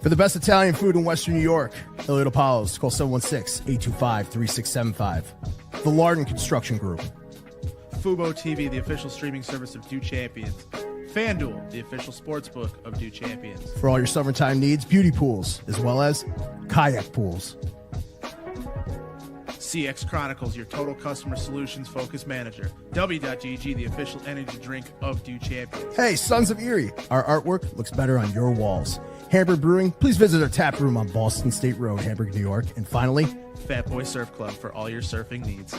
For the best Italian food in Western New York, Elliott Apollo's. Call 716-825-3675. The Lardon Construction Group. Fubo TV, the official streaming service of Do Champions. FanDuel, the official sportsbook of Do Champions. For all your summertime needs, beauty pools, as well as kayak pools. CX Chronicles, your total customer solutions focused manager. W.GG, the official energy drink of Do Champions. Hey, Sons of Erie, our artwork looks better on your walls. Hamburg Brewing, please visit our tap room on Boston State Road, Hamburg, New York. And finally, Fat Boy Surf Club for all your surfing needs.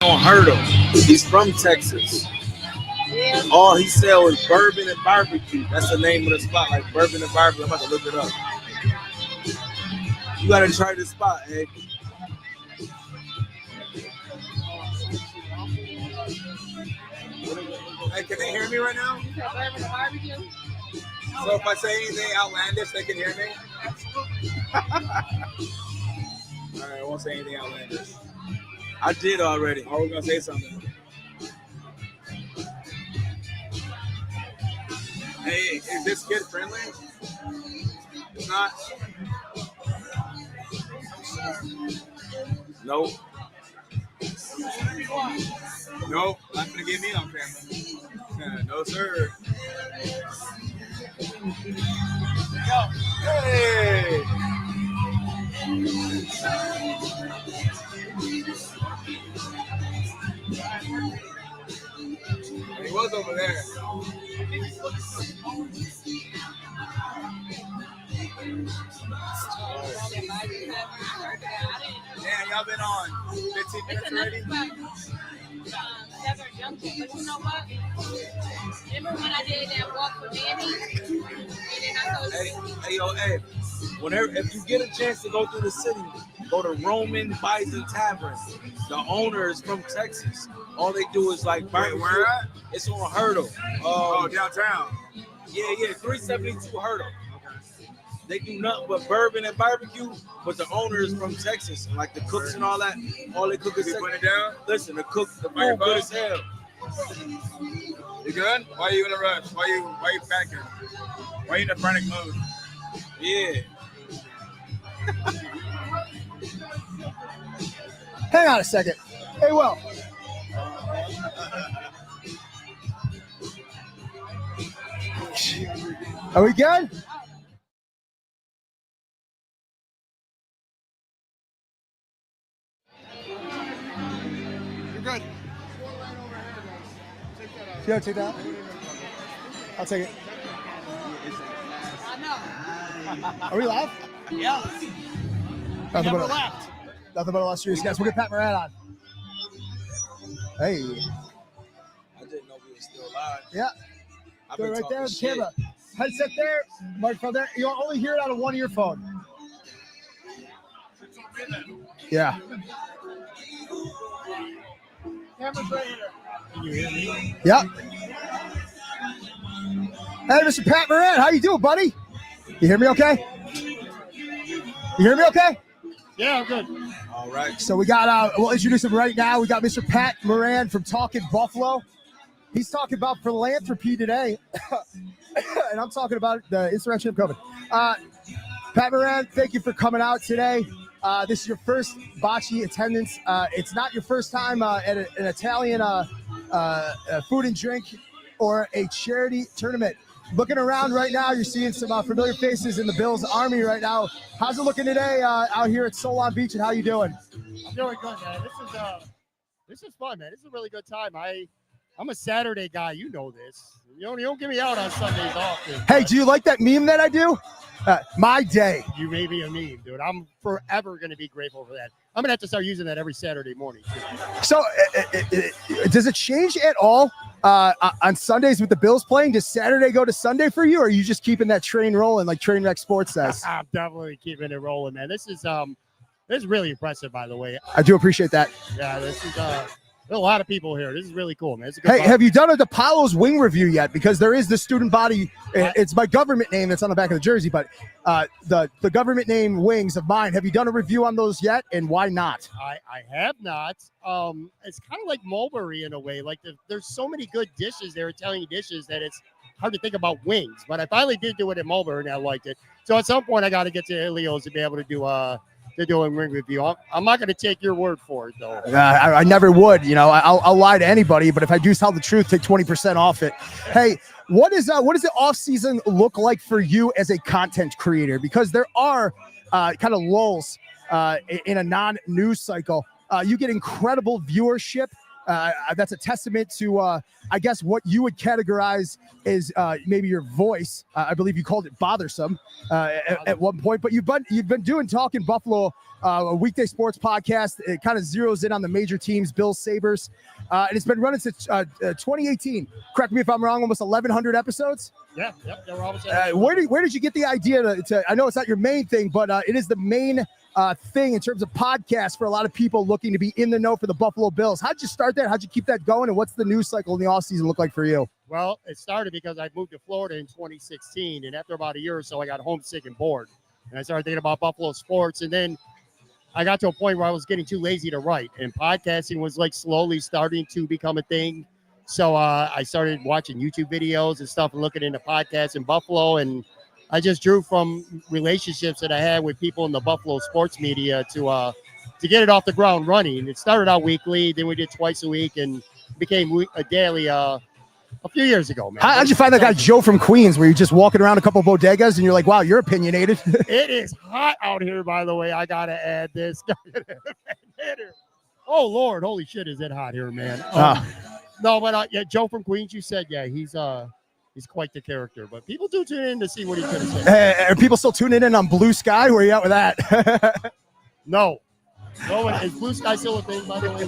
on Hurdle. He's from Texas. All he said was bourbon and barbecue. That's the name of the spot, like bourbon and barbecue. I'm about to look it up. You gotta try this spot, eh? Hey, can they hear me right now? Bourbon and barbecue. So if I say anything outlandish, they can hear me? All right, I won't say anything outlandish. I did already. I was gonna say something. Hey, is this kid friendly? It's not? Nope. Nope, not gonna get me on camera. No, sir. Hey! He was over there. Yeah, y'all been on 15 minutes already? Junction, but you know what? Remember when I did that walk for Manny? And then I told you. Hey, whenever if you get a chance to go through the city, go to Roman Bison Tavern. The owner is from Texas. All they do is like barbecue. Where at? It's on Hurdle. Downtown. Yeah, 372 Hurdle. They do nothing but bourbon and barbecue, but the owner is from Texas. And like the cooks and all that, all they cook is put it down. Listen, the food good as hell. You good? Why are you in a rush? Why you packing? Why you in a frantic mode? Yeah. Hang on a second. Hey, Will. Are we good? You're good. You want to take that? I'll take it. Are we live? Yeah. Nothing Never but left. nothing but illustrious guys. We'll get Pat Moran on. Hey. I didn't know we were still live. Yeah. I've Go been right talking there, the shit. camera. Headset there, microphone there. You'll only hear it out of one earphone. Yeah. Camera's right here. Can you hear me? Yep. Hey, Mr. Pat Moran, how you doing, buddy? You hear me okay? You hear me okay? Yeah, I'm good. All right. So we got, we'll introduce him right now. We got Mr. Pat Moran from Talking Buffalo. He's talking about philanthropy today. And I'm talking about the insurrection of COVID. Pat Moran, thank you for coming out today. This is your first Bocce attendance. It's not your first time at an Italian food and drink or a charity tournament. Looking around right now, you're seeing some familiar faces in the Bills Army right now. How's it looking today out here at Solé Beach, and how you doing? I'm doing good, man. This is fun, man. This is a really good time. I'm a Saturday guy. You know this. You don't get me out on Sundays often. Hey, do you like that meme that I do? My day. You made me a meme, dude. I'm forever going to be grateful for that. I'm going to have to start using that every Saturday morning, too. So, does it change at all on Sundays with the Bills playing? Does Saturday go to Sunday for you, or are you just keeping that train rolling like Trainwreck Sports says? I'm definitely keeping it rolling, man. This is really impressive, by the way. I do appreciate that. Yeah, this is there's a lot of people here. This is really cool, man. It's a good Hey, vibe. have you done a DePaulo's wing review yet? Because there is the student body. It's my government name that's on the back of the jersey, but the government name wings of mine. Have you done a review on those yet, and why not? I have not. It's kind of like Mulberry in a way. Like there's so many good dishes there, Italian dishes, that it's hard to think about wings. But I finally did do it at Mulberry, and I liked it. So at some point, I got to get to Elio's to be able to do a ring review. I'm not going to take your word for it, though. I never would. You know, I'll lie to anybody, but if I do tell the truth, take 20% off it. Hey, what does the off season look like for you as a content creator? Because there are kind of lulls in a non-news cycle. You get incredible viewership. That's a testament to I guess what you would categorize is maybe your voice. I believe you called it bothersome at one point, but you've been doing Talking Buffalo, a weekday sports podcast. It kind of zeroes in on the major teams, Bills, Sabres, and it's been running since 2018. Correct me if I'm wrong. Almost 1,100 episodes. Yeah, yep. They're almost where did you get the idea to? I know it's not your main thing, but it is the main thing in terms of podcasts for a lot of people looking to be in the know for the Buffalo Bills. How'd you start that? How'd you keep that going? And what's the news cycle in the offseason look like for you? Well, it started because I moved to Florida in 2016, and after about a year or so, I got homesick and bored, and I started thinking about Buffalo sports, and then I got to a point where I was getting too lazy to write, and podcasting was like slowly starting to become a thing. So I started watching YouTube videos and stuff and looking into podcasts in Buffalo, and I just drew from relationships that I had with people in the Buffalo sports media to get it off the ground running. It started out weekly, then we did twice a week, and became a daily a few years ago, man. How'd you find that guy Joe from Queens, where you're just walking around a couple of bodegas and you're like, wow, you're opinionated? It is hot out here, by the way. I got to add this. Oh, Lord. Holy shit, is it hot here, man. No, but yeah, Joe from Queens, you said, yeah, he's quite the character. But people do tune in to see what he's going to say. Are people still tuning in on Blue Sky? Where are you at with that? No. Is Blue Sky still a thing, by the way?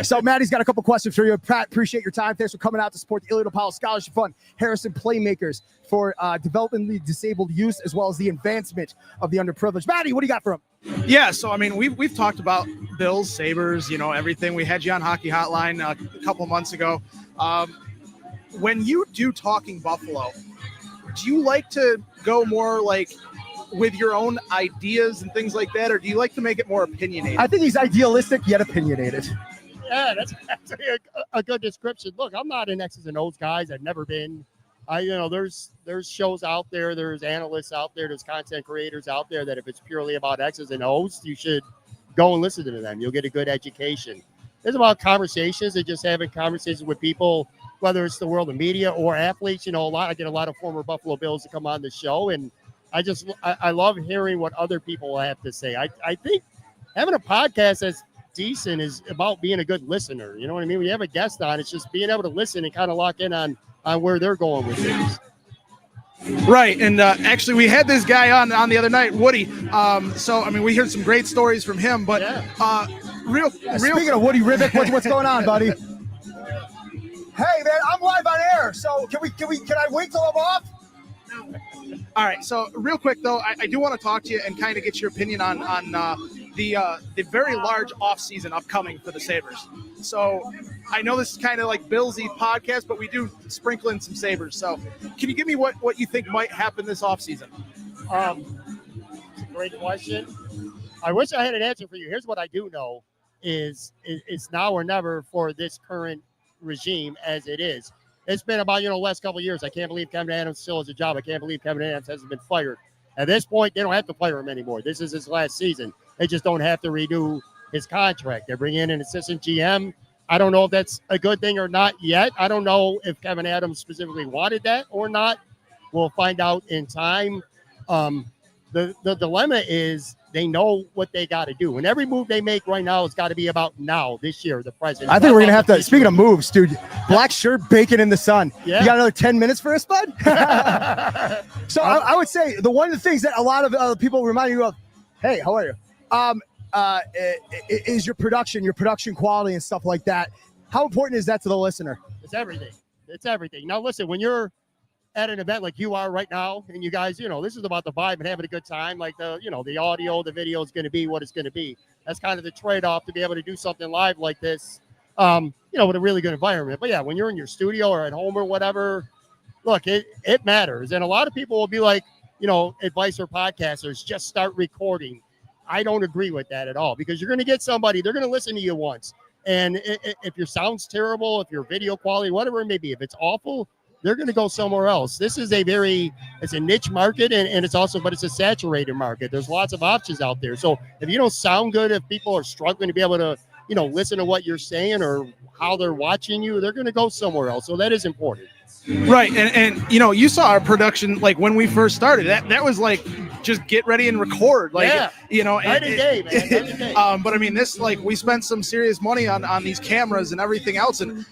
So, Maddie's got a couple questions for you. Pat, appreciate your time. Thanks for coming out to support the Ilio Powell Scholarship Fund, Harrison Playmakers for developmentally disabled youth, as well as the advancement of the underprivileged. Maddie, what do you got for him? Yeah, so I mean, we've talked about Bills, Sabres, everything. We had you on Hockey Hotline a couple months ago. When you do Talking Buffalo, do you like to go more like with your own ideas and things like that, or do you like to make it more opinionated? I think he's idealistic yet opinionated. Yeah, that's a good description. Look, I'm not an X's and O's guys. I've never been. There's shows out there, there's analysts out there, there's content creators out there that if it's purely about X's and O's, you should go and listen to them. You'll get a good education. It's about conversations and just having conversations with people, whether it's the world of media or athletes. I get a lot of former Buffalo Bills to come on the show, and I love hearing what other people have to say. I think having a podcast that's decent is about being a good listener. You know what I mean? When you have a guest on, it's just being able to listen and kind of lock in on where they're going with things. Right, and actually we had this guy on the other night, Woody. So I mean, we heard some great stories from him, but real. Speaking of Woody Ribbick, what's going on, buddy? Hey man, I'm live on air, so can I wait till I'm off? All right, so real quick though, I do want to talk to you and kind of get your opinion on the very large offseason upcoming for the Sabres. So I know this is kind of like Billsy podcast, but we do sprinkle in some Sabres. So can you give me what you think might happen this offseason? It's a great question. I wish I had an answer for you. Here's what I do know is it's now or never for this current regime as it is. It's been about, last couple of years. I can't believe Kevin Adams still has a job. I can't believe Kevin Adams hasn't been fired. At this point, they don't have to fire him anymore. This is his last season. They just don't have to renew his contract. They're bringing in an assistant GM. I don't know if that's a good thing or not yet. I don't know if Kevin Adams specifically wanted that or not. We'll find out in time. The dilemma is they know what they got to do. And every move they make right now has got to be about now, this year, the present. I think we're going to have to, speaking of moves, dude, black shirt, bacon in the sun. Yeah. You got another 10 minutes for us, bud? So I would say one of the things that a lot of people remind you of, hey, how are you? Is your production quality and stuff like that. How important is that to the listener? It's everything. It's everything. Now, listen, when you're at an event like you are right now, and you guys, this is about the vibe and having a good time. Like the audio, the video is going to be what it's going to be. That's kind of the trade-off to be able to do something live like this, with a really good environment. But yeah, when you're in your studio or at home or whatever, look, it matters. And a lot of people will be like, advice for podcasters, just start recording. I don't agree with that at all, because you're going to get somebody, they're going to listen to you once. And if your sound's terrible, if your video quality, whatever it may be, if it's awful, they're going to go somewhere else. This is it's a niche market, and it's also, but it's a saturated market. There's lots of options out there. So if you don't sound good, if people are struggling to be able to, listen to what you're saying or how they're watching you, they're going to go somewhere else. So that is important. Right. And you saw our production, like when we first started, that was like just get ready and record. Like, Yeah. you know, Night and day, man. Night and day. but I mean, this, like, we spent some serious money on these cameras and everything else, and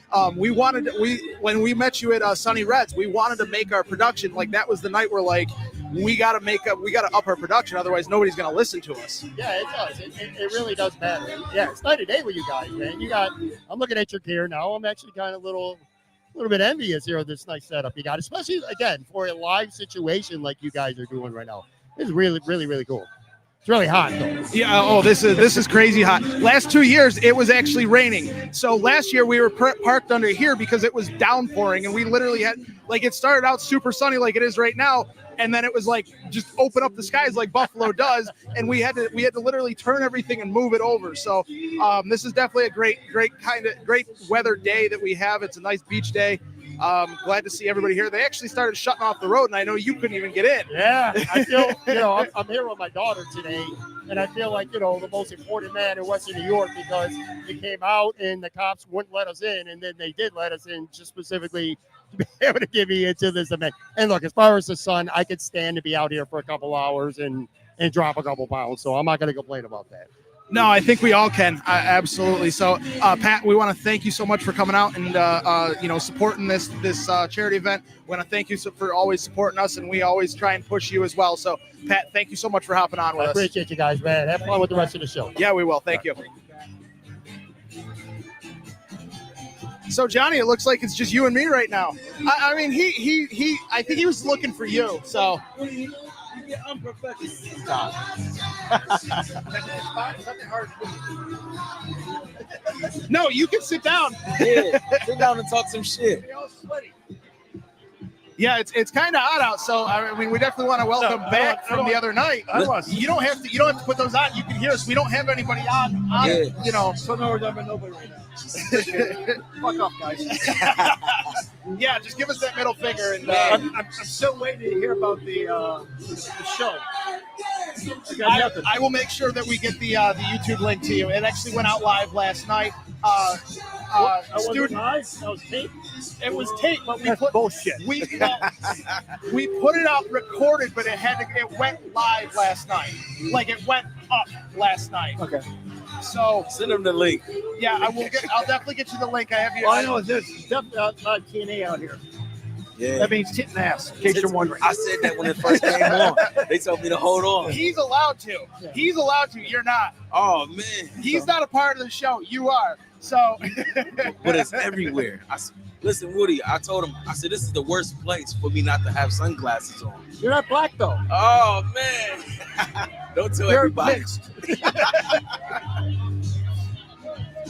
when we met you at Sunny Reds, we wanted to make our production, like, that was the night where, like, we got to up our production, otherwise nobody's going to listen to us. Yeah, it does. It really does matter. Yeah, it's night and day with you guys, man. I'm looking at your gear now. I'm actually kind of a little bit envious here of this nice setup you got, especially, again, for a live situation like you guys are doing right now. It's really, really, really cool. It's really hot, though. Yeah. Oh, this is crazy hot. Last 2 years, it was actually raining. So last year we were parked under here because it was downpouring, and we literally had, like, it started out super sunny like it is right now, and then it was like just open up the skies like Buffalo does, and we had to literally turn everything and move it over. So this is definitely a great weather day that we have. It's a nice beach day. Glad to see everybody here. They actually started shutting off the road, and I know you couldn't even get in. Yeah, I feel, I'm here with my daughter today, and I feel like, the most important man in Western New York, because we came out and the cops wouldn't let us in, and then they did let us in just specifically to be able to get me into this event. And look, as far as the sun, I could stand to be out here for a couple hours and drop a couple pounds, so I'm not going to complain about that. No, I think we all can. Absolutely. So, Pat, we want to thank you so much for coming out and, supporting this charity event. We want to thank you for always supporting us, and we always try and push you as well. So, Pat, thank you so much for hopping on with us. I appreciate you guys, man. Have fun with the rest of the show. Yeah, we will. Thank you. So, Johnny, it looks like it's just you and me right now. I mean, I think he was looking for you. So. No, you can sit down. Yeah, sit down and talk some shit. Yeah, it's kind of hot out, so I mean, we definitely want to welcome back from the other night. You don't have to put those on. You can hear us. We don't have anybody on. Yeah. So nobody right now. Fuck off, guys. Yeah, just give us that middle finger, and I'm still waiting to hear about the show. I will make sure that we get the YouTube link to you. It actually went out live last night. That was tape. It was tape, but That's bullshit. We put it out recorded, but it went live last night. Like, it went up last night. Okay. So send them the link. Yeah, I'll definitely get you the link. I have you. All I know is this: definitely not TNA out here. Yeah. That means tit and ass, in case you're wondering. I said that when it first came on. They told me to hold on. He's allowed to. Yeah. He's allowed to. You're not. Oh, man. He's not a part of the show. You are. So. But it's everywhere. Listen, Woody, I told him, I said, this is the worst place for me not to have sunglasses on. You're not black, though. Oh, man. Don't tell everybody. Mixed.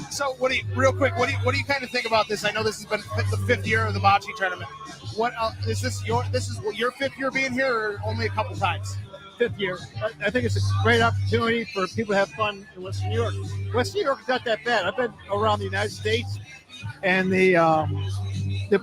So, Woody, real quick, what do you kind of think about this? I know this has been the 5th year of the Bocce tournament. What is this your 5th year being here, or only a couple times? 5th year. I think it's a great opportunity for people to have fun in Western New York. Western New York is not that bad. I've been around the United States, and the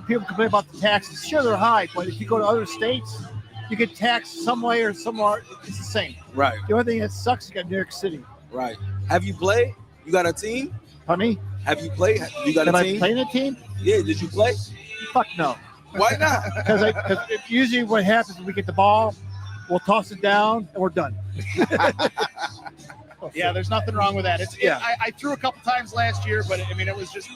people complain about the taxes. Sure, they're high, but if you go to other states, you get taxed some way or somewhere. It's the same. Right. The only thing that sucks is New York City. Right. Have you played? You got a team? Honey? Have you played? You got a team? Did I play in a team? Yeah. Did you play? Fuck no. Why not? Because usually what happens is we get the ball, we'll toss it down, and we're done. Yeah, there's nothing wrong with that. I threw a couple times last year, but I mean, it was just,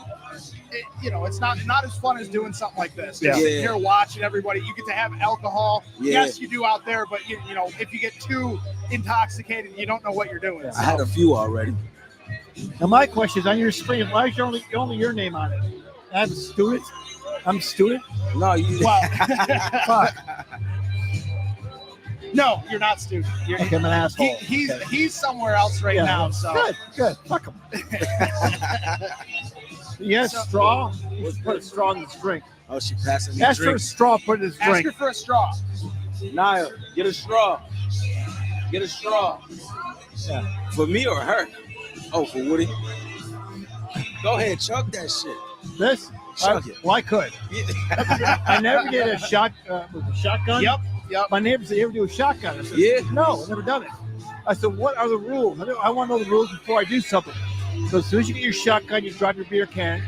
it's not as fun as doing something like this. Yeah. Sitting here watching everybody. You get to have alcohol. Yeah. Yes, you do out there, but if you get too intoxicated, you don't know what you're doing. I had a few already. Now my question is, on your screen, why is only your name on it? I'm a student. I'm a student. No, you. Well, Fuck. No, you're not student. Okay, I'm an asshole. He's somewhere else right now. So Good. Fuck him. Yes, straw. Let's put a straw in this drink. Oh, she passing me Ask for a drinks. straw. Put it in this ask drink. her for a straw. Niall, get a straw. Get a straw. Yeah. For me or her? Oh, for Woody. Go ahead, chug that shit. This? Chug it. Well, I could. I never did a shotgun. Yep. My neighbor said, "You ever do a shotgun?" I said, Yeah. No, I've never done it. I said, "What are the rules? I want to know the rules before I do something." So as soon as you get your shotgun, you drop your beer can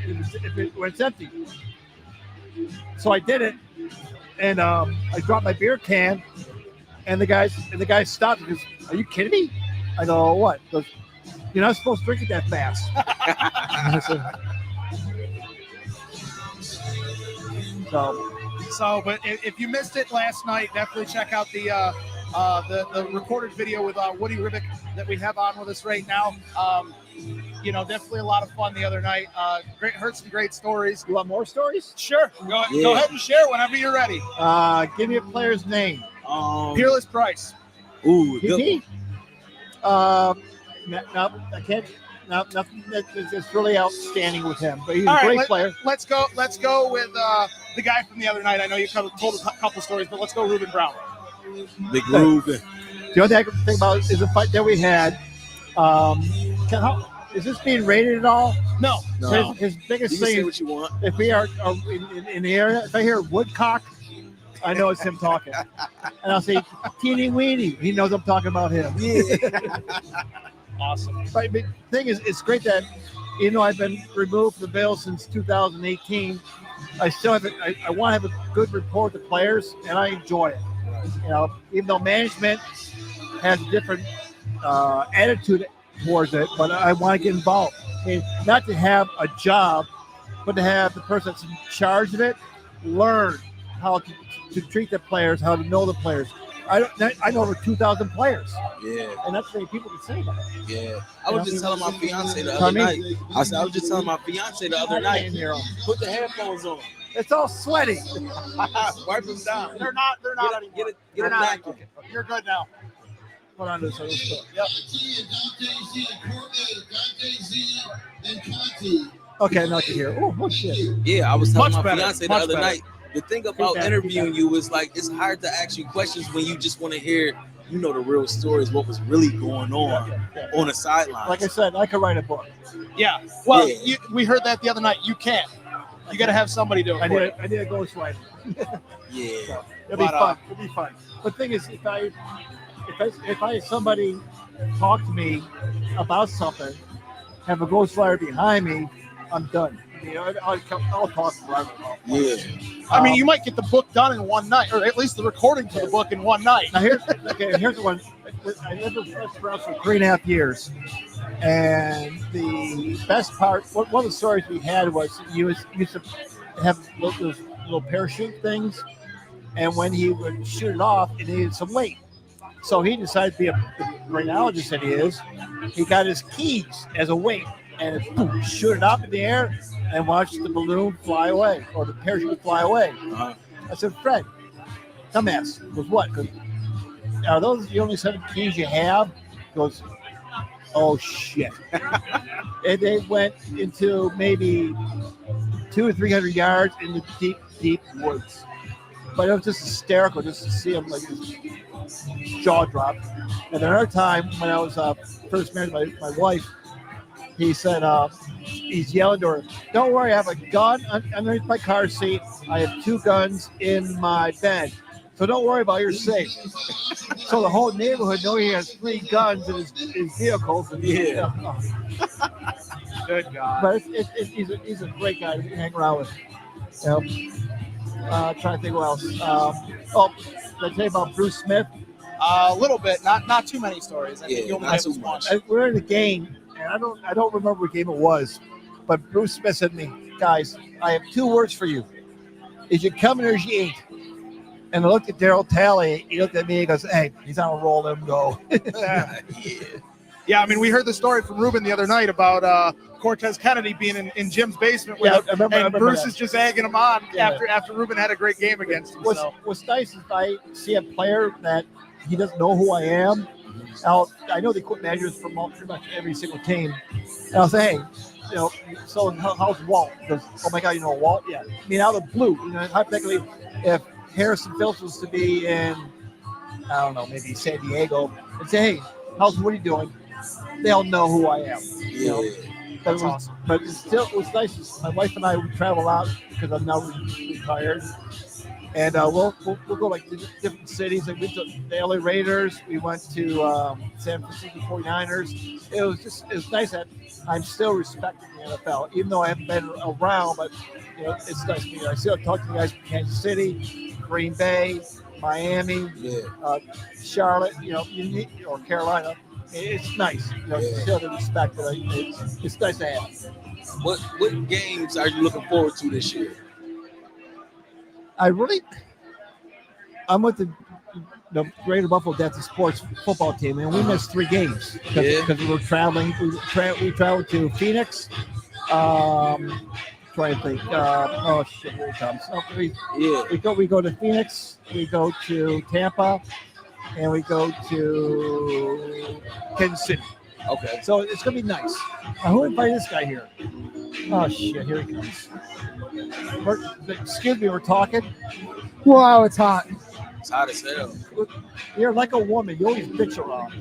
when it's empty. So I did it, and I dropped my beer can, And the guy stopped and goes, "Are you kidding me?" I go, "What?" He goes, "You're not supposed to drink it that fast." But if you missed it last night, definitely check out the recorded video with Woody Rivik that we have on with us right now. Definitely a lot of fun the other night. Heard some great stories. You want more stories? Sure. Go ahead and share whenever you're ready. Give me a player's name. Peerless Price. Ooh, PP? No, I can't. No, nothing that's really outstanding with him. But he's a great player. Let's go with the guy from the other night. I know you told a couple stories, but let's go Ruben Brown. Big Ruben. The only thing I can think about is the fight that we had. Is this being rated at all? No. His biggest You can thing say is what you want. if we are in the area, if I hear woodcock, I know it's him talking. And I'll say teeny weeny. He knows I'm talking about him. Yeah. Awesome. But the thing is, it's great that even though I've been removed from the bill since 2018, I still have I want to have a good rapport with the players, and I enjoy it. Even though management has a different attitude towards it, but I want to get involved. Not to have a job, but to have the person that's in charge of it learn how to treat the players, how to know the players. I know over 2,000 players. Yeah. And that's many people can say that. Yeah. I was just telling my fiance the other night. I was just telling my fiance the other night. Put the headphones on. It's all sweaty. Wipe them down. They're not anymore. Get it back. Okay. You're good now. Hold on to this other stuff. Yep. Okay, now I can hear. Oh, shit. Yeah, I was telling Much my better, fiance the much other better. night. The thing about interviewing you is like it's hard to ask you questions when you just want to hear, the real stories, what was really going on the sideline. Like I said, I could write a book. Yeah. Well, we heard that the other night. You can't. You got to have somebody do it. I need a ghostwriter. Yeah. It'll be fun. It'll be fun. The thing is, if I have somebody talk to me about something, have a ghostwriter behind me, I'm done. I'll talk forever. Yeah. I mean, you might get the book done in one night, or at least the recording for the book in one night. Now here's the one. I lived with Phillips for 3.5 years, and the best part, one of the stories we had was he used to have those little parachute things, and when he would shoot it off, it needed some weight. So he decided to be the radiologist that he is. He got his keys as a weight, and shoot it up in the air and watch the balloon fly away or the parachute fly away. I said, Fred, dumbass. He goes, what? Goes, are those the only 7 keys you have? He goes, oh shit. And they went into maybe 200 or 300 yards in the deep, deep woods. But it was just hysterical just to see him like his jaw drop. And another time when I was first married to my wife, he said, he's yelling to her, don't worry, I have a gun underneath my car seat. I have 2 guns in my bed. So don't worry about your safe. So the whole neighborhood knows he has 3 guns in his vehicles. And, Good God. But he's a great guy to hang around with. Trying to think what else. Did I tell you about Bruce Smith? A little bit, not too many stories. I think you only not gave too us much. one. We're in a game, and I don't remember what game it was, but Bruce Smith said to me, guys, I have 2 words for you. Is you coming or is you ain't? And I looked at Daryl Talley. He looked at me and goes, hey, he's on a roll. Let him go. Yeah, I mean, we heard the story from Ruben the other night about Cortez Kennedy being in Jim's basement with him, I remember Bruce that. is just egging him on after Ruben had a great game against him. What's nice is if I see a player that he doesn't know who I am. I know the equipment managers from pretty much every single team. And I'll say, hey, so how's Walt? He goes, oh my God, you know Walt? Yeah. I mean, out of the blue, hypothetically, if Harrison Phillips was to be in, I don't know, maybe San Diego, and say, hey, how's Woody doing? They'll know who I am. That's awesome. But it was nice. My wife and I would travel out because I'm now retired. And we'll go like to different cities. Like we went to the LA Raiders. We went to San Francisco 49ers. It was nice that I'm still respecting the NFL, even though I haven't been around. But it's nice. I still talk to the guys from Kansas City, Green Bay, Miami, Charlotte, or Carolina. It's nice, to show the respect that it's nice to have. What games are you looking forward to this year? I'm with the Greater Buffalo Delta Sports football team, and we missed 3 games because we were traveling. We traveled to Phoenix. Trying to think. Oh shit! Here it comes. We go to Phoenix. We go to Tampa, and we go to Kansas City. Okay. So it's gonna be nice. Who invited this guy here? Oh shit! Here he comes. Excuse me. We're talking. Wow, it's hot. It's hot as hell. You're like a woman. You always bitch around.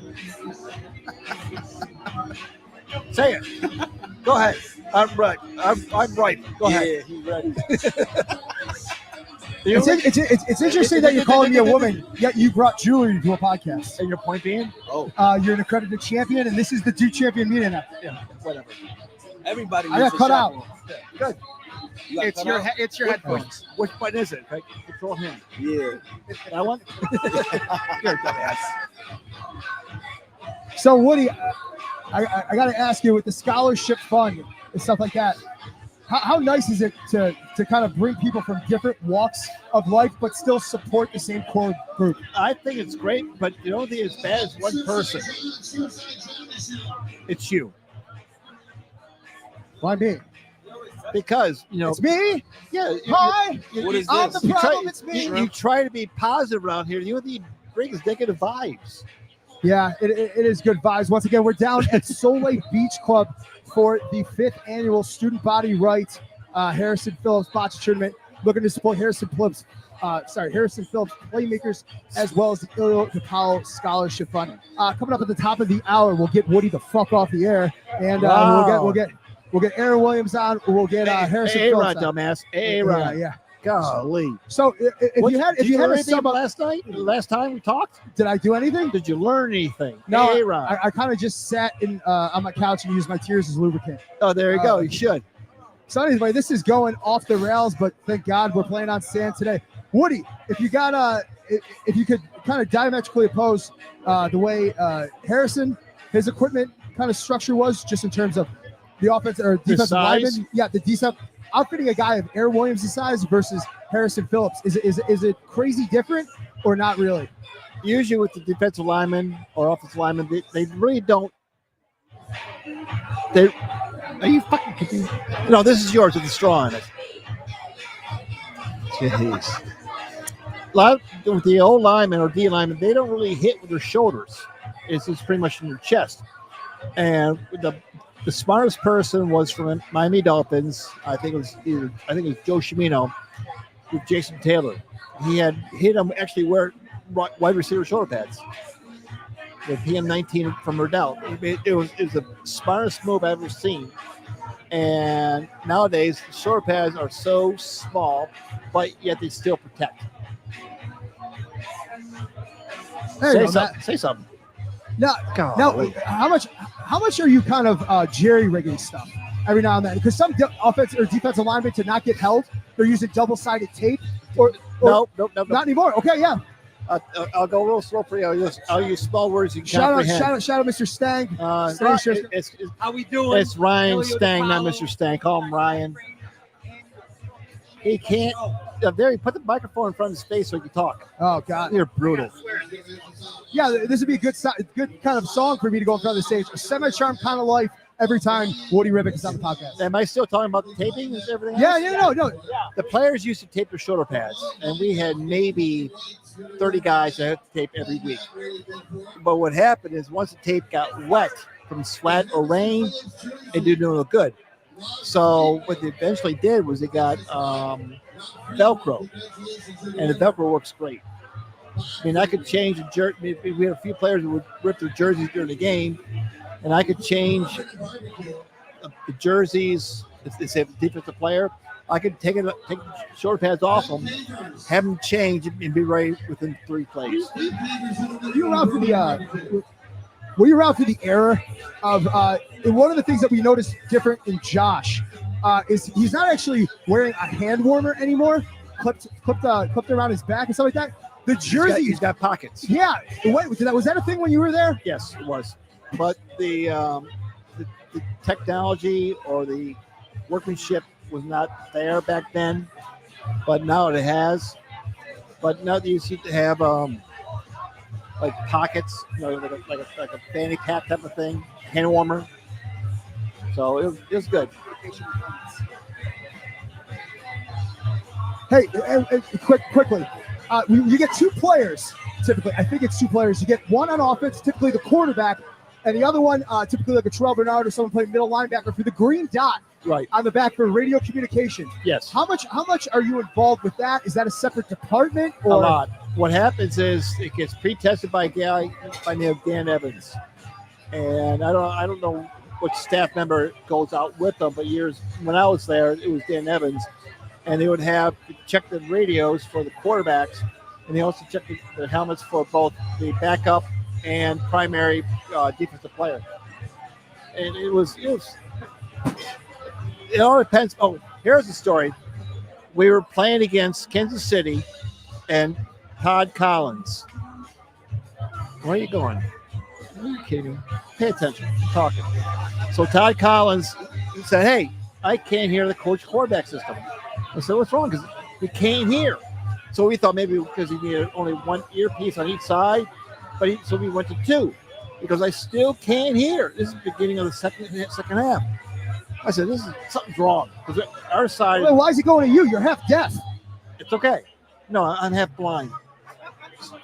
Say it. Go ahead. I'm right. I'm right. Go ahead. Yeah, he's ready. It's interesting that you're calling me a woman, yet you brought jewelry to a podcast. And your point being? You're an accredited champion, and this is the Duke champion meeting. Yeah, whatever. Everybody. I got cut out. Good. It's your headphones. Which button is it? Control him. Yeah. That one? You're a dumbass. So, Woody, I got to ask you, with the scholarship fund and stuff like that, how nice is it to kind of bring people from different walks of life but still support the same core group? I think it's great, but you don't think it's bad as one person. It's you. Why me? Because, it's me? Yeah. Hi. What is I'm this? the problem. It's me. You try to be positive around here. You bring negative vibes. Yeah, it is good vibes. Once again, we're down at Solé Beach Club for the 5th annual Student Body Right Harrison Phillips Bocce Tournament. Looking to support Harrison Phillips playmakers, as well as the Ilio DePaulo Scholarship Fund. Coming up at the top of the hour, we'll get Woody the fuck off the air, and we'll get Aaron Williams on. We'll get Harrison Phillips. Dumbass. Aaron. Yeah. Golly. So if you had a sub last time we talked, did I do anything? Did you learn anything? No, I kind of just sat on my couch and used my tears as lubricant. Oh, there you go. You should. So anyway, this is going off the rails, but thank God we're playing on sand today. Woody, if you could kind of diametrically oppose the way Harrison, his equipment kind of structure was, just in terms of the offense or defensive lineman. Yeah, the decent. Outfitting a guy of Aaron Williams' size versus Harrison Phillips, is it crazy different or not really? Usually with the defensive linemen or offensive linemen, they really don't. Are you fucking confused? No, this is yours with the straw on it. Jeez. A lot with the old linemen or D linemen, they don't really hit with their shoulders. It's pretty much in their chest. And the smartest person was from Miami Dolphins. I think it was Joe Cimino with Jason Taylor. He had hit him actually wear wide receiver shoulder pads with PM19 from Riddell. It was the smartest move I've ever seen. And nowadays, shoulder pads are so small, but yet they still protect. Say something. Now, how much are you kind of jerry-rigging stuff every now and then? Because some offensive or defensive linemen, to not get held, they're using double-sided tape. Or no, not anymore. Okay, yeah. I'll go real slow for you. I'll use small words you can comprehend. Shout out, Mr. Stang. How we doing? It's Ryan Stang, not Mr. Stang. Call him Ryan. He can't. There, he put the microphone in front of his face so he can talk. Oh God, you're brutal. Yeah, this would be a good kind of song for me to go in front of the stage. A semi-charmed kind of life every time Woody Ribbick is on the podcast. Am I still talking about the taping and everything? No. The players used to tape their shoulder pads, and we had maybe 30 guys that had to tape every week. But what happened is once the tape got wet from sweat or rain, it didn't look good. So what they eventually did was they got Velcro, and the Velcro works great. I mean, I could change the jersey. We had a few players who would rip their jerseys during the game, and I could change the jerseys. If they say a defensive player, I could take the shoulder pads off them, have them change, and be ready within 3 plays. Were you around for the era of? And one of the things that we noticed different in Josh is he's not actually wearing a hand warmer anymore, clipped around his back and stuff like that. The jersey. He's got pockets. Yeah. Wait, was that a thing when you were there? Yes, it was. But the technology or the workmanship was not there back then. But now it has. But now you seem to have like pockets, like a fanny pack type of thing, hand warmer. So it was good. Hey, quickly. You get two players, typically. I think it's two players. You get one on offense, typically the quarterback, and the other one, typically like a Terrell Bernard or someone playing middle linebacker for the green dot on the back for radio communication. Yes. How much are you involved with that? Is that a separate department? Or? A lot. What happens is it gets pre-tested by a guy by the name of Dan Evans. And I don't know which staff member goes out with them, but years when I was there, it was Dan Evans. And they would have to check the radios for the quarterbacks, and they also check the helmets for both the backup and primary defensive player. And it all depends. Oh, here's the story. We were playing against Kansas City and Todd Collins. Where are you going? Are you kidding me? Pay attention. I'm talking. So Todd Collins said, "Hey, I can't hear the coach quarterback system." I said, "What's wrong?" Because we can't hear. So we thought maybe because he needed only one earpiece on each side, so we went to two because I still can't hear. This is the beginning of the second half. I said, something's wrong because our side. Well, why is he going to you? You're half deaf. It's okay. No, I'm half blind.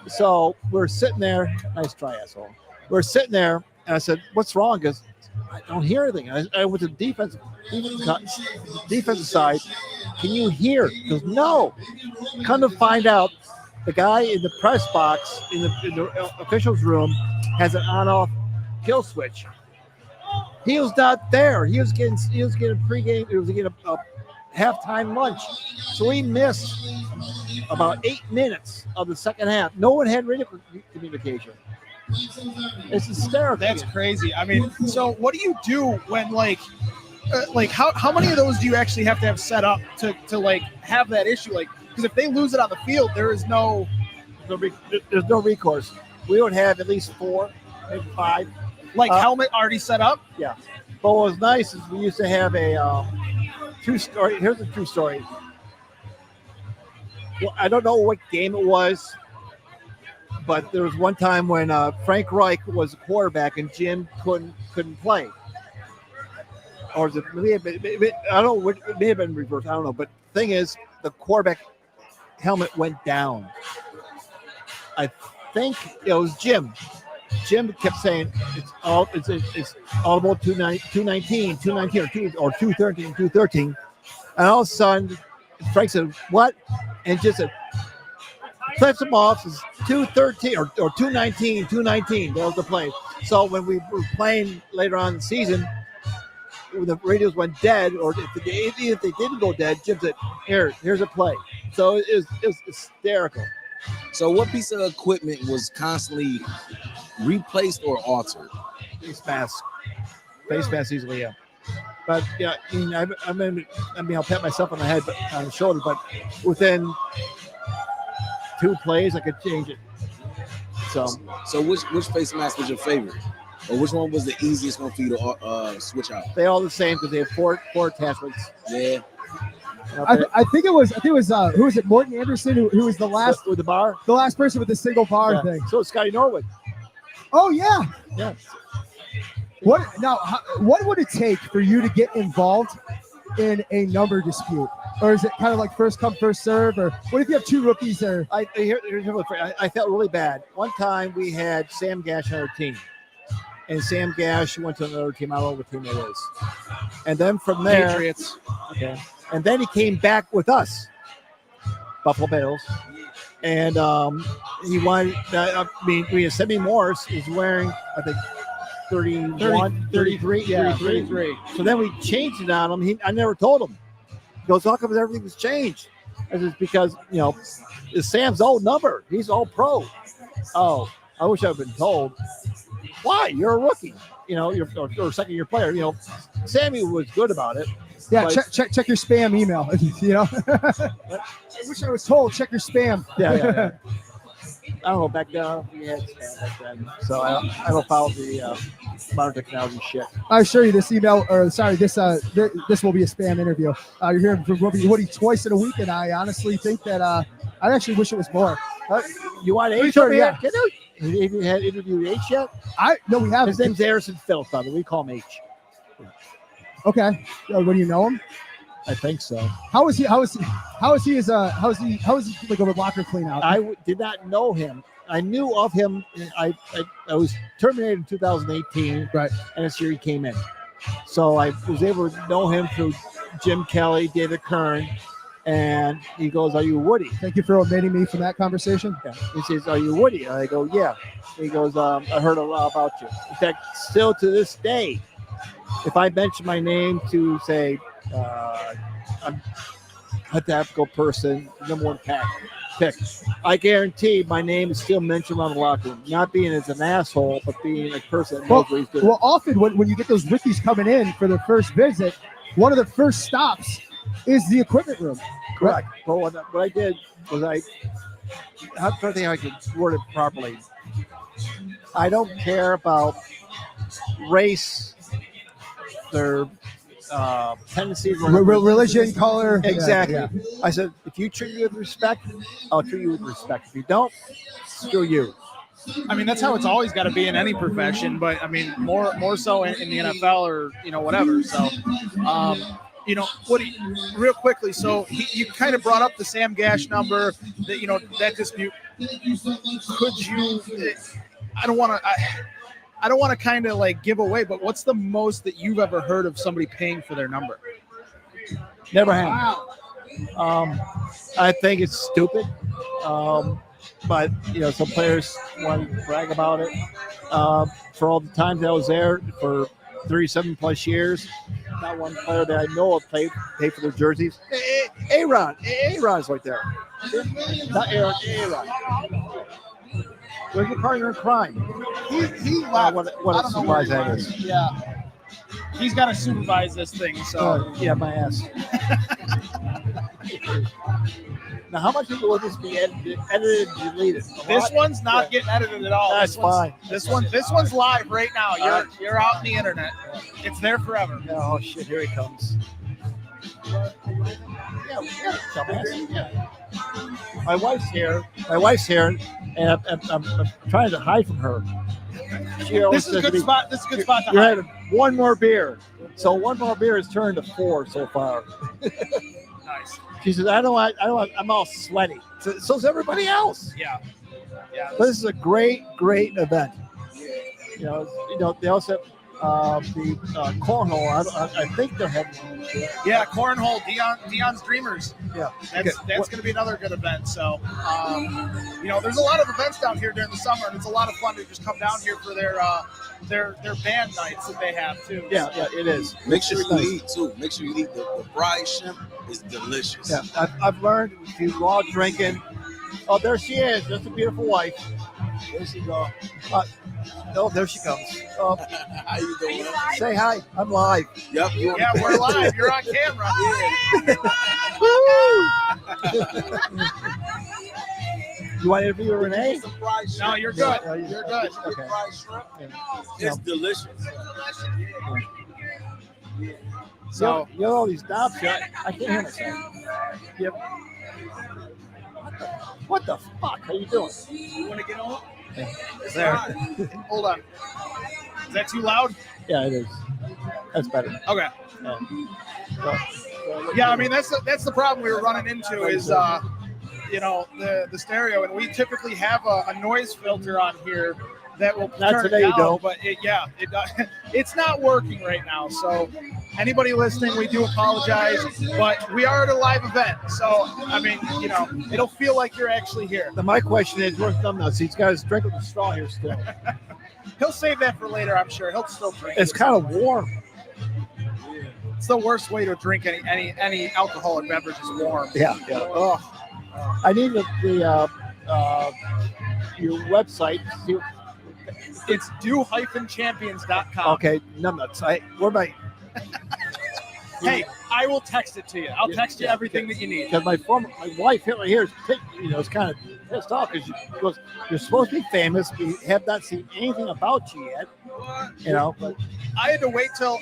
So we're sitting there. Nice try, asshole. We're sitting there, and I said, "What's wrong?" Because I don't hear anything. I went to the defensive side. Can you hear? He goes, "No." Come to find out, the guy in the press box in the officials' room has an on-off kill switch. He was not there. He was getting pregame. He was getting a halftime lunch, so he missed about 8 minutes of the second half. No one had radio communication. It's hysterical. That's crazy. I mean, so what do you do when how many of those do you actually have to have set up to like have that issue? Like, because if they lose it on the field, there's no recourse. We would have at least 4, maybe 5. Helmet already set up. Yeah. But what was nice is we used to have a true story. Here's a true story. Well, I don't know what game it was, but there was one time when Frank Reich was a quarterback and Jim couldn't play. Or is it? I don't know. It may have been reversed. I don't know. But the thing is, the quarterback helmet went down. I think it was Jim. Jim kept saying it's all about 219 or 213. And all of a sudden, Frank said, "What?" And just said, flips him off, says 213 or 219. That was the play. So when we were playing later on in the season, when the radios went dead, or if they didn't go dead, Jim said, here's a play. So it was hysterical. So what piece of equipment was constantly replaced or altered? Face mask easily, yeah. But yeah, I'll pat myself on the head, on the shoulder, but within 2 plays, I could change it. So which face mask was your favorite, or which one was the easiest one for you to switch out? They all the same because they have 4 attachments. Yeah. I think it was who was it? Morton Anderson, who was the last with the bar, the last person with the single bar thing. So Scotty Norwood. Oh yeah. Yeah. What would it take for you to get involved in a number dispute, or is it kind of like first come first serve, or what if you have 2 rookies there? I felt really bad. One time we had Sam Gash on our team, and Sam Gash went to another team. I don't know what team it is. And then from there, Patriots. Okay. And then he came back with us, Buffalo Bills, and he wanted. We had Sammy Morris is wearing, I think, 33. Yeah, 33. So then we changed it on him. I never told him. He goes, "How come everything was changed?" I said, "Because it's Sam's old number. He's all pro." Oh, I wish I'd been told. Why? You're a rookie. You're a second-year player. Sammy was good about it. Yeah, check your spam email. I wish I was told. Check your spam. Yeah. I don't know, back then we had spam back then. So I don't follow the modern technology shit. I assure you, this this will be a spam interview. You're hearing from Woody twice in a week, and I honestly think that I actually wish it was more. You want H Sure, over yeah. here? Have you had interviewed H yet? No, we haven't. His name's Harrison Phillips, by the way. We call him H. Okay. What do you know him? I think so. How is he like a locker clean out? I did not know him. I knew of him. I was terminated in 2018, right? And this year he came in, so I was able to know him through Jim Kelly, David Kern, and he goes, "Are you Woody?" Thank you for omitting me from that conversation. Yeah. He says, "Are you Woody?" And I go, "Yeah." He goes, "I heard a lot about you." In fact, still to this day, if I mention my name to say I'm a typical person, number one pick, I guarantee my name is still mentioned around the locker room. Not being as an asshole, but being a person that knows what he's doing. Well, often when you get those rookies coming in for their first visit, one of the first stops is the equipment room. Correct. Well, what I did was I'm trying to think how I could word it properly. I don't care about race, their tendencies, religion, color. Exactly. Yeah. I said, if you treat me with respect, I'll treat you with respect. If you don't, screw you. I mean, that's how it's always got to be in any profession, but I mean, more so in the NFL or whatever. So, Woody, real quickly. So you kind of brought up the Sam Gash number, that dispute. Could you? I don't want to kind of like give away, but what's the most that you've ever heard of somebody paying for their number? Never have. I think it's stupid. But some players want to brag about it. For all the times I was there for 37 plus years, not one player that I know of paid for their jerseys. Aaron's right there. Not Aaron. Where's your partner in crime? He left. What a surprise that is. Yeah. He's got to supervise this thing. So yeah, my ass. Now, how much will this be edited and deleted? This one's not getting edited at all. That's fine. This one's live right now. You're out on the internet. It's there forever. Oh shit! Here he comes. Yeah. My wife's here, and I'm trying to hide from her. This is a good spot. This is a good spot to you're hide. having one more beer. So one more beer has turned to 4 so far. Nice. She says, I don't want, I'm all sweaty. So's everybody else. Yeah. But this is a great event. They also have the cornhole. I think they're having one. Yeah, cornhole, Dion's Dreamers. Yeah. That's going to be another good event. So, there's a lot of events down here during the summer, and it's a lot of fun to just come down here for their band nights that they have too. Yeah, it is. Make sure you eat too. Make sure you eat the fried shrimp is delicious. Yeah, I've learned if you go out drinking. Oh, there she is. That's a beautiful wife. There she goes. There she comes. How you doing? Say hi. I'm live. Yep. Yeah, we're live. You're on camera. You want to interview Renee? No, you're good. You're good. Okay. Fried shrimp. It's delicious. So you know all these knobs here. I can't hear myself. Yep. What the fuck? How you doing? You want to get on? There. Hold on. Is that too loud? Yeah, it is. That's better. Okay. Yeah, I mean that's the problem we were running into is the stereo, and we typically have a noise filter on here that will turn today, it down, you don't. but it's not working right now. So anybody listening, we do apologize, but we are at a live event, so I mean, it'll feel like you're actually here. Now, my question is, where's Thumbnuts? He's got his drink with the straw here still. He'll save that for later, I'm sure. He'll still drink. It's kind of warm. It's the worst way to drink any alcoholic beverage is warm. Yeah. Ugh. I need your website. It's do-champions.com. Okay, Numbnuts. Where am I? Hey, I will text it to you. I'll text you everything that you need. Because my wife here is kind of pissed off because she goes, "You're supposed to be famous. We have not seen anything about you yet." But I had to wait till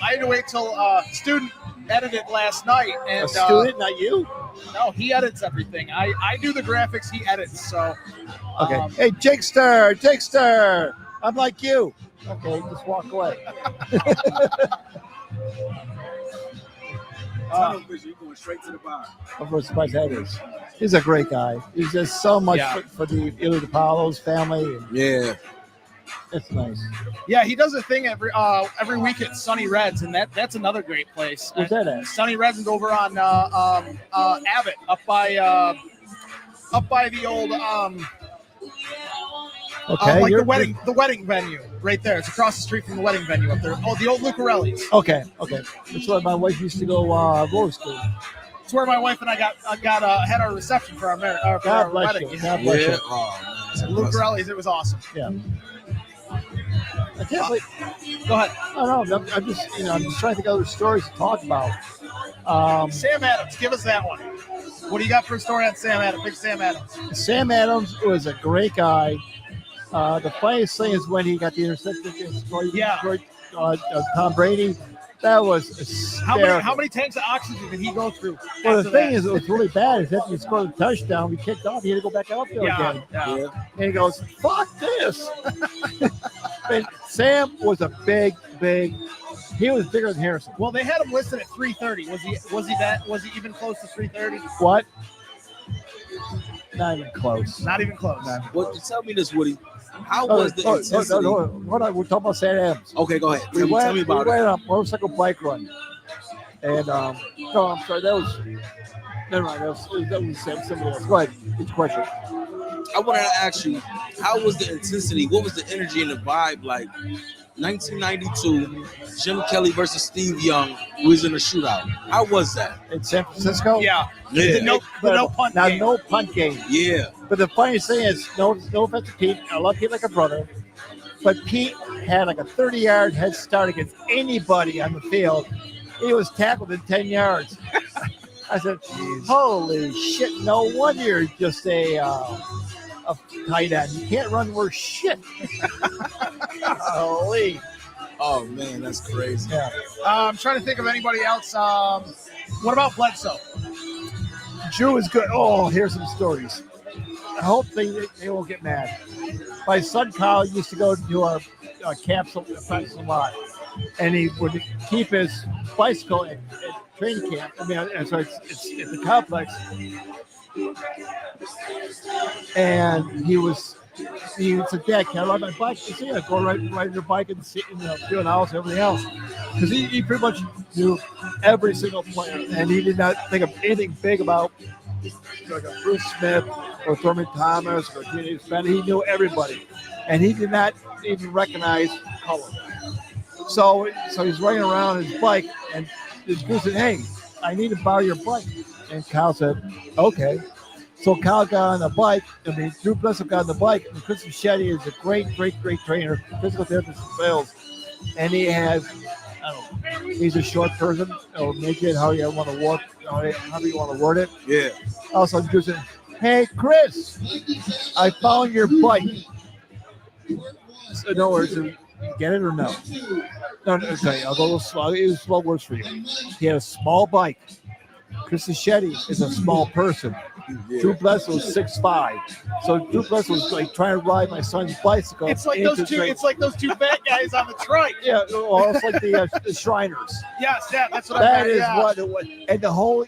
student edited last night, and a student, not you. no, he edits everything. I do the graphics, he edits. So Okay. Hey, Jakester, I'm like you. Okay, just walk away. Tunnel vision, you're going straight to the bar. I'm surprised that is. He's a great guy. He's just so much for the Paulo's family. And Yeah. it's nice. Yeah, he does a thing every week at Sunny Reds, and that's another great place. Where's that at? Sunny Reds is over on Abbott, up by the old Okay. like the wedding venue right there. It's across the street from the wedding venue up there. Oh, the old Lucarelli's. Okay. That's where my wife used to go roller school. It's where my wife and I had our reception for our God our bless wedding. you. God bless Yeah. you. Oh, man. Lucarelli's, it was awesome. Yeah. I can't believe. Go ahead. No. I'm just trying to think of other stories to talk about. Sam Adams, give us that one. What do you got for a story on Sam Adams? Big Sam Adams. Sam Adams was a great guy. The funniest thing is when he got the interception against Tom Brady. That was hysterical. How many tanks of oxygen did he go through? Well, the thing is, it was really bad. Is after he scored a touchdown, we kicked off. He had to go back out there again. Yeah. And he goes, "Fuck this!" And Sam was a big. He was bigger than Harrison. Well, they had him listed at 330. Was he even close to 330? What? Not even close. Not even close. Well, tell me this, Woody. How was the intensity? No. Hold on. We're talking about Sam Adams. Okay, go ahead. We Tell me about went it. on a motorcycle bike run. And, no, I'm sorry. That was, never mind. That was somebody else. Go ahead. It's a question. I wanted to ask you, how was the intensity? What was the energy and the vibe like? 1992, Jim Kelly versus Steve Young was in a shootout. How was that? In San Francisco? Yeah. Yeah. No punt game. No punt game. Yeah. But the funniest thing is, no offense to Pete. I love Pete like a brother. But Pete had like a 30-yard head start against anybody on the field. He was tackled in 10 yards. I said, holy shit, no wonder you're just a tight end. You can't run worse shit. Holy. Oh, man, that's crazy. Yeah. I'm trying to think of anybody else. What about Bledsoe? Drew is good. Oh, here's some stories. I hope they won't get mad. My son Kyle used to go to our capsule practice a lot, and he would keep his bicycle at training camp. I mean, so it's at the complex, and he said, "Dad, can I ride my bike?" He said, "Yeah, go ride your bike and sit in the field house and everything else." Because he pretty much knew every single player, and he did not think of anything big about like a Bruce Smith or Thurman Thomas or Gene Bennett. He knew everybody, and he did not even recognize color. So he's riding around on his bike, and this dude said, "Hey, I need to borrow your bike." And Kyle said, "Okay." So Kyle got on the bike. Drew Bledsoe got on the bike, and Chris Shetty is a great trainer, physical therapist in Wales. And he has, I don't know, he's a short person, or midget, however you want to word it. Yeah. Also, Drew said, "Hey, Chris, I found your bike." So, no worries, get it or no? No, okay, I'll go a little slow. It was slow words for you. He had a small bike. Chris Shetty is a small person. Yeah. Drew Bledsoe was 6'5", so Drew Bledsoe was like trying to ride my son's bicycle. It's like those two. It's like those two fat guys on the trike. Yeah, or it's like the Shriners. Yes, that's what That is what it was. And the whole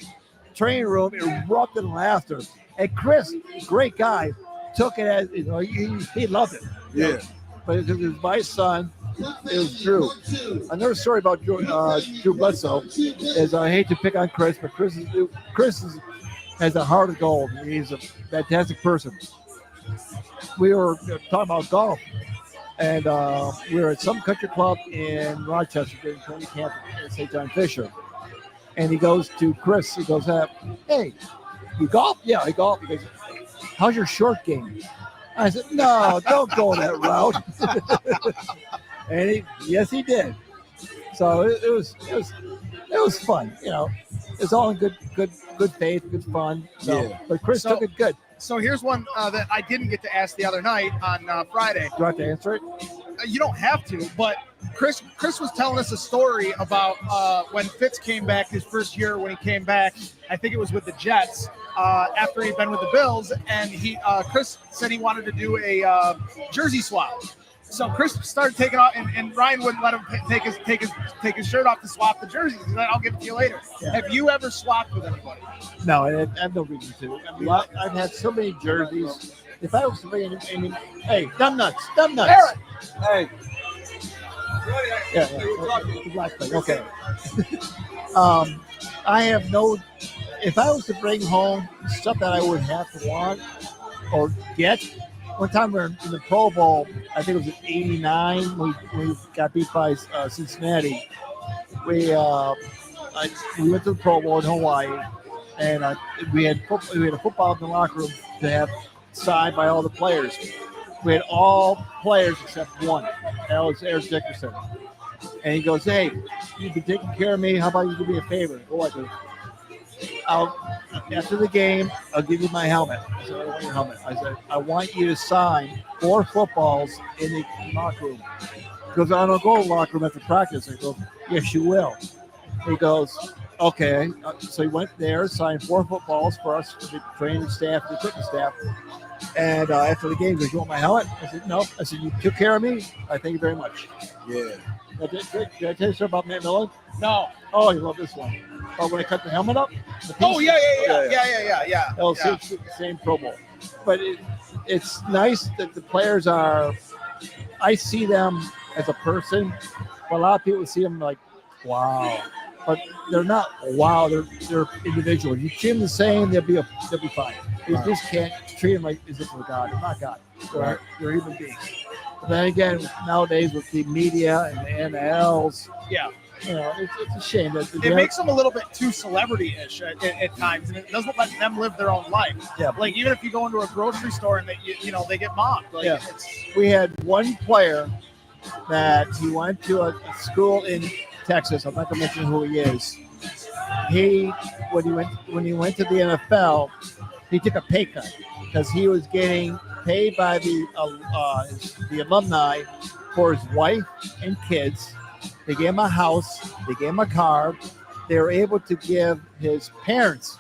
training room erupted in laughter. And Chris, great guy, took it as he loved it. Yeah. But because it was my son, it was Drew. Another story about Drew Bledsoe is I hate to pick on Chris, but Chris has a heart of gold. He's a fantastic person. We were talking about golf, and we were at some country club in Rochester during training camp at St. John Fisher. And he goes to Chris. He goes, "Hey, you golf?" "Yeah, I golf." He goes, "How's your short game?" I said, "No, don't go that route." And yes, he did. So it was fun, it's all in good faith, good fun. So, Yeah. but Chris So- took it good. So here's one that I didn't get to ask the other night on Friday. Do I have to answer it? You don't have to, but Chris was telling us a story about when Fitz came back his first year when he came back. I think it was with the Jets after he'd been with the Bills, and Chris said he wanted to do a jersey swap. So Chris started taking off, and Ryan wouldn't let him take his shirt off to swap the jerseys. He said, "I'll give it to you later." Yeah. Have you ever swapped with anybody? No, I have no reason to. I mean, I've had so many jerseys. If I was to bring in, hey, dumb nuts. Aaron! Hey, Yeah, the black thing. Okay. I have no. If I was to bring home stuff that I would have to want or get, one time we were in the Pro Bowl. I think it was in '89. We got beat by Cincinnati. We went to the Pro Bowl in Hawaii, and we had a football in the locker room to have signed by all the players. We had all players except one. That was Eric Dickerson. And he goes, "Hey, you've been taking care of me. How about you do me a favor?" Oh, I go, after the game, I'll give you my helmet. I said, "I don't want your helmet." I said, "I want you to sign 4 footballs in the locker room." He goes, "I don't go to the locker room after practice." I go, "Yes, you will." He goes, "Okay." So he went there, signed 4 footballs for us, for the training staff, the equipment staff. And after the game, he goes, "You want my helmet?" I said, "No." I said, "You took care of me. I thank you very much." yeah. Did I tell you something about Matt Miller? No. Oh, you love this one. Oh, when I cut the helmet up? The Oh piece? yeah. Oh, Yeah. same Pro Bowl. But it's nice that the players are, I see them as a person, but a lot of people see them like, wow. But they're not wow, they're individuals. You treat them the same, they'll be fine. You just can't treat them like as if they're God. They're not God. They're human beings. But then again, nowadays with the media and the NLs, Yeah. you know, it's a shame that It makes them a little bit too celebrity-ish at times, and it doesn't let them live their own life. Yeah. Like even if you go into a grocery store and they get mocked. Like, Yeah. We had one player that he went to a school in Texas. I'm not going to mention who he is. When he went to the NFL, he took a pay cut because he was getting paid by the alumni for his wife and kids. They gave him a house. They gave him a car. They were able to give his parents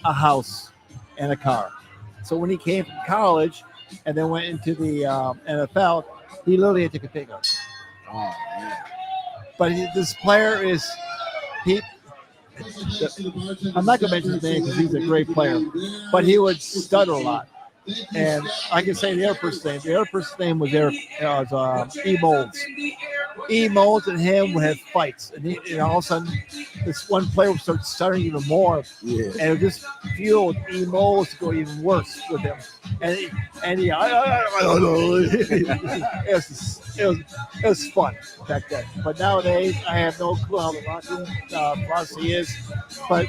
a house and a car. So when he came from college and then went into the NFL, he literally had to take a pay cut. Oh, man. But this player is I'm not going to mention his name because he's a great player, but he would stutter a lot. And I can say the other person's name. The other person's name was E. Molds. E. Molds and him would have fights. And all of a sudden, this one player would start stuttering even more. Yeah. And it just fueled E. Molds to go even worse with him. It was fun back then. But nowadays, I have no clue how the locker room philosophy is. But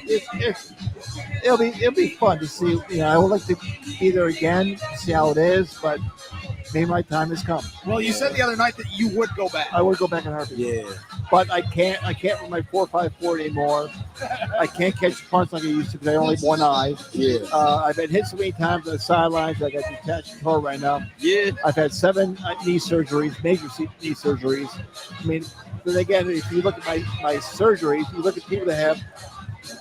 it'll be fun to see. You know, I would like to be there again, see how it is. But maybe my time has come. Well, you said the other night that you would go back. I would go back in a heartbeat. Yeah. But I can't with my 4.54 anymore. I can't catch punts like I used to because I only have one eye. Yeah. I've been hit so many times on the sidelines. I got detached toe right now. Yeah. I've had 7 knee surgeries, major knee surgeries. I mean, but again, if you look at my surgeries, you look at people that have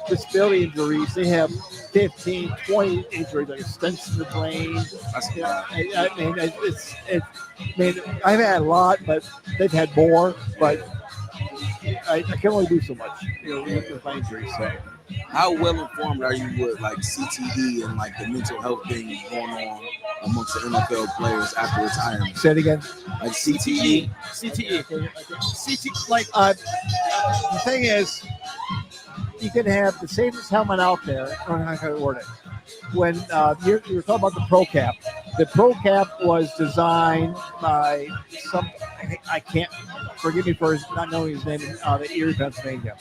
disability injuries, they have 15, 20 injuries, like stents in the brain. I've had a lot, but they've had more. But I can only do so much, with my injuries. So. How well informed are you with like CTE and like the mental health thing going on amongst the NFL players after retirement? Say it again. Like CTE. CT, like The thing is, you can have the safest helmet out there. I don't know how to word it. When you're talking about the Pro Cap, The pro cap was designed by some. I can't forgive me for not knowing his name out of Erie, Pennsylvania.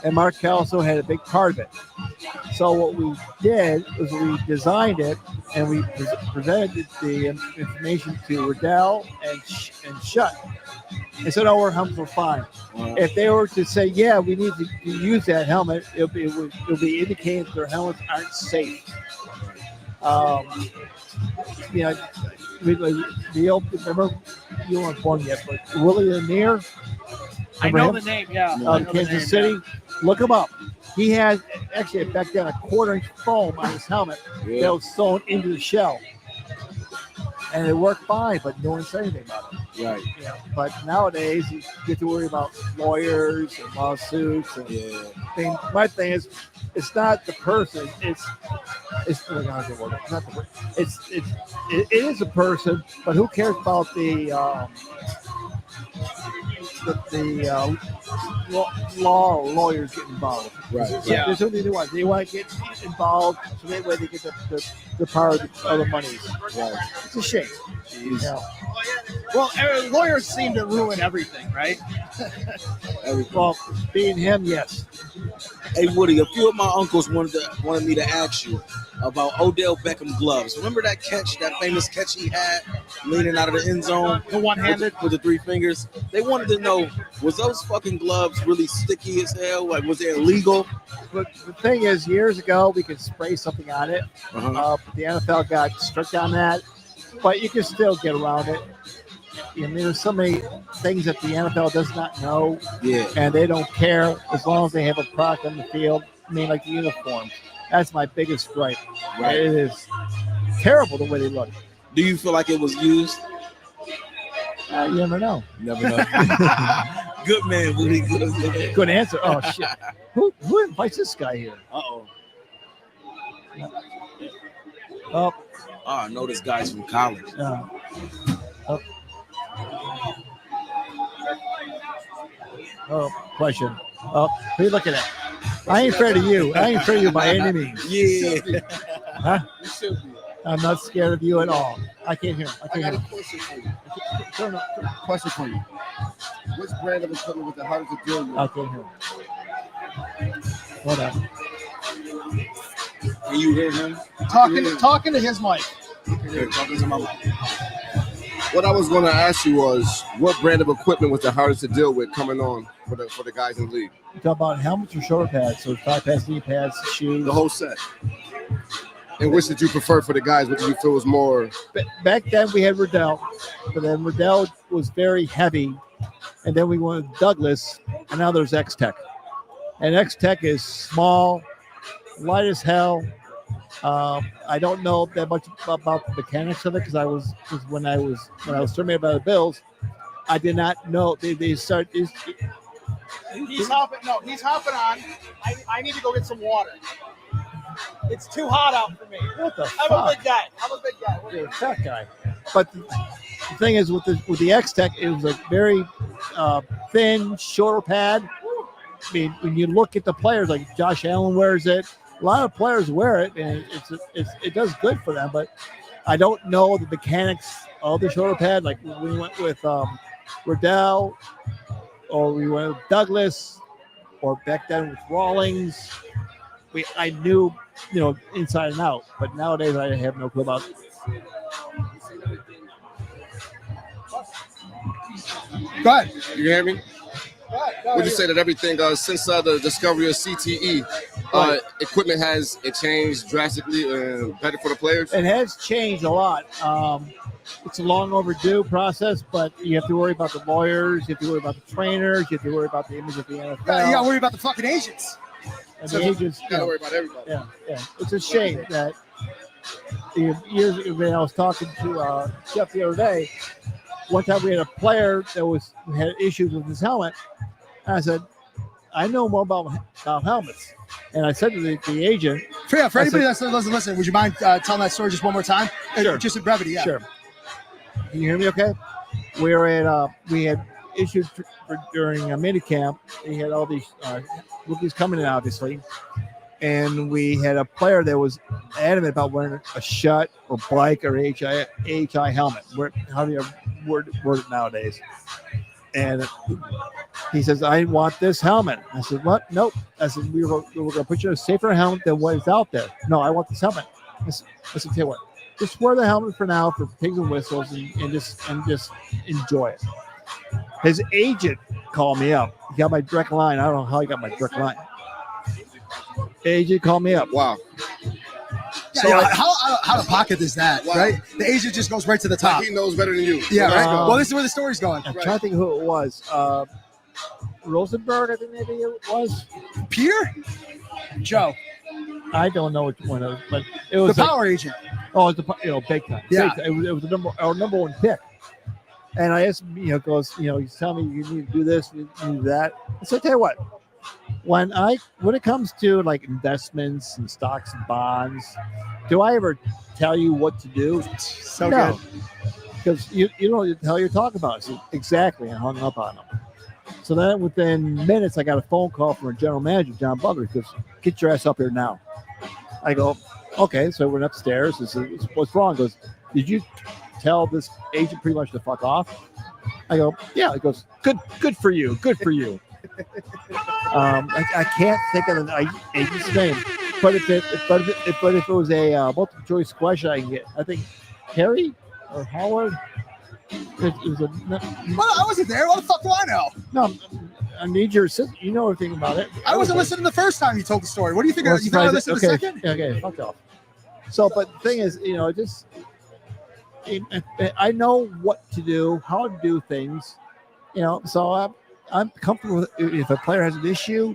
And Mark Kelso had a big part of it. So what we did was we designed it and we presented the information to Riddell and Shutt. And said, "Oh, our helmets were fine." If they were to say, "Yeah, we need to use that helmet," it'll be indicating that their helmets aren't safe. Remember, you weren't born yet, but Willie Lanier. I know the name, yeah. Kansas City. Look him up. He had actually back then a 1/4-inch foam on his helmet that was sewn into the shell. And it worked fine, but no one said anything about it. Right. Yeah. But nowadays, you get to worry about lawyers and lawsuits. And my thing is, it's not the person. It is a person, but who cares about the law or lawyers get involved? Right. There's something they want. They want to get involved so that way they get the power of the monies. Right. It's a shame. Yeah. Well, lawyers seem to ruin everything, right? Well, being him, yes. Hey Woody, a few of my uncles wanted me to ask you about Odell Beckham gloves. Remember that catch, that famous catch he had leaning out of the end zone? The one-handed with the 3 fingers. They wanted to know, was those fucking gloves really sticky as hell? Like, was it illegal? But the thing is, years ago, we could spray something on it. The NFL got strict on that, but you can still get around it. And there's so many things that the NFL does not know, and they don't care as long as they have a product on the field. I mean, like the uniforms. That's my biggest gripe. Right. It is terrible the way they look. Do you feel like it was used? You never know. Never know. Good man, Woody. Good answer. Oh, shit. Who invites this guy here? Uh-oh. Oh, I know this guy's from college. Question. Who are you looking at? I ain't afraid of you. I ain't afraid of you by any means. Yeah. Huh? You should be. I'm not scared of you at all. I can't hear. I got a question for you. Question for you. Which brand of equipment was the hardest to deal with? I can't hear. What up? Can you hear him? Talking to his mic. Talking to my mic. What I was going to ask you was, what brand of equipment was the hardest to deal with coming on for the guys in the league? You talk about helmets or shoulder pads? So 5 pads, knee pads, shoes. The whole set. And which did you prefer for the guys? What did you feel was more? Back then we had Riddell, but then Riddell was very heavy, and then we went with Douglas, and now there's X-Tech. And X-Tech is small, light as hell. I don't know that much about the mechanics of it because when I was terminated by the Bills, I did not know they start. He's hopping. No, he's hopping on. I need to go get some water. It's too hot out for me. What the I'm fuck? a big guy. You're a fat guy. But the thing is, with the X-Tech, it was a very thin shoulder pad. I mean, when you look at the players, like Josh Allen wears it. A lot of players wear it, and it does good for them. But I don't know the mechanics of the shoulder pad. Like when we went with Riddell, or we went with Douglas, or back then with Rawlings. I knew, inside and out. But nowadays, I have no clue about it. Go ahead. You hear me? Would you say that everything since the discovery of CTE, equipment has changed drastically and better for the players? It has changed a lot. It's a long overdue process, but you have to worry about the lawyers, you have to worry about the trainers, you have to worry about the image of the NFL. You got to worry about the fucking agents. And the agents, You got to worry about everybody. Yeah. It's a shame that years ago, I was talking to Jeff the other day. One time we had a player that had issues with his helmet. And I said, I know more about helmets. And I said to the agent. For anybody that doesn't listen, would you mind telling that story just one more time? Sure. Just in brevity, yeah. Sure. Can you hear me okay? We had issues during a minicamp. We had all these rookies coming in, obviously. and we had a player that was adamant about wearing a shut or bike or AHI helmet. How do you word it nowadays? And he says, I want this helmet. I said, what? Nope. I said, we're going to put you in a safer helmet than what is out there. No, I want this helmet. I said, tell you what, just wear the helmet for now for pigs and whistles and just enjoy it. His agent called me up. He got my direct line. I don't know how he got my direct line. Agent called me up. Wow. Yeah, so how out of pocket is that, right? The agent just goes right to the top. Like he knows better than you. Yeah, right. Well, this is where the story's going. I'm trying to think who it was. Rosenberg, I think maybe it was. Peter? Joe. I don't know which one it was, but it was the power agent. Oh, it's big time. Yeah. Big time. It was our number one pick. And I asked him, he's telling me you need to do this, you need to do that. So I tell you what, when it comes to like investments and stocks and bonds, do I ever tell you what to do? So no. Good. Because you know what the hell you're talking about. So exactly. I hung up on him. So then within minutes, I got a phone call from a general manager, John Butler. He goes, get your ass up here now. I go, okay. So I went upstairs. I said, what's wrong? He goes, did you tell this agent pretty much to fuck off? I go, yeah. He goes, good for you. Good for you. I can't think of the agent's name, but if it was a multiple choice question, I can get. I think Harry or Howard. It was well, I wasn't there. What the fuck do I know? No, I need your assistance. You know everything about it. I wasn't listening the first time you told the story. What do you think? You think I listened the second? Okay, fuck off. So, but the thing is, I know what to do, how to do things, so I'm comfortable with if a player has an issue,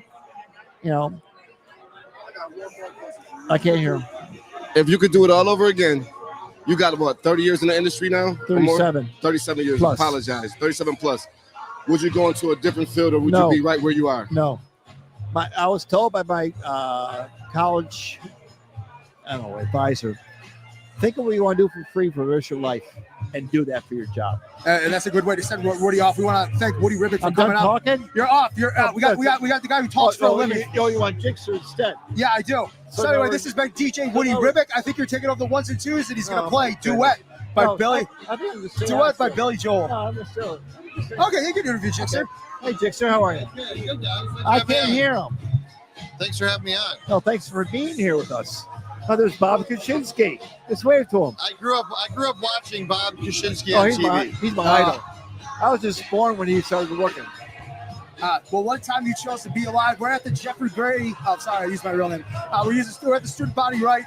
I can't hear him. If you could do it all over again, you got what, 30 years in the industry now? 37. 37 years. Plus. Apologize. 37 plus. Would you go into a different field or would No. you be right where you are? No. I was told by my college, advisor, think of what you want to do for free for the rest of your life and do that for your job. And that's a good way to send Woody off. We want to thank Woody Ribbick for I'm coming done out. talking? You're off. You're out. We got the guy who talks for a living. You want Jigsaw instead? Yeah, I do. So anyway, this has been DJ Woody Ribbick. I think you're taking over the ones and twos, and he's going to play Duet by Billy. Duet by Billy Joel. No, I'm just silly. Okay, you can interview Jigsaw. Hey, Jigsaw, how are you? Good, guys. I can't hear him. Thanks for having me on. No, thanks for being here with us. Oh, there's Bob Kaczynski. Let's wave to him. I grew up watching Bob Kaczynski on TV. He's my idol. I was just born when he started working. Well, one time you chose to be alive. We're at the Jeffrey Gray. Oh, sorry, I used my real name. We're at the Student Body Right.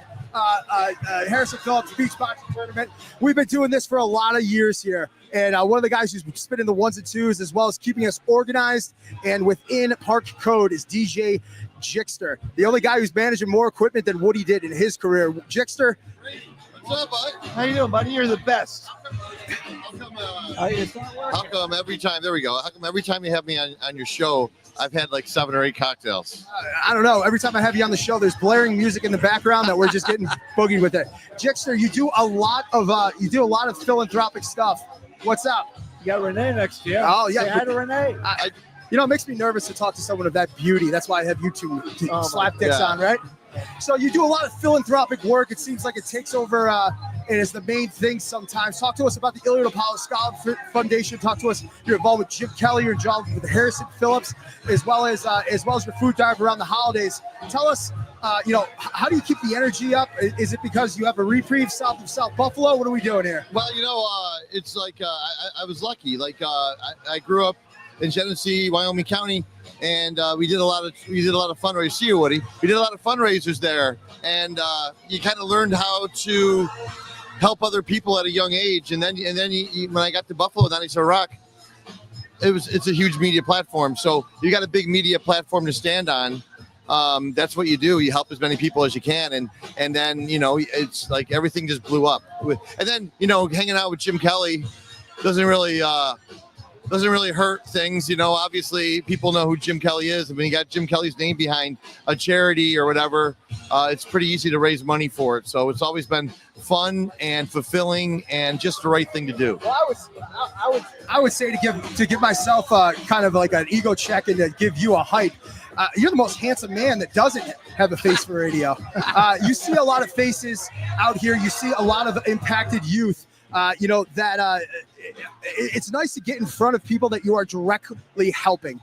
Harrison Phillips Beach Boxing Tournament. We've been doing this for a lot of years here. And one of the guys who's spinning the ones and twos as well as keeping us organized and within park code is DJ Jigster, the only guy who's managing more equipment than Woody did in his career. Jigster. What's up, bud? How you doing, buddy? You're the best. How come every time, there we go. How come every time you have me on your show, I've had like 7 or 8 cocktails? I don't know. Every time I have you on the show, there's blaring music in the background that we're just getting boogied with it. Jigster, you do a lot of philanthropic stuff. What's up? You got Renee next to you. Oh, yeah. Say hi to Renee. It makes me nervous to talk to someone of that beauty. That's why I have you two slap dicks on, right? So you do a lot of philanthropic work. It seems like it takes over and is the main thing sometimes. Talk to us about the Illiard Apollo Scholar Foundation. Talk to us. You're involved with Jim Kelly. You're involved with Harrison Phillips, as well as your food drive around the holidays. Tell us, how do you keep the energy up? Is it because you have a reprieve south of South Buffalo? What are we doing here? Well, it's like I was lucky. Like I grew up in Genesee, Wyoming County, and we did a lot of fundraisers. See you, Woody. We did a lot of fundraisers there, and you kind of learned how to help other people at a young age. And then you, when I got to Buffalo, then I said Rock. It's a huge media platform, so you got a big media platform to stand on. That's what you do. You help as many people as you can, and then it's like everything just blew up. And then hanging out with Jim Kelly doesn't really hurt things. Obviously people know who Jim Kelly is, and when you got Jim Kelly's name behind a charity or whatever, it's pretty easy to raise money for it. So it's always been fun and fulfilling and just the right thing to do. Well, I would say to give myself kind of like an ego check and to give you a hype. You're the most handsome man that doesn't have a face for radio. You see a lot of faces out here. You see a lot of impacted youth. It's nice to get in front of people that you are directly helping.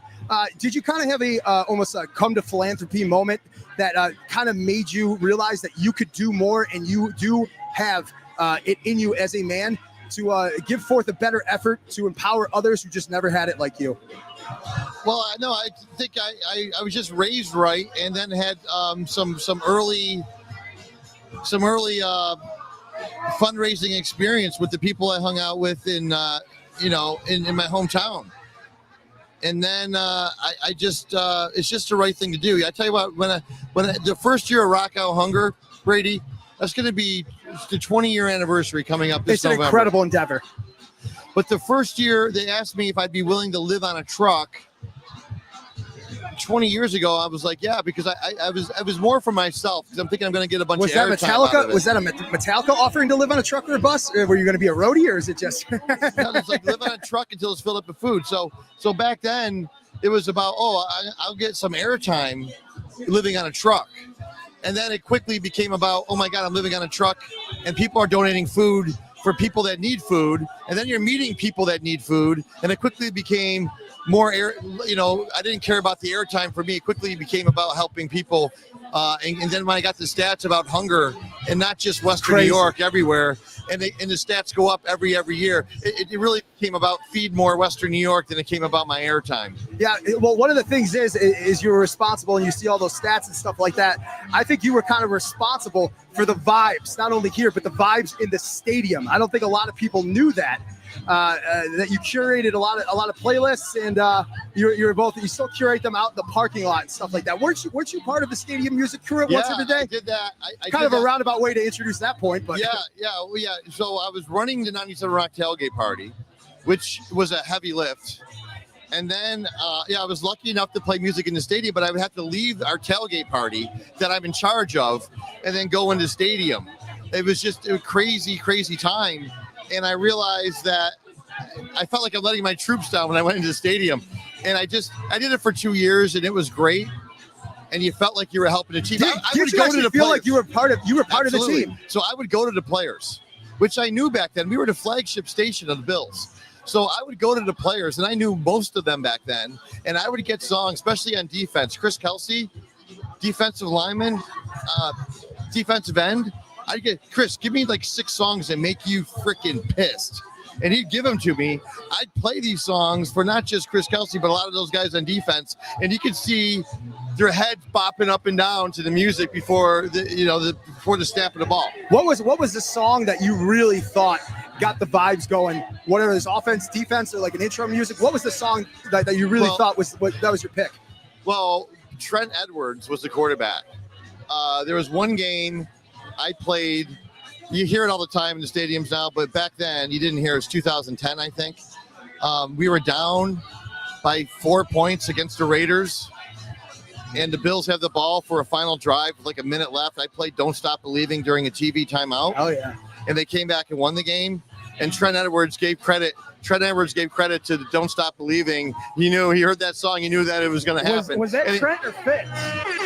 Did you kind of have almost a come to philanthropy moment that kind of made you realize that you could do more, and you do have it in you as a man to give forth a better effort to empower others who just never had it like you? Well, no, I think I was just raised right, and then had some early fundraising experience with the people I hung out with in my hometown. And then I just it's just the right thing to do. I tell you what, when the first year of Rock Out Hunger, Brady, that's going to be the 20-year anniversary coming up this November. It's an incredible endeavor. But the first year, they asked me if I'd be willing to live on a truck. 20 years ago, I was like, yeah, because I was more for myself, because I'm thinking I'm going to get a bunch of airtime out of it. Was that a Metallica offering to live on a truck or a bus? Or were you going to be a roadie, or is it just? No, it's like live on a truck until it's filled up with food. So back then, it was about, I'll get some airtime living on a truck. And then it quickly became about, oh my God, I'm living on a truck, and people are donating food for people that need food. And then you're meeting people that need food. And it quickly became more I didn't care about the airtime. For me, it quickly became about helping people. And then when I got the stats about hunger, and not just Western New York, everywhere, and the stats go up every year, it really came about feed more Western New York than it came about my airtime. Yeah, well, one of the things is you were responsible, and you see all those stats and stuff like that. I think you were kind of responsible for the vibes, not only here, but the vibes in the stadium. I don't think a lot of people knew that. That you curated a lot of playlists, and you still curate them out in the parking lot and stuff like that. Weren't you part of the stadium music crew once every day? I did that. I kind of a roundabout way to introduce that point, but yeah. So I was running the 97 Rock tailgate party, which was a heavy lift. And then, I was lucky enough to play music in the stadium, but I would have to leave our tailgate party that I'm in charge of and then go into the stadium. It was just a crazy, crazy time. And I realized that I felt like I'm letting my troops down when I went into the stadium. And I did it for 2 years, and it was great. And you felt like you were helping the team. Did you actually feel like you were part of the team? So I would go to the players, which I knew back then. We were the flagship station of the Bills. So I would go to the players, and I knew most of them back then. And I would get songs, especially on defense. Chris Kelsey, defensive lineman, defensive end. I'd get, Chris, give me like 6 songs that make you freaking pissed. And he'd give them to me. I'd play these songs for not just Chris Kelsey, but a lot of those guys on defense. And you could see their heads bopping up and down to the music before the snap of the ball. What was the song that you really thought got the vibes going? Whatever it was, offense, defense, or like an intro music. What was the song that you really thought was your pick? Well, Trent Edwards was the quarterback. There was one game I played. You hear it all the time in the stadiums now, but back then you didn't hear it. It was 2010, I think. We were down by 4 points against the Raiders, and the Bills have the ball for a final drive with like a minute left. I played Don't Stop Believing during a TV timeout. Oh, yeah. And they came back and won the game, and Trent Edwards gave credit to the Don't Stop Believing. He heard that song. He knew that it was going to happen. Was that Trent or Fitz?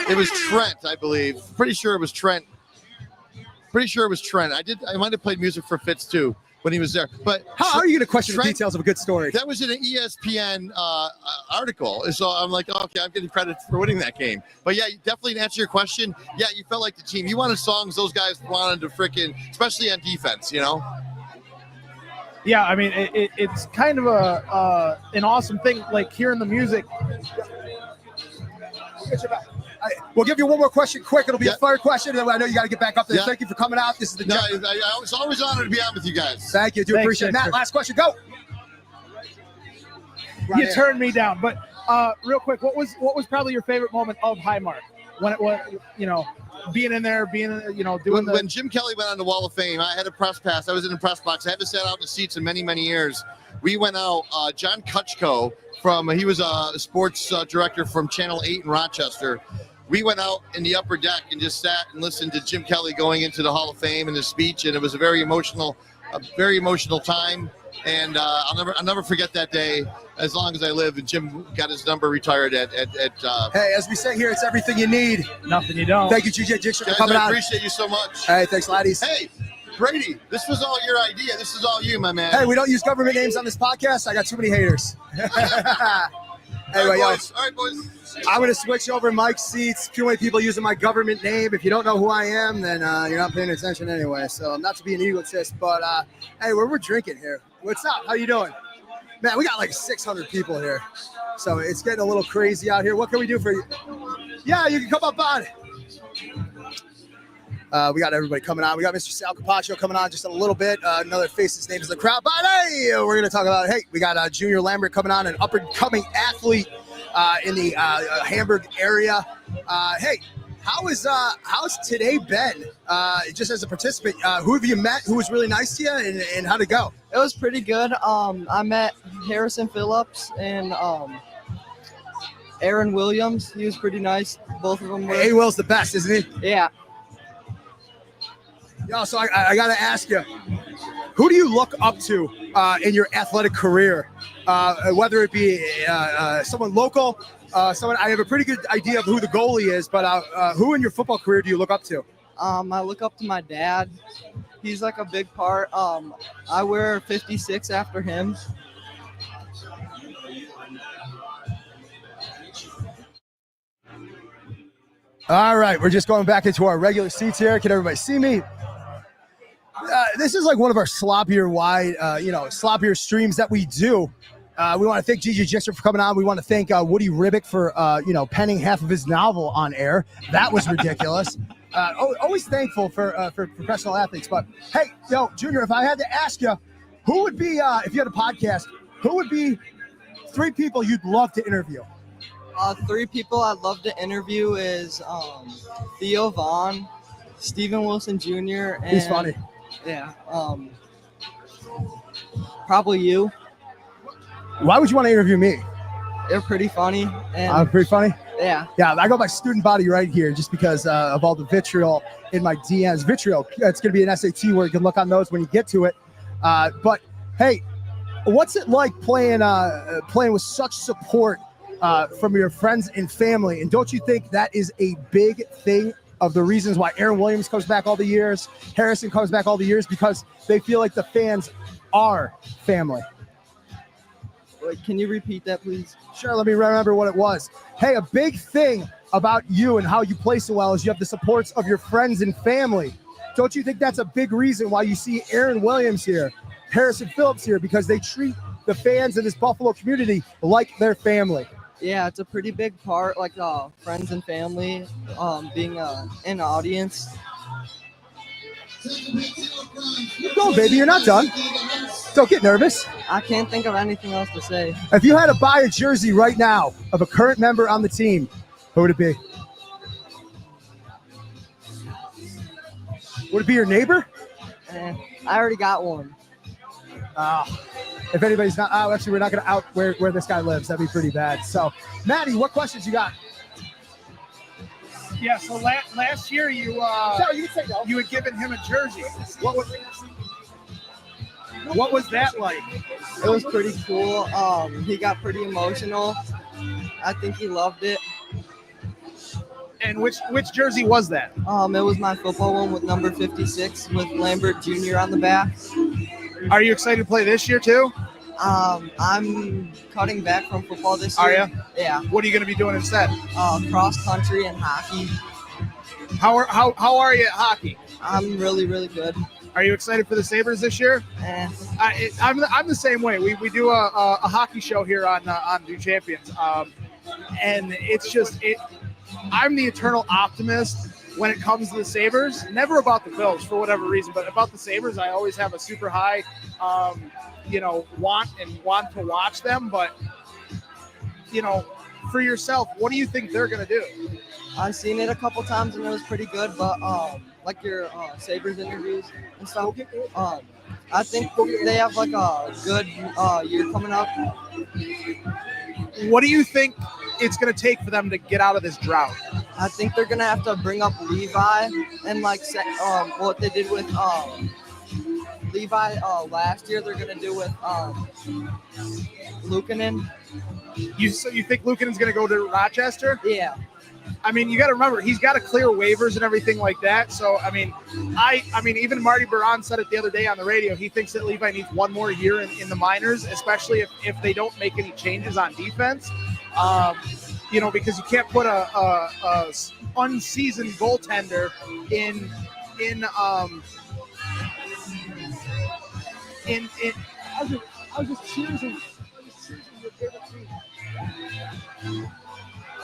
It was Trent, I believe. Pretty sure it was Trent. I might have played music for Fitz too when he was there. But how are you going to question the details of a good story? That was in an ESPN article. So I'm like, okay, I'm getting credit for winning that game. But yeah, definitely to answer your question, yeah, you felt like the team. You wanted songs those guys wanted to freaking, especially on defense, Yeah, I mean, it's kind of an awesome thing, like hearing the music. We'll give you one more question quick. It'll be a fire question, and I know you got to get back up there. Thank you for coming out. This is the I was always honored to be on with you guys. Thank you. Do appreciate it. Matt, last question. Go. You turned me down, but real quick, what was probably your favorite moment of Highmark when it was, being in there, doing when Jim Kelly went on the Wall of Fame? I had a press pass. I was in the press box. I haven't sat out in the seats in many, many years. We went out. John Kutchko he was a sports director from Channel 8 in Rochester. We went out in the upper deck and just sat and listened to Jim Kelly going into the Hall of Fame and his speech, and it was a very emotional a very emotional time, and I'll never forget that day as long as I live. And Jim got his number retired at Hey, as we say here, it's everything you need. Nothing you don't. Thank you, GJ Diegert, for guys, coming I on. appreciate you so much. Hey, thanks, laddies. Hey, Brady, this was all your idea. This is all you, my man. Hey, we don't use government names on this podcast. I got too many haters. Anyway, all right, boys. I'm going to switch over Mike's seats. Too many people using my government name. If you don't know who I am, then you're not paying attention anyway. So not to be an egotist, but hey, we're drinking here. What's up? How you doing? Man, we got like 600 people here. So it's getting a little crazy out here. What can we do for you? Yeah, you can come up on. We got everybody coming on. We got Mr. Sal Capaccio coming on just in a little bit. Another face, his name is the crowd. But hey, we're going to talk about, hey, we got Junior Lambert coming on, an up-and-coming athlete in the Hamburg area. Hey, how's today been? Just as a participant, who have you met who was really nice to you, and how'd it go? It was pretty good. I met Harrison Phillips and Aaron Williams. He was pretty nice. Both of them were. Hey, Will's the best, isn't he? Yeah. Yo, so I got to ask you, who do you look up to in your athletic career? Whether it be someone local, someone, I have a pretty good idea of who the goalie is, but who in your football career do you look up to? I look up to my dad. He's like a big part. I wear 56 after him. All right, we're just going back into our regular seats here. Can everybody see me? This is like one of our sloppier streams that we do. We want to thank GJ Diegert for coming on. We want to thank Woody Ribbick for, penning half of his novel on air. That was ridiculous. Always thankful for professional athletes. But hey, yo, Junior, if I had to ask you, who would be, if you had a podcast, who would be 3 people you'd love to interview? 3 people I'd love to interview is Theo Vaughn, Steven Wilson Jr. And, he's funny. Yeah. Probably you. Why would you want to interview me? They're pretty funny. And I'm pretty funny? Yeah. Yeah, I got my student body right here just because of all the vitriol in my DMs. Vitriol, it's going to be an SAT where you can look on those when you get to it. But, hey, what's it like playing with such support from your friends and family? And don't you think that is a big thing of the reasons why Aaron Williams comes back all the years, Harrison comes back all the years, because they feel like the fans are family? Wait, can you repeat that, please? Sure, let me remember what it was. Hey, a big thing about you and how you play so well is you have the supports of your friends and family. Don't you think that's a big reason why you see Aaron Williams here, Harrison Phillips here, because they treat the fans in this Buffalo community like their family? Yeah, it's a pretty big part, like friends and family, being an audience. Go, baby, you're not done. Don't get nervous. I can't think of anything else to say. If you had to buy a jersey right now of a current member on the team, who would it be? Would it be your neighbor? I already got one. If anybody's not, actually, we're not going to out where this guy lives. That'd be pretty bad. So, Maddie, what questions you got? Yeah, so last year you you can say no. you had given him a jersey. What was that like? It was pretty cool. He got pretty emotional. I think he loved it. And which jersey was that? It was my football one with number 56 with Lambert Jr. on the back. Are you excited to play this year too? I'm cutting back from football this Are year. you? Yeah. What are you going to be doing instead? Cross country and hockey. How are you at hockey? I'm really, really good. Are you excited for the Sabres this year? I'm the same way. We do a hockey show here on New Champions, and it's just I'm the eternal optimist when it comes to the Sabres. Never about the Bills for whatever reason, but about the Sabres, I always have a super high, want to watch them. But for yourself, what do you think they're going to do? I've seen it a couple times and it was pretty good, but like your Sabres interviews and stuff, I think they have like a good year coming up. What do you think it's going to take for them to get out of this drought? I think they're going to have to bring up Levi and like what they did with Levi last year, they're gonna do with Lukanen. So you think Lukanen's going to go to Rochester? Yeah. I mean, you got to remember he's got to clear waivers and everything like that. So I mean, even Marty Baron said it the other day on the radio. He thinks that Levi needs one more year in the minors, especially if they don't make any changes on defense. Because you can't put a unseasoned goaltender in. I was just cheering.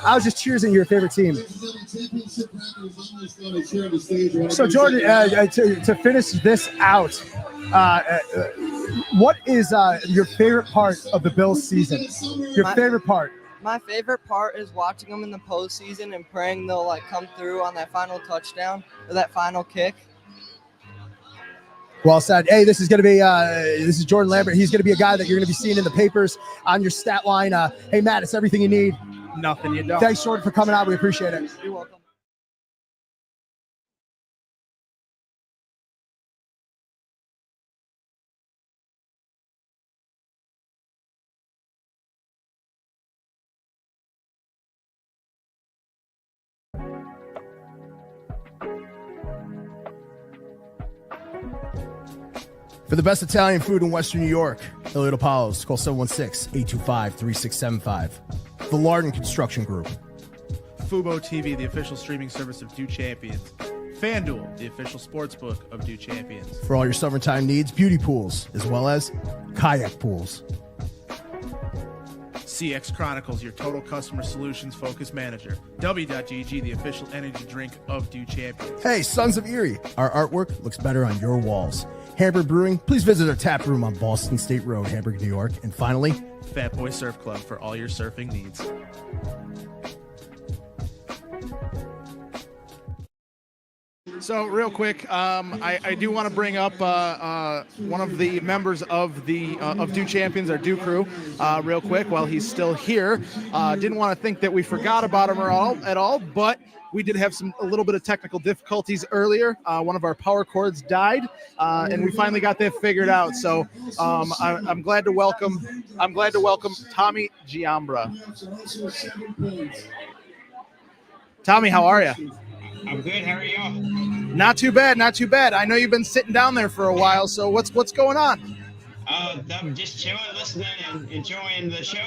I was just cheering your favorite team. So, Jordan, to finish this out, what is your favorite part of the Bills season? Favorite part? My favorite part is watching them in the postseason and praying they'll come through on that final touchdown or that final kick. Well said. Hey, this is Jordan Lambert. He's going to be a guy that you're going to be seeing in the papers on your stat line. Hey, Matt, it's everything you need. Nothing you don't. Thanks, Jordan, for coming out. We appreciate it. You're welcome. For the best Italian food in Western New York, Elliot Apollo's, call 716-825-3675. The Lardon Construction Group. Fubo TV, the official streaming service of Do Champions. FanDuel, the official sportsbook of Do Champions. For all your summertime needs, beauty pools, as well as kayak pools. CX Chronicles, your total customer solutions focused manager. W.GG, the official energy drink of Do Champions. Hey, Sons of Erie, our artwork looks better on your walls. Hamburg Brewing, please visit our tap room on Boston State Road, Hamburg, New York. And finally, Fat Boy Surf Club for all your surfing needs. So real quick, I do want to bring up one of the members of the Do Champions, our Do crew, real quick while he's still here. Didn't want to think that we forgot about him at all, but we did have a little bit of technical difficulties earlier. One of our power cords died, and we finally got that figured out. So I'm glad to welcome Tommy Giambra. Tommy, how are you? I'm good. How are y'all? Not too bad. I know you've been sitting down there for a while. So what's going on? I'm just chilling, listening, and enjoying the show.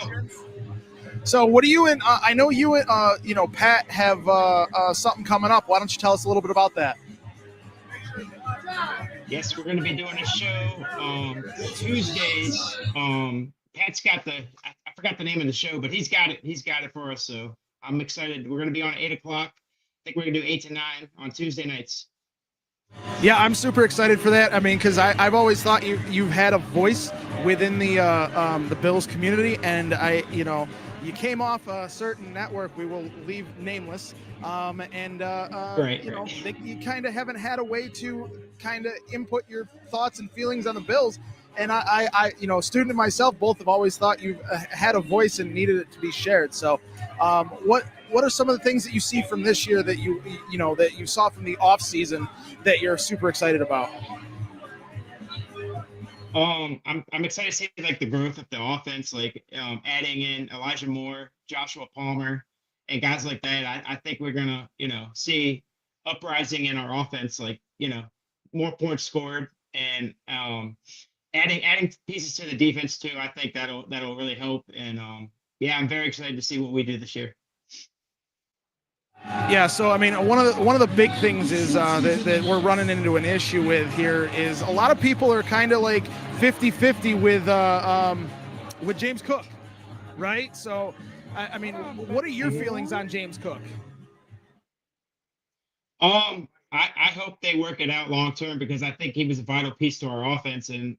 So what are you in? I know you and Pat have something coming up. Why don't you tell us a little bit about that? Yes, we're going to be doing a show Tuesdays. Pat's got I forgot the name of the show, but he's got it for us. So I'm excited. We're going to be on at 8 o'clock. I think we're going to do 8 to 9 on Tuesday nights. Yeah, I'm super excited for that. I mean, because I've always thought you've had a voice within the Bills community, and you came off a certain network we will leave nameless, right. You kind of haven't had a way to kind of input your thoughts and feelings on the Bills. And I student and myself both have always thought you had a voice and needed it to be shared. So, what are some of the things that you see from this year that that you saw from the off season that you're super excited about? I'm excited to see the growth of the offense, adding in Elijah Moore, Joshua Palmer, and guys like that. I think we're gonna see uprising in our offense, more points scored, and adding pieces to the defense too. I think that'll really help, and I'm very excited to see what we do this year. Yeah, so I mean, one of the big things is that we're running into an issue with here is a lot of people are kind of 50-50 with James Cook, right? So, I mean, what are your feelings on James Cook? I hope they work it out long term because I think he was a vital piece to our offense, and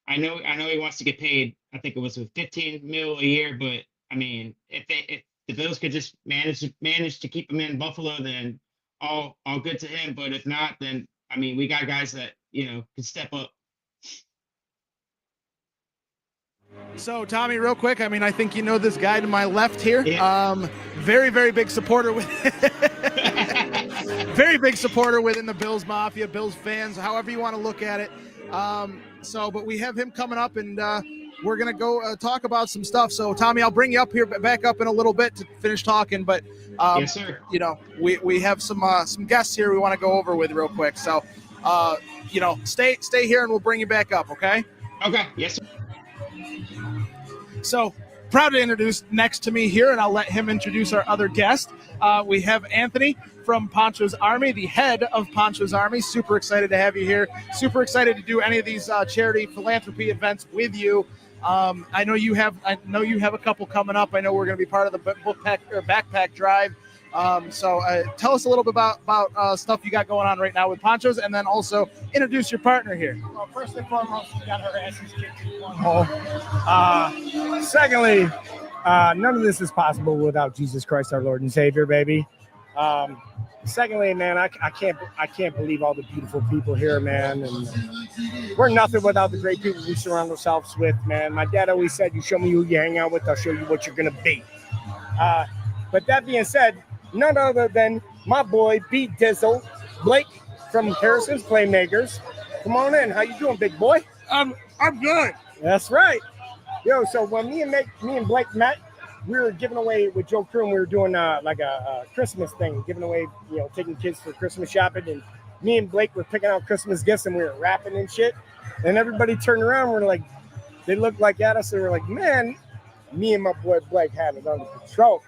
I know he wants to get paid. I think it was $15 million a year, but I mean, if the Bills could just manage to keep him in Buffalo, then all good to him. But if not, then I mean, we got guys that can step up. So, Tommy, real quick, I mean, I think you know this guy to my left here. Yeah. Very, very big supporter very big supporter within the Bills Mafia, Bills fans, however you want to look at it. So, but we have him coming up, and we're gonna go talk about some stuff. So, Tommy, I'll bring you up here, back up in a little bit to finish talking. But Yes, sir. you know, we have some guests here we want to go over with real quick. So, you know, stay here, and we'll bring you back up. Okay. Okay. Yes, sir. So proud to introduce next to me here, and I'll let him introduce our other guest. We have Anthony from Poncho's Army, the head of Poncho's Army. Super excited to have you here. Super excited to do any of these charity philanthropy events with you. I know you have a couple coming up. I know we're going to be part of the backpack drive. So tell us a little bit about stuff you got going on right now with Poncho's, and then also introduce your partner here. Well, first and foremost, we got our asses kicked in one hole. Secondly, none of this is possible without Jesus Christ, our Lord and Savior, baby. Secondly, man, I can't believe all the beautiful people here, man. And we're nothing without the great people we surround ourselves with, man. My dad always said, "You show me who you hang out with, I'll show you what you're gonna be." But that being said, none other than my boy B Dizzle, Blake from Harrison's Playmakers. Come on in. How you doing, big boy? I'm good. That's right. Yo, so when me and Blake met, we were giving away with Joe Crew, and we were doing like a Christmas thing, giving away, you know, taking kids for Christmas shopping. And me and Blake were picking out Christmas gifts, and we were rapping and shit. And everybody turned around, and we're like, they looked like at us, and we're like, man, me and my boy Blake had it under control.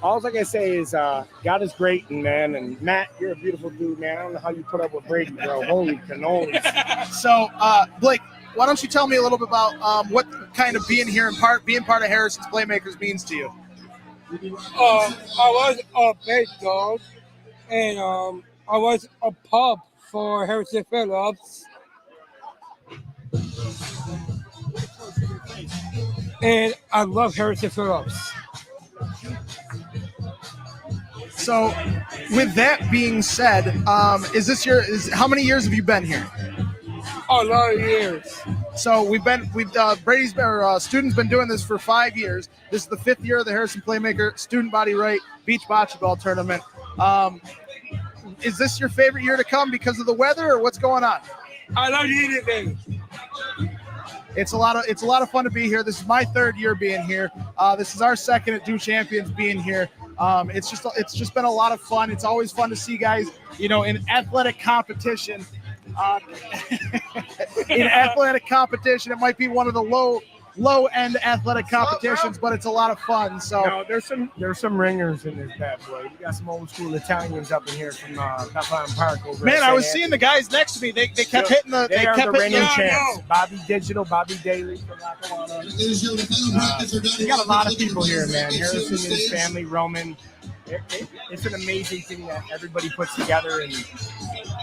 All I can say is God is great, and man, and Matt, you're a beautiful dude, man. I don't know how you put up with Brady, bro. Holy cannolis. So, Blake, why don't you tell me a little bit about what kind of being part of Harrison's Playmakers means to you? I was a big dog, and I was a pup for Harrison Phillips. And I love Harrison Phillips. So, with that being said, how many years have you been here? A lot of years. So student's been doing this for 5 years. This is the 5th year of the Harrison Playmaker Student Body Right Beach Bocce Ball Tournament. Is this your favorite year to come because of the weather, or what's going on? I love anything. It's a lot of fun to be here. This is my 3rd year being here. This is our 2nd at Do Champions being here. It's just been a lot of fun. It's always fun to see guys, you know, in athletic competition. In athletic competition, it might be one of the low end athletic competitions, but it's a lot of fun. So no, there's some ringers in this bad boy. You got some old school Italians up in here from Bethlehem Park. Man, I was seeing the guys next to me. They kept hitting the. They kept are the reigning champs. No. Bobby Digital, Bobby Daly from Lackawanna. We got a lot of people here, man. Harrison and his family, Roman. It's an amazing thing that everybody puts together, and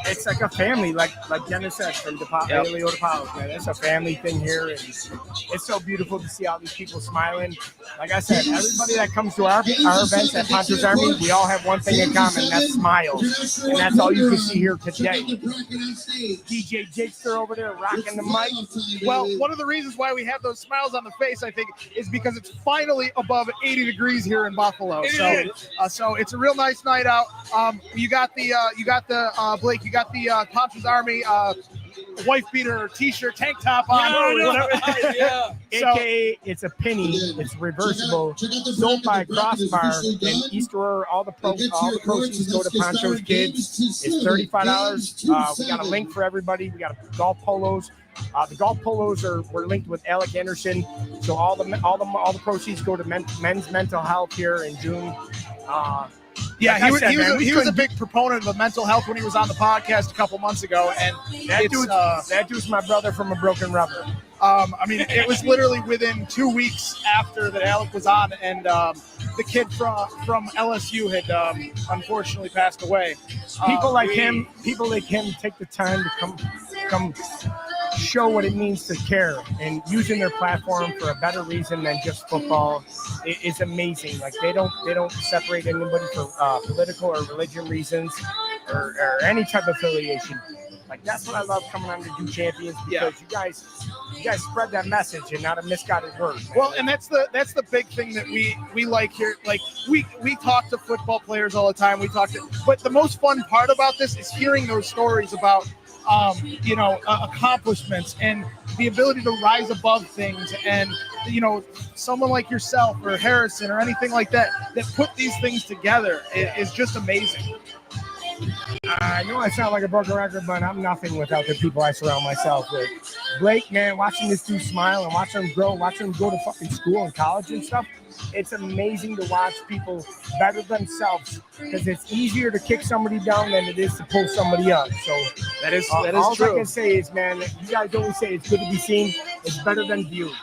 it's like a family, like Dennis said, from Paleo to Palos, man. It's a family thing here, and it's so beautiful to see all these people smiling. Like I said, everybody that comes to our events at Poncho's Army, we all have one thing in common, that's smiles, and that's all you can see here today. DJ Jakester over there rocking the mic. Well, one of the reasons why we have those smiles on the face, I think, is because it's finally above 80 degrees here in Buffalo. So it's a real nice night out. You got the Blake. You got the Poncho's Army wife beater T-shirt, tank top on. Yeah. AKA, it's a penny. It's reversible. Sold by Crossbar in East Aurora. All the proceeds go to Poncho's Kids. It's $35. We got a link for everybody. We got golf polos. The golf polos were linked with Alec Anderson, so all the proceeds go to men's mental health here in June. Yeah, he was a big proponent of the mental health when he was on the podcast a couple months ago, and that dude's my brother from a broken rubber. I mean, it was literally within 2 weeks after that Alec was on, and the kid from LSU had unfortunately passed away. People like him take the time to come show what it means to care, and using their platform for a better reason than just football is amazing. Like they don't separate anybody for political or religion reasons or any type of affiliation. Like that's what I love coming on to Do Champions, because you guys spread that message and not a misguided word. Man. Well, and that's the big thing that we like here. Like we talk to football players all the time. But the most fun part about this is hearing those stories about accomplishments and the ability to rise above things. And, someone like yourself or Harrison or anything like that put these things together is just amazing. I know I sound like a broken record, but I'm nothing without the people I surround myself with. Blake, man, watching this dude smile and watching him grow, watching him go to fucking school and college and stuff, it's amazing to watch people better themselves because it's easier to kick somebody down than it is to pull somebody up. So that is all true. I can say is, man, you guys always say it's good to be seen. It's better than viewed.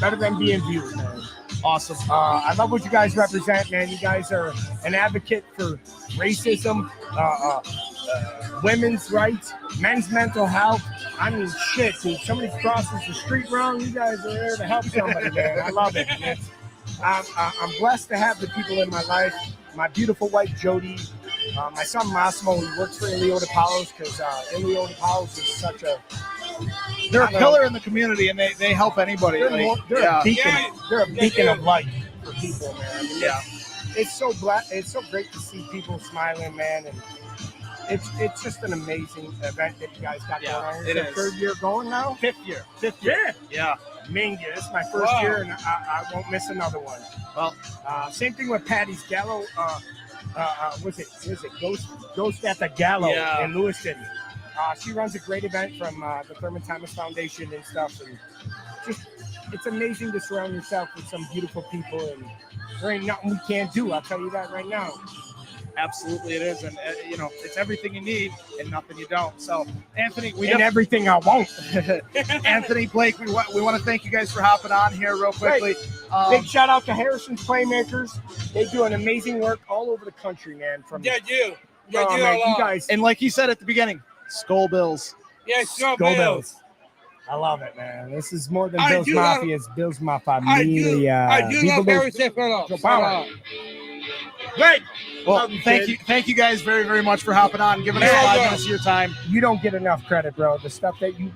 Better than being viewed, man. Awesome. I love what you guys represent, man. You guys are an advocate for racism, women's rights, men's mental health. I mean, shit, dude. Somebody crosses the street wrong, you guys are there to help somebody, man. I love it. I'm blessed to have the people in my life. My beautiful wife, Jody. My son, Massimo, who works for Leota Palos because Leota Palos is such a... They're a pillar in the community, and they help anybody. They're a beacon. They're a beacon of light for people, man. I mean, yeah. It's so great to see people smiling, man, and it's just an amazing event that you guys got going on. It's the third year going now? Fifth year. Yeah. Minga. This is my first year, and I won't miss another one. Well, same thing with Patty's Gallo. Was it Ghost at the Gallo in Lewiston? She runs a great event from the Thurman Thomas Foundation and stuff, and just it's amazing to surround yourself with some beautiful people, and there ain't nothing we can't do. I'll tell you that right now. Absolutely, it is, and it's everything you need and nothing you don't. So, Anthony, everything I won't. Anthony, Blake, we want to thank you guys for hopping on here real quickly. Big shout out to Harrison's Playmakers. They do an amazing work all over the country, man. You guys, and like you said at the beginning, Skull Bills. Yeah, Skull Bills. I love it, man. This is more than Bills Mafia. It's Bills Mafia. I do love Harrison Phillips. Great. Well, thank you guys very, very much for hopping on and giving us 5 minutes of your time. You don't get enough credit, bro. The stuff that you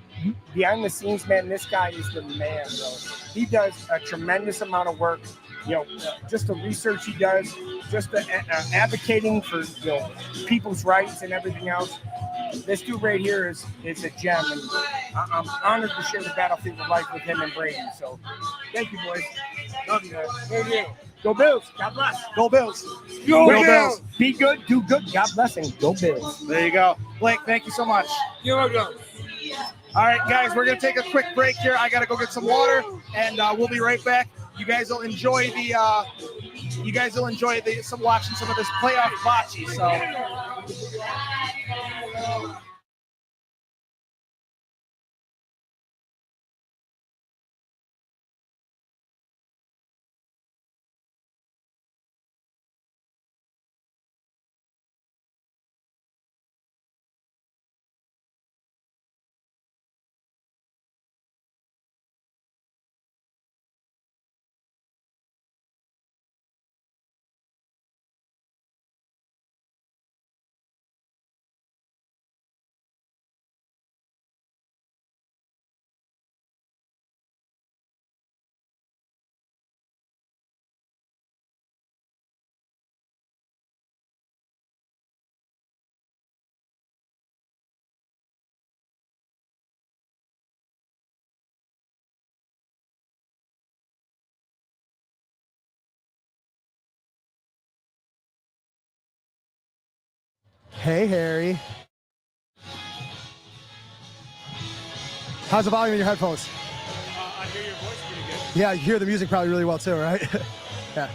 behind the scenes, man, this guy is the man, bro. He does a tremendous amount of work. Just the research he does, just the advocating for people's rights and everything else. This dude right here is a gem, and I'm honored to share the battlefield of life with him and Brady. So, thank you, boys. Love you, guys. Thank you. Go Bills. God bless. Go Bills. Go Bills. Be good, do good. God bless, and go Bills. There you go. Blake, thank you so much. You're welcome. All right, guys, we're going to take a quick break here. I got to go get some water, and we'll be right back. You guys will enjoy some watching some of this playoff bocce. So. Hey, Harry. How's the volume in your headphones? I hear your voice pretty good. Yeah, you hear the music probably really well too, right? Yeah.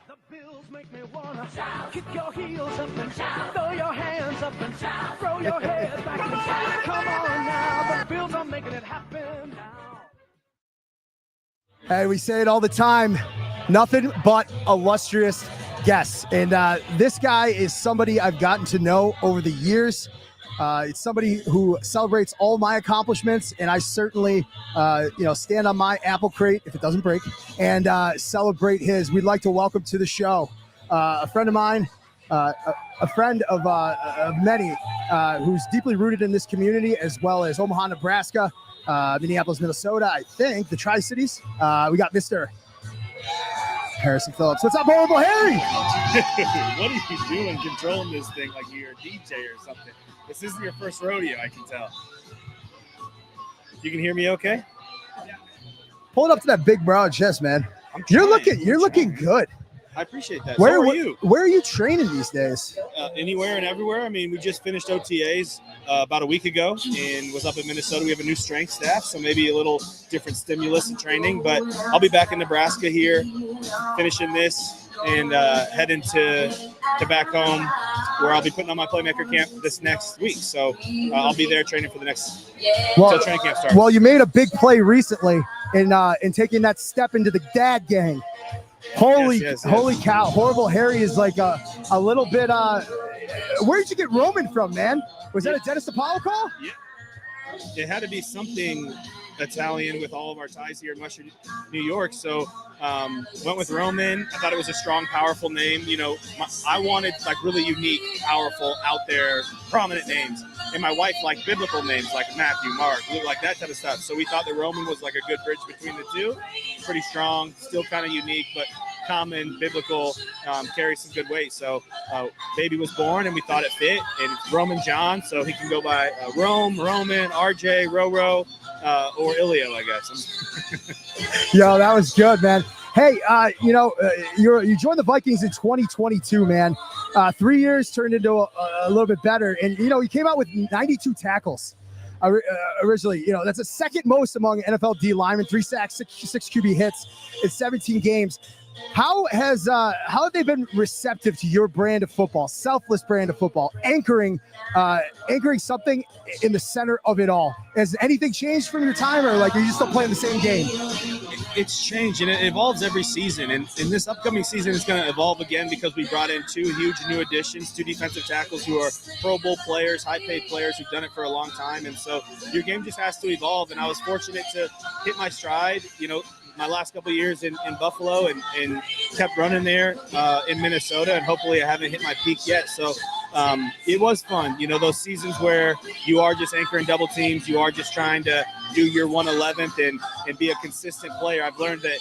The Bills make me wanna kick your heels up and throw your hands up and throw your head back and come on now. The Bills are making it happen now. Hey, we say it all the time. Nothing but illustrious guests. And this guy is somebody I've gotten to know over the years. It's somebody who celebrates all my accomplishments, and I certainly, stand on my apple crate if it doesn't break, and celebrate his. We'd like to welcome to the show a friend of mine, a friend of many, who's deeply rooted in this community, as well as Omaha, Nebraska, Minneapolis, Minnesota, I think, the Tri-Cities. We got Mr. Harrison Phillips. What's up, Horrible Harry? What are you doing controlling this thing like you're a DJ or something? This isn't your first rodeo, I can tell. You can hear me okay? Pull it up to that big broad chest, man. You're looking good. I appreciate that. Where So are you? Where are you training these days? Anywhere and everywhere. I mean, we just finished OTAs about a week ago and was up in Minnesota. We have a new strength staff, so maybe a little different stimulus and training. But I'll be back in Nebraska here, finishing this and heading to back home, where I'll be putting on my playmaker camp this next week. So I'll be there training for the next until training camp starts. Well, you made a big play recently in taking that step into the dad gang. Holy cow. Horrible Harry is like a little bit where did you get Roman from, man? Was that a Dennis DePaulo call? Yeah. It had to be something Italian with all of our ties here in Western New York. So went with Roman. I thought it was a strong, powerful name. You know, I wanted like really unique, powerful, out there, prominent names. And my wife liked biblical names like Matthew, Mark, like that type of stuff. So we thought that Roman was like a good bridge between the two. Pretty strong, still kind of unique, but common, biblical, carries some good weight. So baby was born and we thought it fit. And it's Roman John, so he can go by Roman, RJ, Roro, or Ilio, I guess. Yo, that was good, man. Hey, you joined the Vikings in 2022, man. 3 years turned into a little bit better. And, you came out with 92 tackles originally. That's the second most among NFL D linemen, 3 sacks, 6 QB hits in 17 games. How have they been receptive to your brand of football, selfless brand of football, anchoring something in the center of it all? Has anything changed from your time, or are you still playing the same game? It's changed, and it evolves every season. And in this upcoming season, it's going to evolve again because we brought in 2 huge new additions, 2 defensive tackles who are Pro Bowl players, high-paid players who've done it for a long time. And so your game just has to evolve. And I was fortunate to hit my stride, my last couple of years in Buffalo and kept running there in Minnesota, and hopefully I haven't hit my peak yet. So it was fun. Those seasons where you are just anchoring double teams, you are just trying to do your 111th and be a consistent player. I've learned that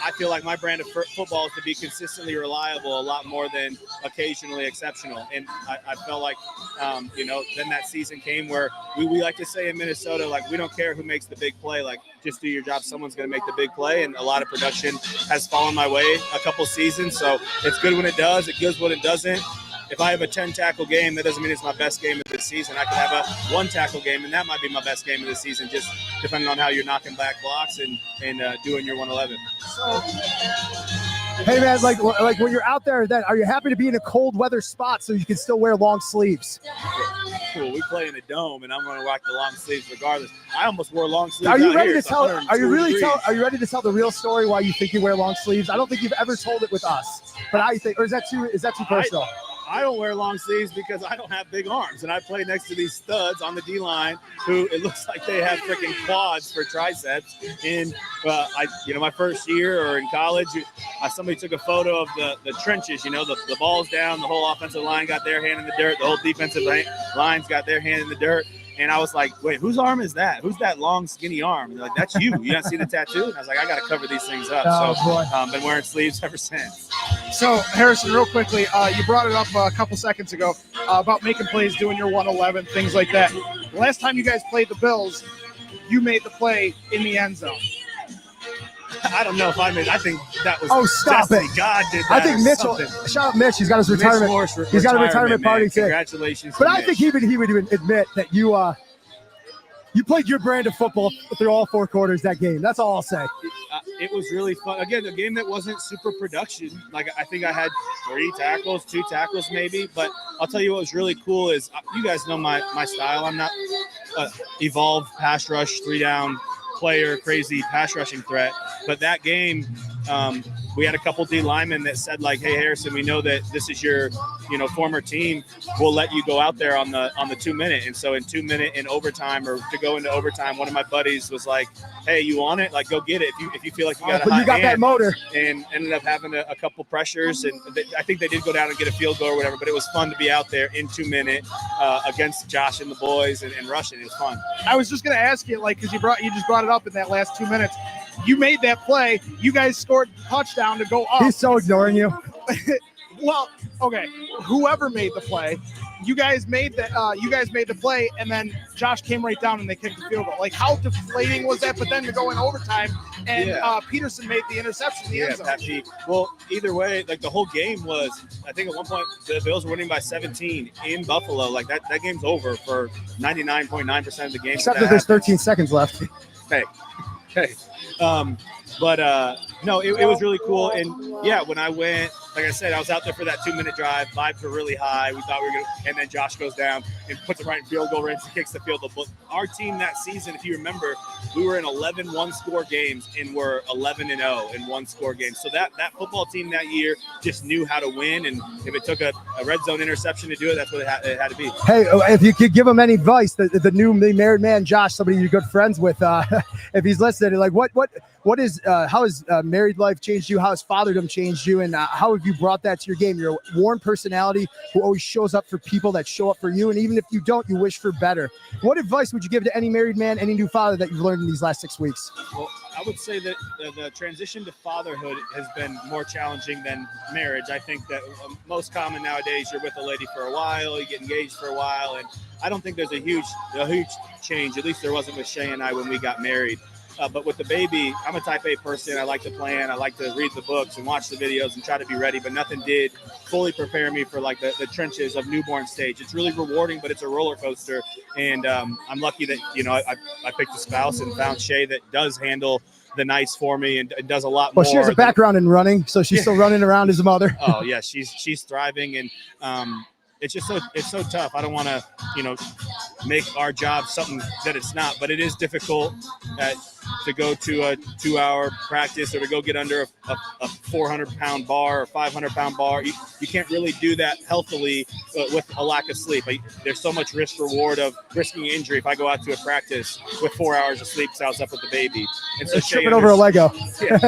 I feel like my brand of football is to be consistently reliable a lot more than occasionally exceptional. And I felt like, then that season came where we like to say in Minnesota, like, we don't care who makes the big play, like, just do your job. Someone's going to make the big play. And a lot of production has fallen my way a couple seasons. So it's good when it does. It goes when it doesn't. If I have a 10-tackle game, that doesn't mean it's my best game of the season. I could have a 1-tackle game, and that might be my best game of the season, just depending on how you're knocking back blocks and doing your 111. So, hey, man, like when you're out there, are you happy to be in a cold weather spot so you can still wear long sleeves? Cool. We play in a dome, and I'm going to rock the long sleeves regardless. I almost wore long sleeves. Are you ready to tell? Are you ready to tell the real story why you think you wear long sleeves? I don't think you've ever told it with us, but I think, or is that too personal? I don't wear long sleeves because I don't have big arms, and I play next to these studs on the D-line who it looks like they have freaking quads for triceps. And my first year or in college, somebody took a photo of the trenches. The ball's down, the whole offensive line got their hand in the dirt, the whole defensive line's got their hand in the dirt. And I was like, wait, whose arm is that? Who's that long, skinny arm? And they're like, that's you. You don't see the tattoo? And I was like, I got to cover these things up. Been wearing sleeves ever since. So, Harrison, real quickly, you brought it up a couple seconds ago about making plays, doing your 111, things like that. The last time you guys played the Bills, you made the play in the end zone. I don't know if I made. I think that was. Oh, stop destiny. it! God did that. I think Mitchell. Shout out Mitch. He's got his retirement. He's got a retirement party too. Congratulations! But I think he would admit that you played your brand of football through all 4 quarters that game. That's all I'll say. It was really fun. Again, a game that wasn't super production. Like, I think I had 3 tackles, 2 tackles maybe. But I'll tell you what was really cool is you guys know my style. I'm not evolved pass rush, 3-down player, crazy pass rushing threat. But that game, we had a couple D linemen that said like, "Hey Harrison, we know that this is your, former team. We'll let you go out there on the 2-minute." And so in 2-minute in overtime, or to go into overtime, one of my buddies was like, "Hey, you want it? Like, go get it if you feel like you got a hot you got that hand." motor. And ended up having a couple pressures, and I think they did go down and get a field goal or whatever. But it was fun to be out there in 2-minute against Josh and the boys and rushing. It was fun. I was just going to ask you, like, because you just brought it up in that last 2 minutes. You made that play. You guys scored a touchdown to go up. He's so ignoring you. Well, okay. Whoever made the play, you guys made that. You guys made the play, and then Josh came right down and they kicked the field goal. Like, how deflating was that? But then to go in overtime, and Peterson made the interception in the end zone. Well, either way, like the whole game was. I think at one point the Bills were winning by 17 in Buffalo. Like that game's over for 99.9% of the game. Except that there's 13 seconds left. Hey. No, it was really cool. And yeah, when I went, like I said, I was out there for that 2-minute drive. Vibes were really high. We thought we were going to, and then Josh goes down and puts it right in field goal range and kicks the field goal. But our team that season, if you remember, we were in 11 one-score games and we're 11-0 in one-score games. So that football team that year just knew how to win. And if it took a red zone interception to do it, that's what it had to be. Hey, if you could give him any advice, the newly married man, Josh, somebody you're good friends with, if he's listening, like what is how has married life changed you? How has fatherdom changed you? And how have you brought that to your game? You're a warm personality who always shows up for people that show up for you. And even if you don't, you wish for better. What advice would you give to any married man, any new father that you've learned in these last 6 weeks? Well, I would say that the transition to fatherhood has been more challenging than marriage. I think that most common nowadays, you're with a lady for a while, you get engaged for a while, and I don't think there's a huge change. At least there wasn't with Shay and I when we got married. But with the baby, I'm a type A person. I like to plan. I like to read the books and watch the videos and try to be ready. But nothing did fully prepare me for like the trenches of newborn stage. It's really rewarding, but it's a roller coaster. And I'm lucky that, I picked a spouse and found Shay that does handle the nights for me and does a lot more. Well, she has a background in running, so she's still running around as a mother. Oh, yeah, she's thriving. And it's just so tough. I don't want to, make our job something that it's not, but it is difficult to go to a 2-hour practice or to go get under a 400-pound bar or 500-pound bar. You can't really do that healthily with a lack of sleep. There's so much risk reward of risking injury if I go out to a practice with 4 hours of sleep because I was up with the baby. And so tripping over a Lego. Yeah.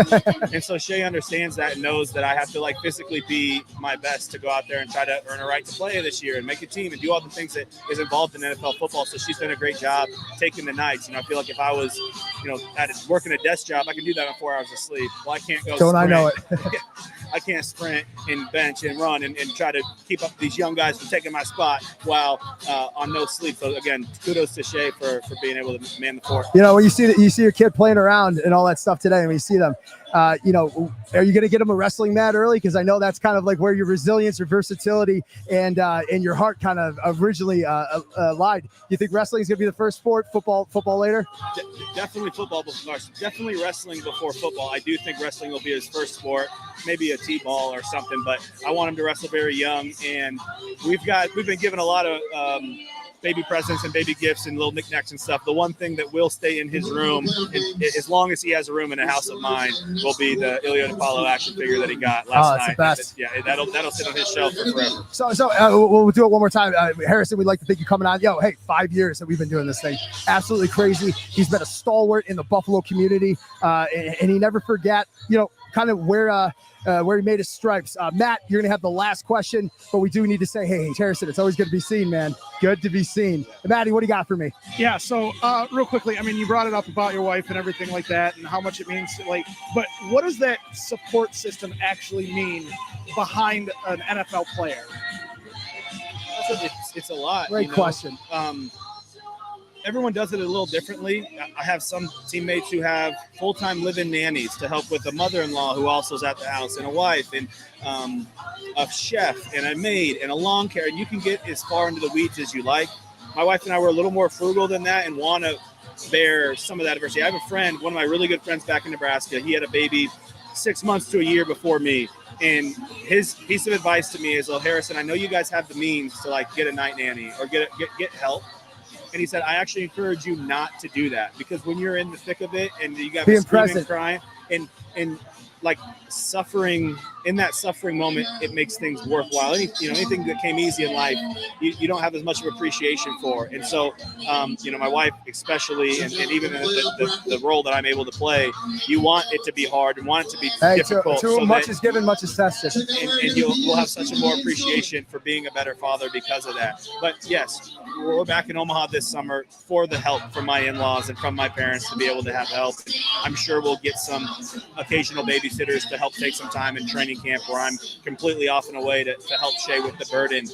And so Shay understands that and knows that I have to physically be my best to go out there and try to earn a right to play this year and make a team and do all the things that is involved in NFL football. So she's done a great job taking the nights. I feel like if I was, working a desk job, I can do that on 4 hours of sleep. Well, I can't go. Don't I know it? I can't sprint and bench and run and try to keep up these young guys from taking my spot while on no sleep. So again, kudos to Shay for being able to man the fort. When you see your kid playing around and all that stuff today, when you see them, are you going to get them a wrestling mat early? Because I know that's kind of like where your resilience, your versatility, and your heart kind of originally lied. Do you think wrestling is going to be the first sport? Football later? Definitely football before. Definitely wrestling before football. I do think wrestling will be his first sport. Maybe a T-ball or something, but I want him to wrestle very young. And we've been given a lot of baby presents and baby gifts and little knickknacks and stuff. The one thing that will stay in his room, as long as he has a room in a house of mine, will be the Ilya Apollo action figure that he got last night. That's the Yeah, best. that'll sit on his shelf for forever. So we'll do it one more time. Harrison, we'd like to thank you coming on. 5 years that we've been doing this thing. Absolutely crazy. He's been a stalwart in the Buffalo community, and he never forgot, kind of where he made his stripes. Matt, you're going to have the last question, but we do need to say, hey, Harrison, it's always good to be seen, man. Good to be seen. Matty, what do you got for me? Yeah, so real quickly, you brought it up about your wife and everything like that and how much it means but what does that support system actually mean behind an NFL player? It's a lot. Great question. Everyone does it a little differently. I have some teammates who have full-time live-in nannies to help with a mother-in-law who also is at the house, and a wife, and a chef, and a maid, and a lawn care. And you can get as far into the weeds as you like. My wife and I were a little more frugal than that and want to bear some of that adversity. I have a friend, one of my really good friends back in Nebraska. He had a baby 6 months to a year before me. And his piece of advice to me is, Harrison, I know you guys have the means to get a night nanny or get help. And he said, I actually encourage you not to do that, because when you're in the thick of it and you got screaming, crying, and like suffering in that suffering moment, it makes things worthwhile. Anything that came easy in life, you don't have as much of appreciation for. And so, my wife especially, and even in the role that I'm able to play, you want it to be hard and want it to be difficult. Too much is given, much is tested. And we'll have such a more appreciation for being a better father because of that. But yes, we're back in Omaha this summer for the help from my in-laws and from my parents to be able to have help. I'm sure we'll get some occasional babysitters to help take some time in training camp where I'm completely off and away to help Shay with the burden.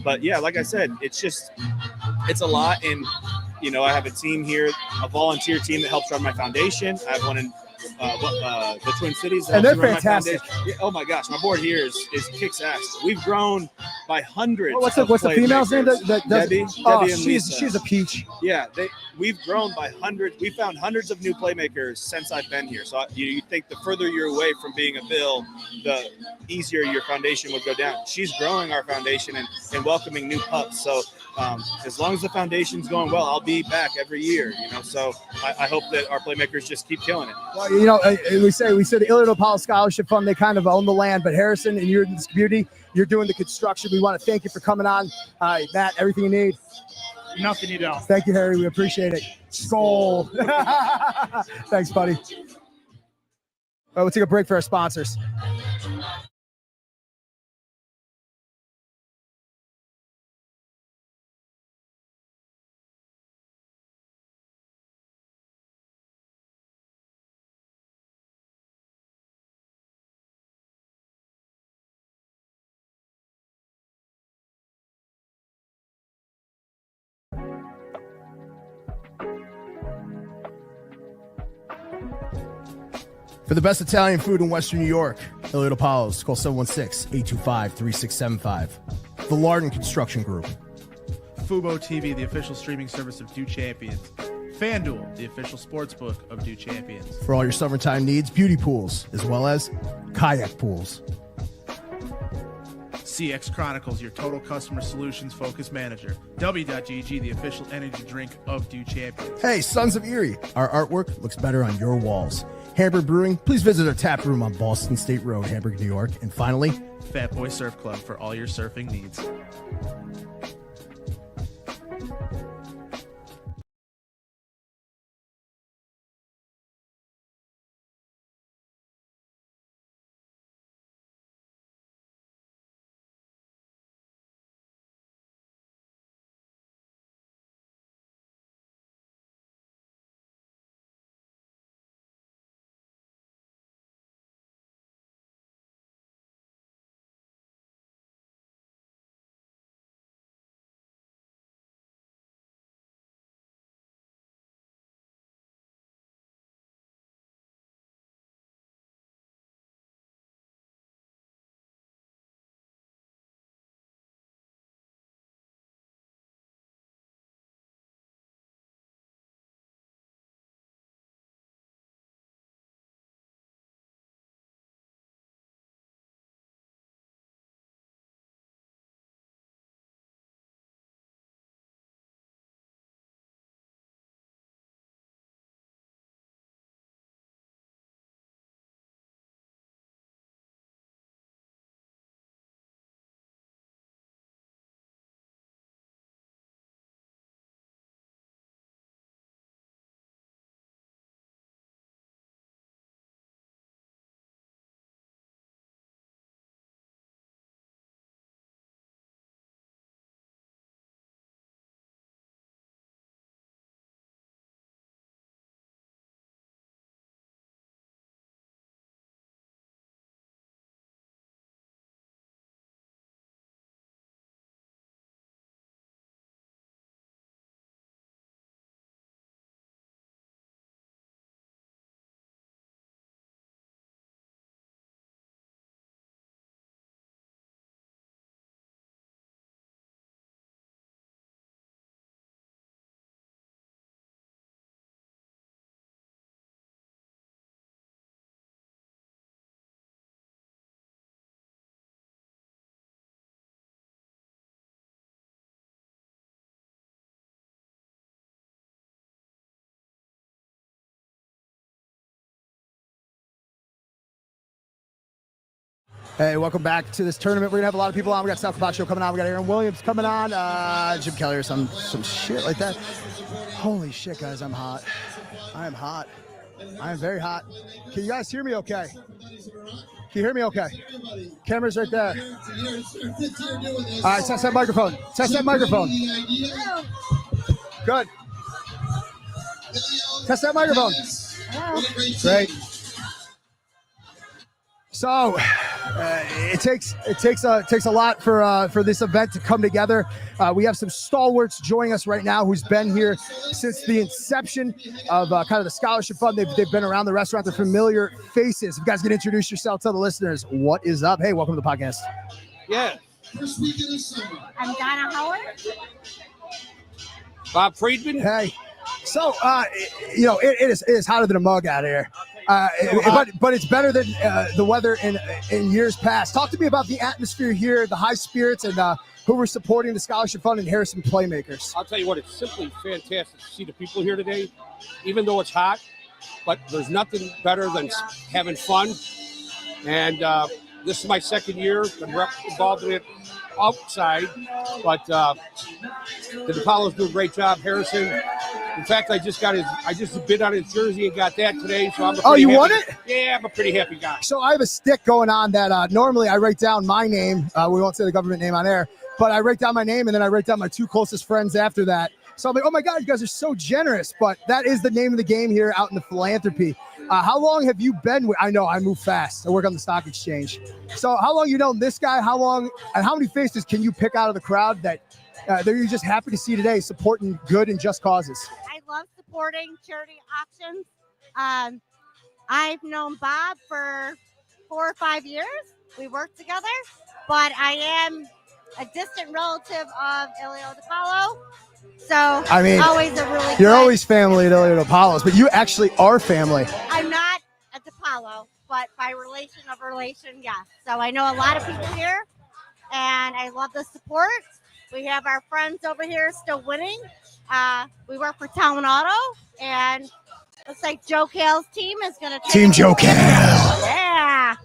But yeah, like I said, it's a lot. And, I have a team here, a volunteer team that helps run my foundation. I have one in the Twin Cities. And they're fantastic. Yeah, oh my gosh, my board here is kicks ass. We've grown by hundreds. What's the female's name? Debbie and Lisa. She's a peach. Yeah, we've grown by hundreds. We found hundreds of new playmakers since I've been here. So you think the further you're away from being a Bill, the easier your foundation would go down. She's growing our foundation and welcoming new pups. So as long as the foundation's going well, I'll be back every year. So I hope that our playmakers just keep killing it. Well, we say the Illinois Apollo Scholarship Fund, they kind of own the land, but Harrison and you're in this beauty, you're doing the construction. We want to thank you for coming on. Matt, everything you need. Nothing you don't. Thank you, Harry. We appreciate it. Skull. Thanks, buddy. All right, we'll take a break for our sponsors. For the best Italian food in Western New York, Elliott Apollo's, call 716-825-3675. The Lardon Construction Group. Fubo TV, the official streaming service of Do Champions. FanDuel, the official sportsbook of Do Champions. For all your summertime needs, beauty pools, as well as kayak pools. CX Chronicles, your total customer solutions focused manager. W.GG, the official energy drink of Do Champions. Hey, Sons of Erie, our artwork looks better on your walls. Hamburg Brewing, please visit our tap room on Boston State Road, Hamburg, New York. And finally, Fat Boy Surf Club for all your surfing needs. Hey, welcome back to this tournament. We're gonna have a lot of people on. We got Sal Capaccio coming on. We got Aaron Williams coming on. Jim Kelly or some shit like that. Holy shit, guys! I'm hot. I am hot. I am very hot. Can you guys hear me? Okay. Can you hear me? Okay. Camera's right there. All right, test that microphone. Test that microphone. Good. Test that microphone. Great. So it takes a lot for this event to come together. We have some stalwarts joining us right now who's been here since the inception of kind of the scholarship fund. They've been around the restaurant. They're familiar faces. You guys can introduce yourself to the listeners. What is up? Hey, welcome to the podcast. Yeah. I'm Donna Howard. Bob Friedman. Hey. So, it is hotter than a mug out here. But it's better than the weather in years past. Talk to me about the atmosphere here, the high spirits, and who we're supporting the Scholarship Fund and Harrison Playmakers. I'll tell you what, it's simply fantastic to see the people here today, even though it's hot. But there's nothing better than having fun. And this is my second year. I'm involved in it outside, but the DePaulo's do a great job. Harrison, in fact, I just bid on his jersey and got that today. So I'm won it? Yeah, I'm a pretty happy guy. So I have a stick going on that normally I write down my name. We won't say the government name on air, but I write down my name and then I write down my two closest friends after that. So I'm like, oh my God, you guys are so generous. But that is the name of the game here out in the philanthropy. How long have you been I know I move fast. I work on the stock exchange. So how long you known this guy? How long and how many faces can you pick out of the crowd that you're just happy to see today supporting good and just causes? I love supporting charity auctions. I've known Bob for 4 or 5 years. We work together, but I am a distant relative of Elio DePaulo. So I mean, always a really you're good, always family at Elliot Apollos, but you actually are family. I'm not a DePaulo, but by relation of relation, yes. So I know a lot of people here, and I love the support. We have our friends over here still winning. We work for Talent Auto, and looks like Joe Cale's team is going to Team Joe Cale. Yeah,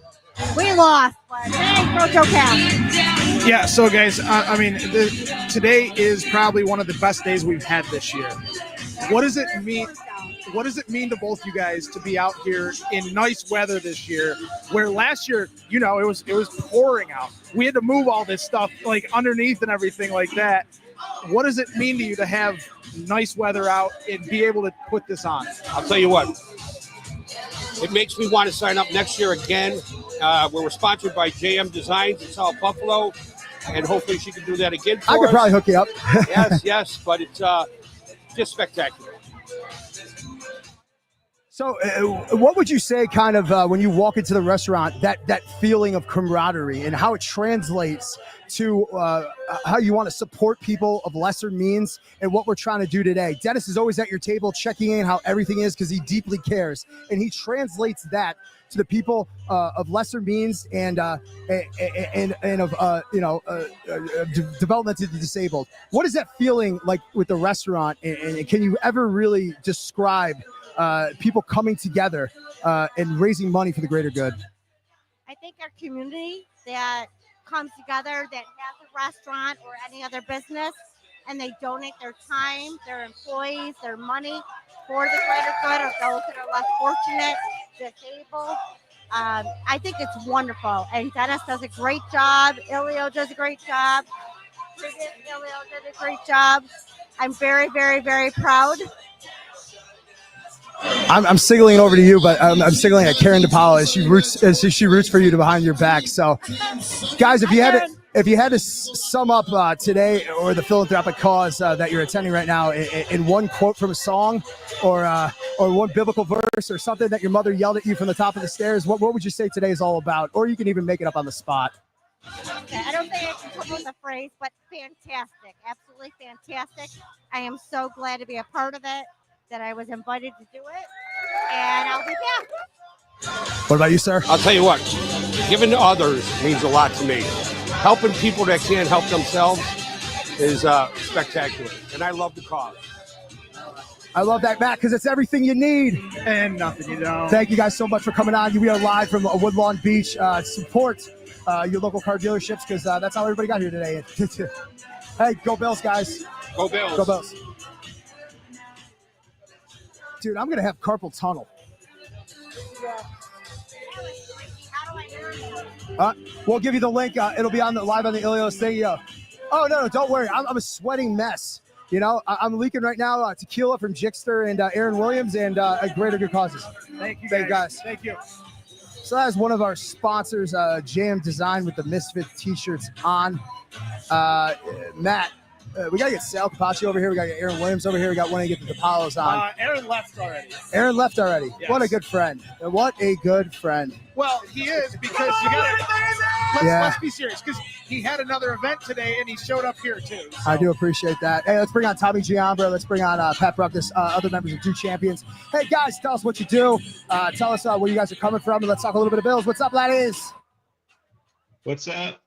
we lost, but hey, go Joe Cale. Yeah, so guys, today is probably one of the best days we've had this year. What does it mean? What does it mean to both you guys to be out here in nice weather this year? Where last year, it was pouring out. We had to move all this stuff like underneath and everything like that. What does it mean to you to have nice weather out and be able to put this on? I'll tell you what, it makes me want to sign up next year again. We're sponsored by JM Designs in South Buffalo, and hopefully she can do that again for us. I could probably hook you up. yes, but it's just spectacular. So what would you say kind of when you walk into the restaurant, that feeling of camaraderie and how it translates to how you want to support people of lesser means and what we're trying to do today? Dennis is always at your table checking in how everything is because he deeply cares, and he translates that to the people of lesser means and of developmentally disabled. What is that feeling like with the restaurant, and can you ever really describe people coming together and raising money for the greater good? I think our community that comes together that has a restaurant or any other business, and they donate their time, their employees, their money for the greater good of those that are less fortunate, disabled. I think it's wonderful. And Dennis does a great job. Ilio does a great job. Ilio did a great job. I'm very, very, very proud. I'm signaling over to you, but I'm signaling at Karen DePaulo as she roots for you to behind your back. So, guys, if you had to sum up today or the philanthropic cause that you're attending right now in one quote from a song or one biblical verse or something that your mother yelled at you from the top of the stairs, what would you say today is all about? Or you can even make it up on the spot. Okay, I don't think I can come up with a phrase, but fantastic, absolutely fantastic. I am so glad to be a part of it, that I was invited to do it, and I'll be back. What about you, sir? I'll tell you what, giving to others means a lot to me. Helping people that can't help themselves is spectacular, and I love the cause. I love that, Matt, because it's everything you need. And nothing you don't. Thank you guys so much for coming on. We are live from Woodlawn Beach. Support your local car dealerships because that's how everybody got here today. Hey, go Bills, guys. Go Bills. Go Bills. Dude, I'm going to have carpal tunnel. We'll give you the link. It'll be on the live on the Ilios thing. Oh, no, don't worry. I'm a sweating mess. You know, I'm leaking right now tequila from Jixter and Aaron Williams and Greater Good Causes. Thank you, guys. Thank you. So that's one of our sponsors, Jam Design with the Misfit t-shirts on. Matt, we got to get Sal Capaccio over here. We got to get Aaron Williams over here. We got one to get the DePaulos on. Aaron left already. Aaron left already. Yes. What a good friend. What a good friend. Well, he is because you got to let's be serious because he had another event today and he showed up here too. So. I do appreciate that. Hey, let's bring on Tommy Giambra. Let's bring on Pat Bruckness, other members of Two Champions. Hey, guys, tell us what you do. Tell us where you guys are coming from, and let's talk a little bit of Bills. What's up, laddies? What's up?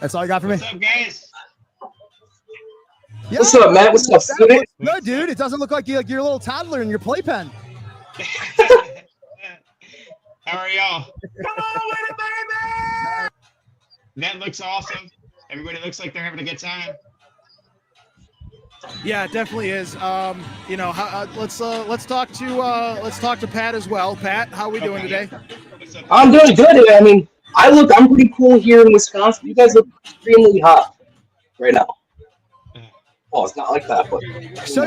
That's all you got for me? What's up, guys? Yeah, What's up, Matt? What's up, student? Good, dude. It doesn't look like you're a little toddler in your playpen. How are y'all? Come on with it, baby! That looks awesome. Everybody looks like they're having a good time. Yeah, it definitely is. You know, let's talk to Pat as well. Pat, how are we doing today? I'm doing good. I mean, I'm pretty cool here in Wisconsin. You guys look extremely hot right now. Oh, it's not like that, but So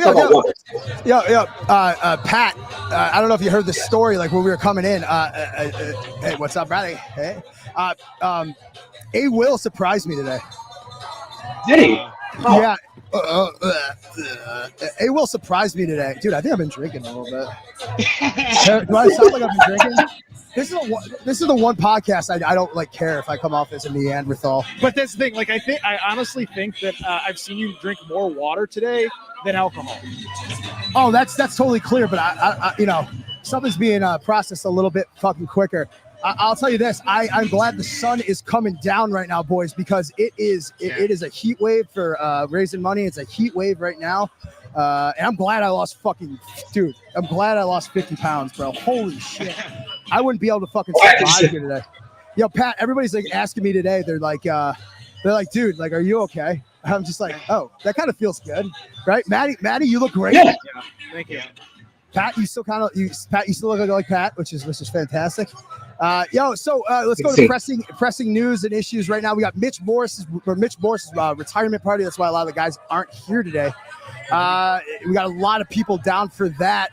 Pat, I don't know if you heard the story, like when we were coming in. Hey, what's up, Bradley? Hey, A. Will surprised me today. Did he? Oh. Yeah. A. Will surprised me today, dude. I think I've been drinking a little bit. Do I sound like I've been drinking? This is the one podcast I don't like care if I come off as a Neanderthal. But that's the thing. Like, I honestly think that I've seen you drink more water today than alcohol. Oh, that's totally clear. But I you know, something's being processed a little bit fucking quicker. I'll tell you this. I'm glad the sun is coming down right now, boys, because it is a heat wave for raising money. It's a heat wave right now. And I'm glad I lost I'm glad I lost 50 pounds, bro. Holy shit. I wouldn't be able to fucking survive here today. Yo, Pat, everybody's like asking me today. They're like, dude, like, are you okay? I'm just like, oh, that kind of feels good. Right? Maddie, you look great. Yeah. Thank you. Pat, you still look like Pat, which is fantastic. So let's go to pressing news and issues right now. We got Mitch Morris's retirement party. That's why a lot of the guys aren't here today. We got a lot of people down for that.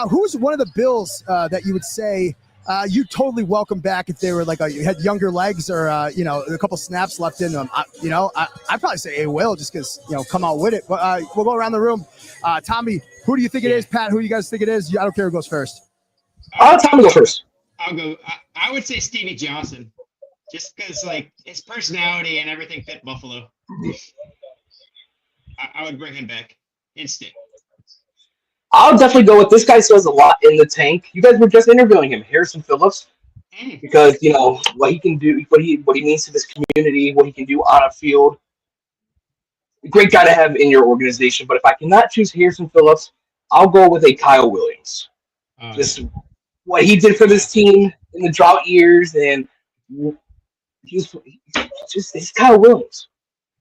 Who's one of the Bills that you would say you totally welcome back if they were like you had younger legs or a couple snaps left in them? I'd probably say A. Will just because come out with it. But we'll go around the room. Tommy, who do you think it is? Pat, who do you guys think it is? I don't care who goes first. Tommy go first. I'll go. I would say Stevie Johnson, just because like his personality and everything fit Buffalo. I would bring him back instant. I'll definitely go with this guy. Still has a lot in the tank. You guys were just interviewing him, Harrison Phillips, because what he can do, what he means to this community, what he can do on a field. Great guy to have in your organization. But if I cannot choose Harrison Phillips, I'll go with a Kyle Williams. Just what he did for this team in the drought years, and he's Kyle Williams.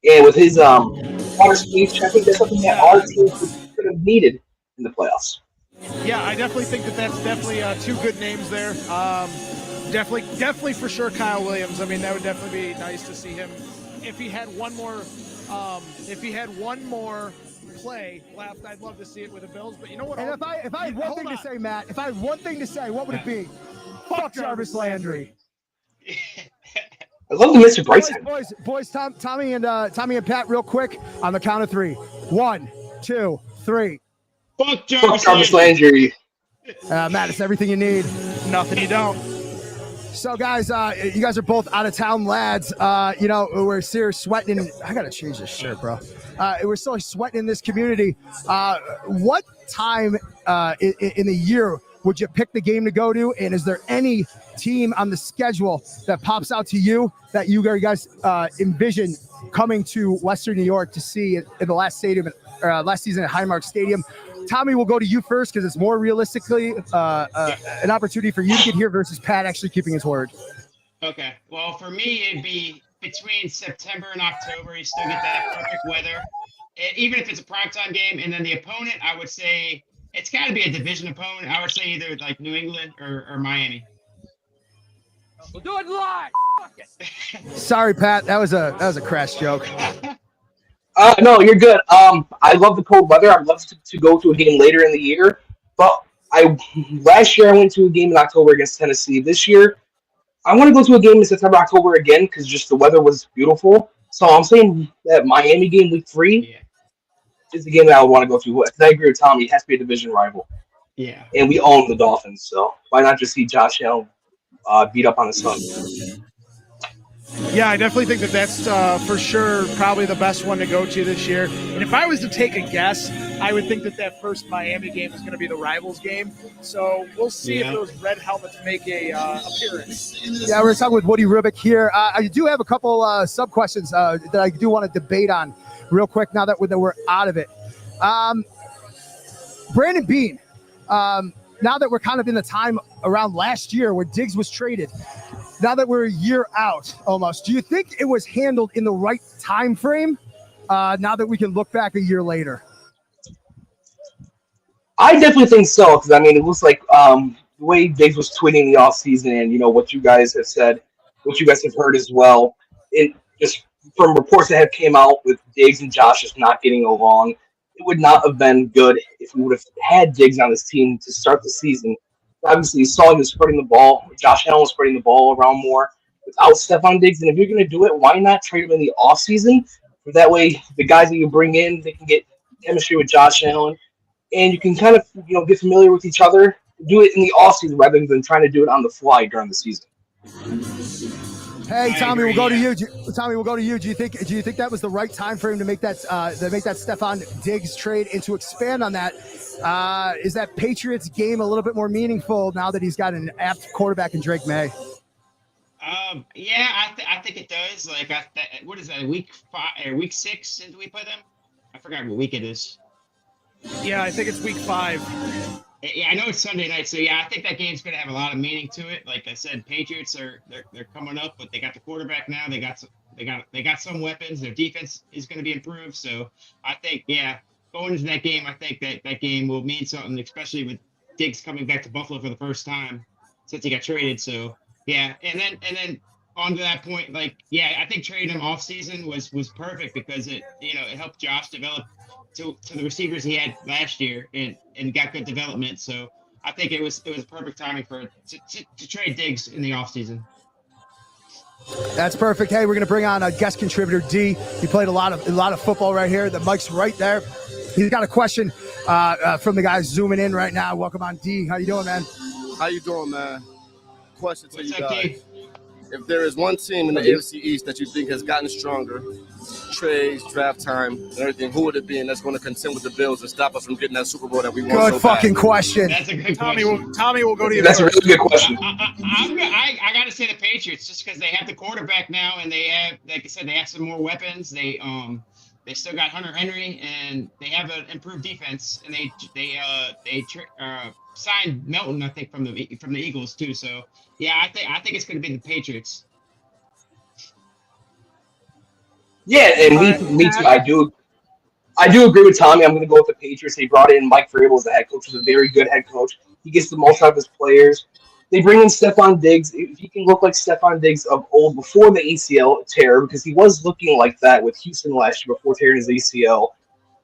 And with his water speed, I think that's something that our team could have needed in the playoffs. Yeah, I definitely think that's definitely two good names there. Definitely for sure Kyle Williams. I mean, that would definitely be nice to see him. If he had one more play left, I'd love to see it with the Bills. But you know what? And if I had one thing to say, Matt, what would it be? Fuck Jarvis Landry. I love the Mr. Bryson. Boys, Tommy and Pat, real quick on the count of 3. 1, 2, 3. Fuck Jarvis Landry. Matt, it's everything you need. Nothing you don't. So, guys, you guys are both out-of-town lads. We're serious sweating. I got to change this shirt, bro. We're still sweating in this community. What time in the year would you pick the game to go to? And is there any team on the schedule that pops out to you that you guys envision coming to Western New York to see in the last season at Highmark Stadium? Tommy, we'll go to you first because it's more realistically an opportunity for you to get here versus Pat actually keeping his word. Okay. Well, for me, it'd be between September and October. You still get that perfect weather, even if it's a primetime game. And then the opponent, I would say it's got to be a division opponent. I would say either like New England or Miami. We'll do it live. Sorry, Pat. That was a crash joke. No, you're good. I love the cold weather. I'd love to go to a game later in the year. But last year I went to a game in October against Tennessee. This year, I want to go to a game in September, October again because just the weather was beautiful. So I'm saying that Miami game week 3 is the game that I would want to go to. Because I agree with Tommy. It has to be a division rival. Yeah. And we own the Dolphins, so why not just see Josh Allen beat up on his son? Yeah, I definitely think that's for sure probably the best one to go to this year. And if I was to take a guess, I would think that first Miami game is going to be the Rivals game. So we'll see if those red helmets make a appearance. Yeah, we're talking with Woody Rubick here. I do have a couple sub-questions that I do want to debate on real quick now that we're out of it. Brandon Beane, now that we're kind of in the time around last year where Diggs was traded, now that we're a year out almost, do you think it was handled in the right time frame now that we can look back a year later? I definitely think so, because I mean, it was like the way Diggs was tweeting the offseason, and what you guys have said, what you guys have heard as well. It just from reports that have came out with Diggs and Josh just not getting along, it would not have been good if we would have had Diggs on this team to start the season. Obviously, you saw he was spreading the ball. Josh Allen was spreading the ball around more without Stephon Diggs. And if you're going to do it, why not trade him in the offseason? That way, the guys that you bring in, they can get chemistry with Josh Allen. And you can kind of, get familiar with each other. Do it in the offseason rather than trying to do it on the fly during the season. Hey, Tommy, we'll go to you. Tommy, we'll go to you. Do you think that was the right time for him to make that Stephon Diggs trade? And to expand on that, is that Patriots game a little bit more meaningful now that he's got an apt quarterback in Drake May? Yeah, I think it does. Like, what is that? Week 5 or week 6? Did we play them? I forgot what week it is. Yeah, I think it's week 5. Yeah, I know it's Sunday night, so yeah, I think that game's going to have a lot of meaning to it. Like I said, Patriots they're coming up, but they got the quarterback now. They got some weapons. Their defense is going to be improved. So I think, going into that game, I think that game will mean something, especially with Diggs coming back to Buffalo for the first time since he got traded. So yeah, and then on to that point, I think trading him off season was perfect because it helped Josh develop to the receivers he had last year and got good development. So I think it was perfect timing to trade Diggs in the offseason. That's perfect. Hey, we're going to bring on a guest contributor, D. He played a lot of football right here. The mic's right there. He's got a question from the guys zooming in right now. Welcome on, D. How you doing, man? How you doing, man? Question to What's you up, guys. D? If there is one team in the AFC East that you think has gotten stronger, trades, draft time, and everything, who would it be? And that's going to contend with the Bills and stop us from getting that Super Bowl that we want Good so fucking bad. question. That's a good Tommy question. will go to you. That's a first. really good question. I got to say the Patriots just because they have the quarterback now and they have, like I said, they have some more weapons. They still got Hunter Henry and they have an improved defense and they signed Melton, I think, from the Eagles too. So yeah, I think it's going to be the Patriots. Yeah, and me too. I do agree with Tommy. I'm going to go with the Patriots. They brought in Mike Vrabel as the head coach, who's a very good head coach. He gets the most out of his players. They bring in Stephon Diggs. If he can look like Stephon Diggs of old before the ACL tear, because he was looking like that with Houston last year before tearing his ACL.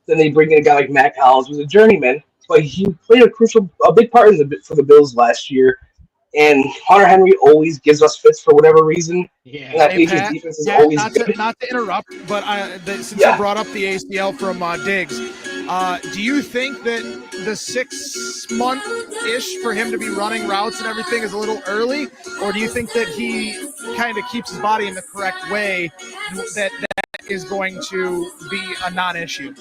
Then they bring in a guy like Matt Collins, who's a journeyman, but he played a big part for the Bills last year. And Hunter Henry always gives us fits for whatever reason. Yeah. And that Hey, Patriots Pat, defense is always good. not to interrupt, but since you brought up the ACL from Diggs, do you think that the 6 month-ish for him to be running routes and everything is a little early, or do you think that he kind of keeps his body in the correct way that is going to be a non-issue?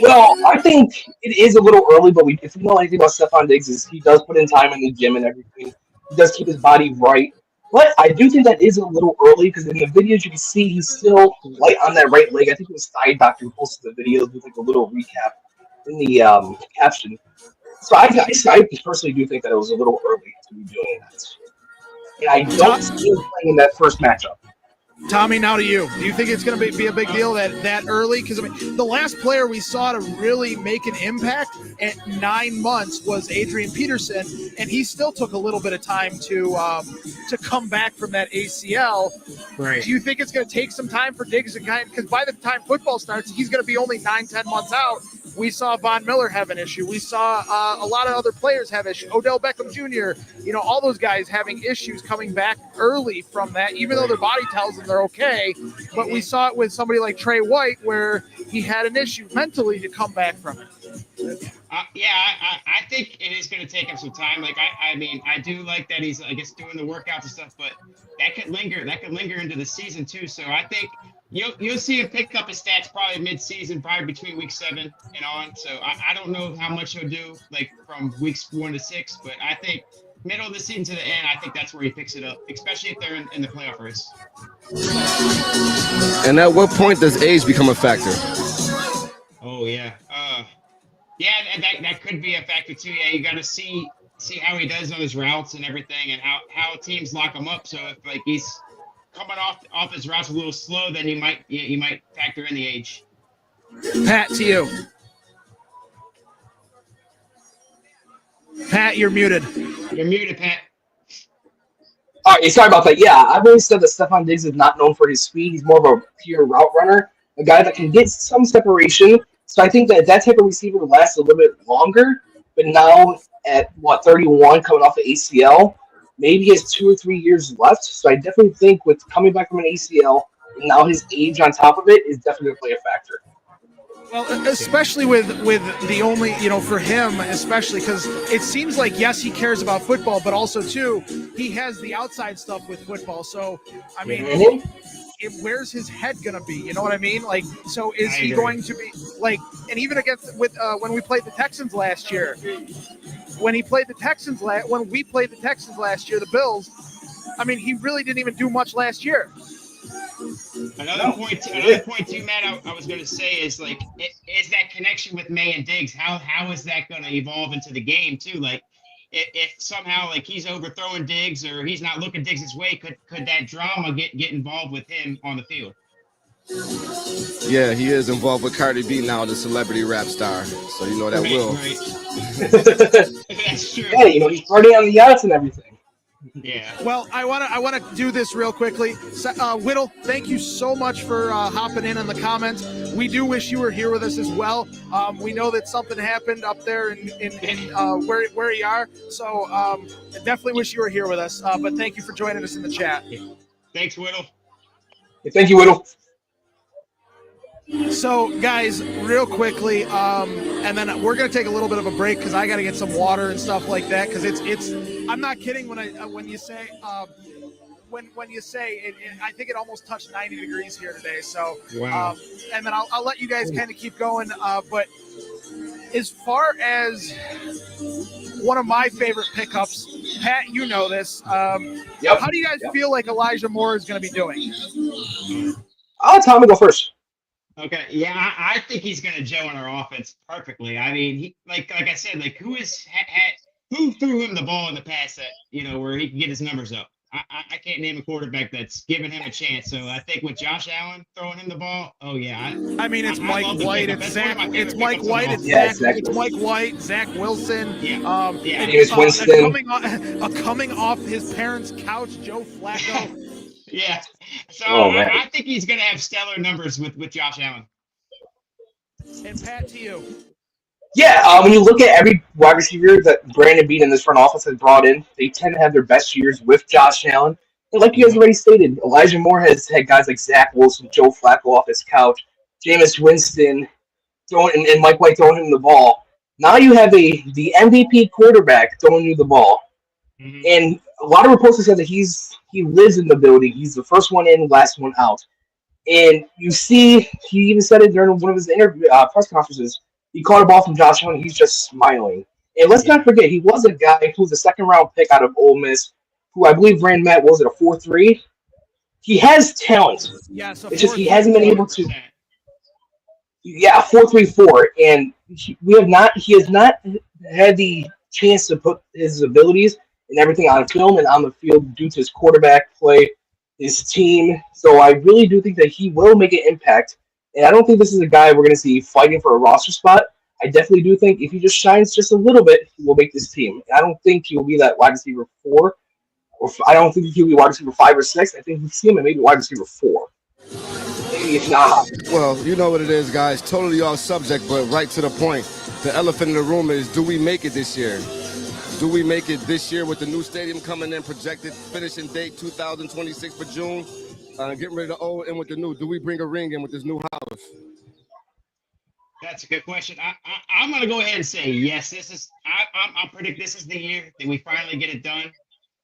Well, I think it is a little early, but if we know anything about Stephon Diggs, is he does put in time in the gym and everything. He does keep his body right. But I do think that is a little early because in the videos you can see he's still light on that right leg. I think it was Thigh Doctor who posted the videos with like a little recap in the caption. So I personally do think that it was a little early to be doing that. And I don't see him playing in that first matchup. Tommy, now to you. Do you think it's going to be a big deal that early? Because I mean, the last player we saw to really make an impact at 9 months was Adrian Peterson, and he still took a little bit of time to come back from that ACL. Right. Do you think it's going to take some time for Diggs to because by the time football starts, he's going to be only 9-10 months out. We saw Von Miller have an issue. We saw a lot of other players have issues. Odell Beckham Jr., all those guys having issues coming back early from that, even though their body tells them they're okay. But we saw it with somebody like Trey White where he had an issue mentally to come back from it. I think it is going to take him some time. Like, I mean, I do like that he's, I guess, doing the workouts and stuff, but that could linger. That could linger into the season too. So I think you'll see him pick up his stats probably mid-season, probably between week 7 and on. So I don't know how much he'll do, like from weeks 1 to 6, but I think middle of the season to the end, I think that's where he picks it up, especially if they're in the playoff race. And at what point does age become a factor? Oh yeah, and that could be a factor too. Yeah, you got to see how he does on his routes and everything, and how teams lock him up. So if like he's coming off his routes a little slow, then you might factor in the age. Pat, to you. Pat, you're muted. You're muted, Pat. All right, sorry about that. Yeah, I've always said that Stephon Diggs is not known for his speed. He's more of a pure route runner, a guy that can get some separation. So I think that type of receiver would last a little bit longer. But now at, 31, coming off the ACL, maybe he has 2 or 3 years left. So I definitely think with coming back from an ACL, and now his age on top of it is definitely going to play a factor. Well, especially with the only, for him, especially because it seems like, yes, he cares about football, but also, too, he has the outside stuff with football. So, I mean, where's his head going to be? You know what I mean? Like, so is he going to be, like, and even against, when we played the Texans last year, when we played the Texans last year, the Bills, I mean, he really didn't even do much last year. Another point too, Matt, I was going to say is like, is that connection with May and Diggs? How is that going to evolve into the game too? Like, if somehow like he's overthrowing Diggs or he's not looking Diggs' way, could that drama get involved with him on the field? Yeah, he is involved with Cardi B now, the celebrity rap star. So you know that will. Right. That's true. Hey, he's partying on the yachts and everything. Yeah. Well, I want to do this real quickly. Whittle, thank you so much for hopping in the comments. We do wish you were here with us as well. We know that something happened up there in where you are, so definitely wish you were here with us. But thank you for joining us in the chat. Thanks, Whittle. Thank you, Whittle. So, guys, real quickly, and then we're going to take a little bit of a break because I got to get some water and stuff like that because it's. I'm not kidding when you say when you say it, I think it almost touched 90 degrees here today. So, wow. And then I'll let you guys kind of keep going. But as far as one of my favorite pickups, Pat, you know this. Yep. How do you guys feel like Elijah Moore is going to be doing? I'll let Tommy go first. Okay, yeah, I think he's going to gel in our offense perfectly. I mean, he like I said, like who threw him the ball in the past that where he can get his numbers up? I can't name a quarterback that's given him a chance. So I think with Josh Allen throwing him the ball, oh yeah. I mean, it's Mike White, it's Zach, it's Mike White, it's Mike White, Zach Wilson. Yeah. Coming off his parents' couch, Joe Flacco. Yeah. So I think he's going to have stellar numbers with Josh Allen. And Pat, to you. Yeah, when you look at every wide receiver that Brandon Beane and this front office has brought in, they tend to have their best years with Josh Allen. And like you guys already stated, Elijah Moore has had guys like Zach Wilson, Joe Flacco off his couch, Jameis Winston, and Mike White throwing him the ball. Now you have the MVP quarterback throwing you the ball. Mm-hmm. And a lot of reports have said that he lives in the building. He's the first one in, last one out. And you see, he even said it during one of his press conferences. He caught a ball from Josh Allen. He's just smiling. And let's not forget, he was a guy who was a second-round pick out of Ole Miss, who I believe ran Matt, was it a 4.3? He has talent. Yeah, so it's just he hasn't been able to. Yeah, 4.34, and he has not had the chance to put his abilities and everything on film and on the field due to his quarterback play, his team. So I really do think that he will make an impact, and I don't think this is a guy we're going to see fighting for a roster spot. I definitely do think if he just shines just a little bit, he will make this team. I don't think he will be that wide receiver 4, I don't think he'll be wide receiver 5 or 6. I think we see him at maybe wide receiver 4. Maybe if not. Well, you know what it is, guys. Totally off subject, but right to the point. The elephant in the room is, do we make it this year? Do we make it this year with the new stadium coming in, projected finishing date 2026 for June? Getting rid of the old and with the new. Do we bring a ring in with this new house? That's a good question. I'm going to go ahead and say yes. I predict this is the year that we finally get it done.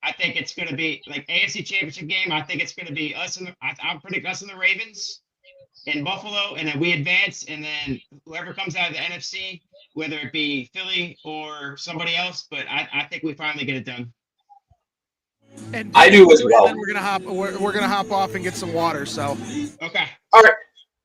I think it's going to be like AFC Championship game. I think it's going to be us and I predict us and the Ravens in Buffalo, and then we advance, and then whoever comes out of the NFC, whether it be Philly or somebody else, but I think we finally get it done. And I do as well. And then we're gonna hop off and get some water. So okay. All right.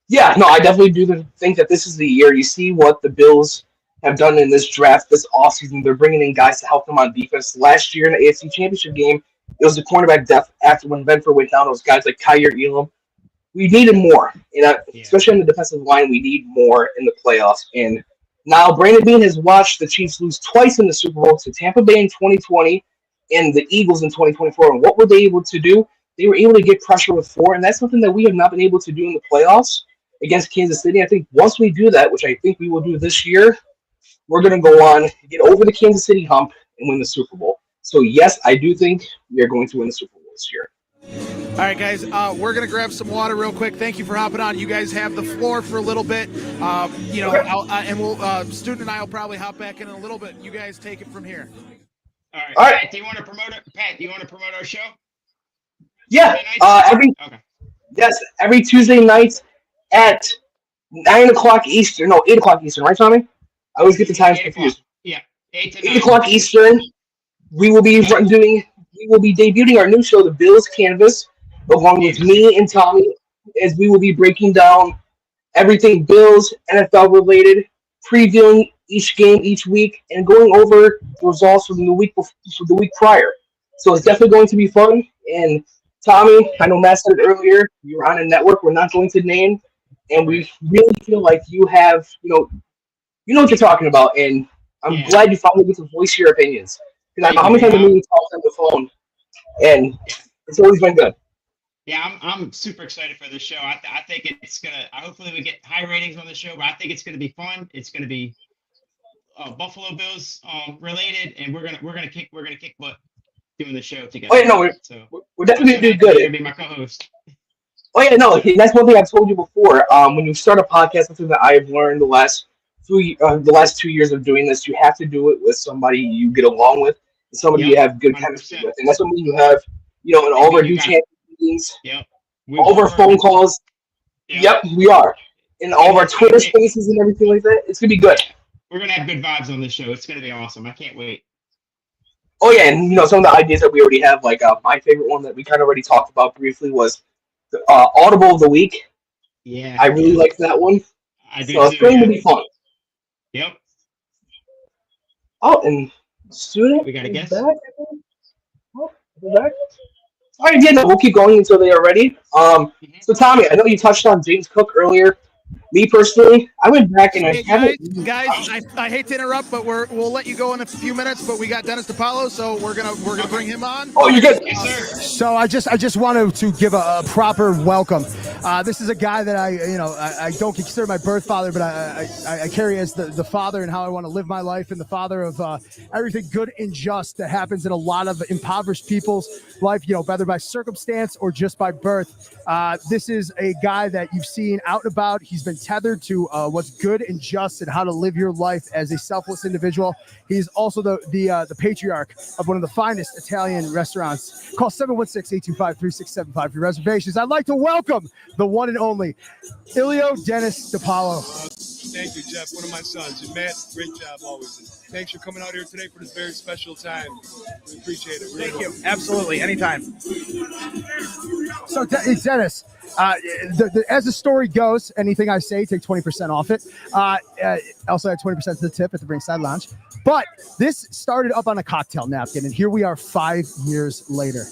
Yeah, no, I definitely do think that this is the year. You see what the Bills have done in this draft this offseason. They're bringing in guys to help them on defense. Last year in the AFC Championship game, it was the cornerback depth after when Benford went down. Those guys like Kyer Elam. We needed more, especially on the defensive line. We need more in the playoffs. And now Brandon Beane has watched the Chiefs lose twice in the Super Bowl to Tampa Bay in 2020 and the Eagles in 2024. And what were they able to do? They were able to get pressure with 4, and that's something that we have not been able to do in the playoffs against Kansas City. I think once we do that, which I think we will do this year, we're going to go on, get over the Kansas City hump, and win the Super Bowl. So, yes, I do think we are going to win the Super Bowl this year. All right, guys, we're going to grab some water real quick. Thank you for hopping on. You guys have the floor for a little bit. And we'll Student and I will probably hop back in a little bit. You guys take it from here. All right. Pat, do you want to promote it? Pat, do you want to promote our show? Yeah. Every Tuesday night at 9 o'clock Eastern. No, 8 o'clock Eastern, right, Tommy? I always get the times confused. Yeah. 8 o'clock Eastern. We will be debuting our new show, The Bills Canvas, along with me and Tommy, as we will be breaking down everything Bills, NFL related, previewing each game each week, and going over the results from the week prior. So it's definitely going to be fun. And Tommy, I know Matt said it earlier, you're on a network we're not going to name, and we really feel like you have, you know what you're talking about, and I'm glad you finally get to voice your opinions. Because I know how many times we talked on the phone, and it's always been good. Yeah, I'm super excited for this show. I think it's gonna. Hopefully, we get high ratings on the show, but I think it's gonna be fun. It's gonna be Buffalo Bills related, and we're gonna kick butt doing the show together. Oh yeah, no, we're definitely gonna do good. You're gonna be my co-host. Oh yeah, no, that's one thing I've told you before. When you start a podcast, something that I've learned the last 2 years of doing this, you have to do it with somebody you get along with, and somebody you have good chemistry with, and that's what you have. In all of our do champion meetings, all of our phone calls. Yep, we are. In all of our Twitter spaces and everything like that, it's gonna be good. We're gonna have good vibes on this show. It's gonna be awesome. I can't wait. Oh yeah, and some of the ideas that we already have, like my favorite one that we kind of already talked about briefly was the Audible of the Week. Yeah, I really like that one. I do. So it's going to be fun. Yep. Oh, and student, we got a guest. Back, back. All right, yeah, no, we'll keep going until they are ready. So Tommy, I know you touched on James Cook earlier. Me personally, I went back and I hate to interrupt, but we'll let you go in a few minutes. But we got Dennis DiPaolo, so we're gonna bring him on. Oh, you're good. Yes, sir. So I just wanted to give a proper welcome. This is a guy that I don't consider my birth father, but I carry as the father and how I want to live my life, and the father of everything good and just that happens in a lot of impoverished people's life, whether by circumstance or just by birth. This is a guy that you've seen out and about. He's been tethered to what's good and just and how to live your life as a selfless individual. He's also the patriarch of one of the finest Italian restaurants. Call 716-825-3675 for reservations. I'd like to welcome the one and only Ilio Dennis DiPaolo. Thank you, Jeff. One of my sons. And Matt, great job always. And thanks for coming out here today for this very special time. We appreciate it. Thank you. Absolutely. Anytime. So, Dennis, as the story goes, anything I say, take 20% off it. Also, add 20% to the tip at the Ringside Lounge. But this started up on a cocktail napkin, and here we are 5 years later.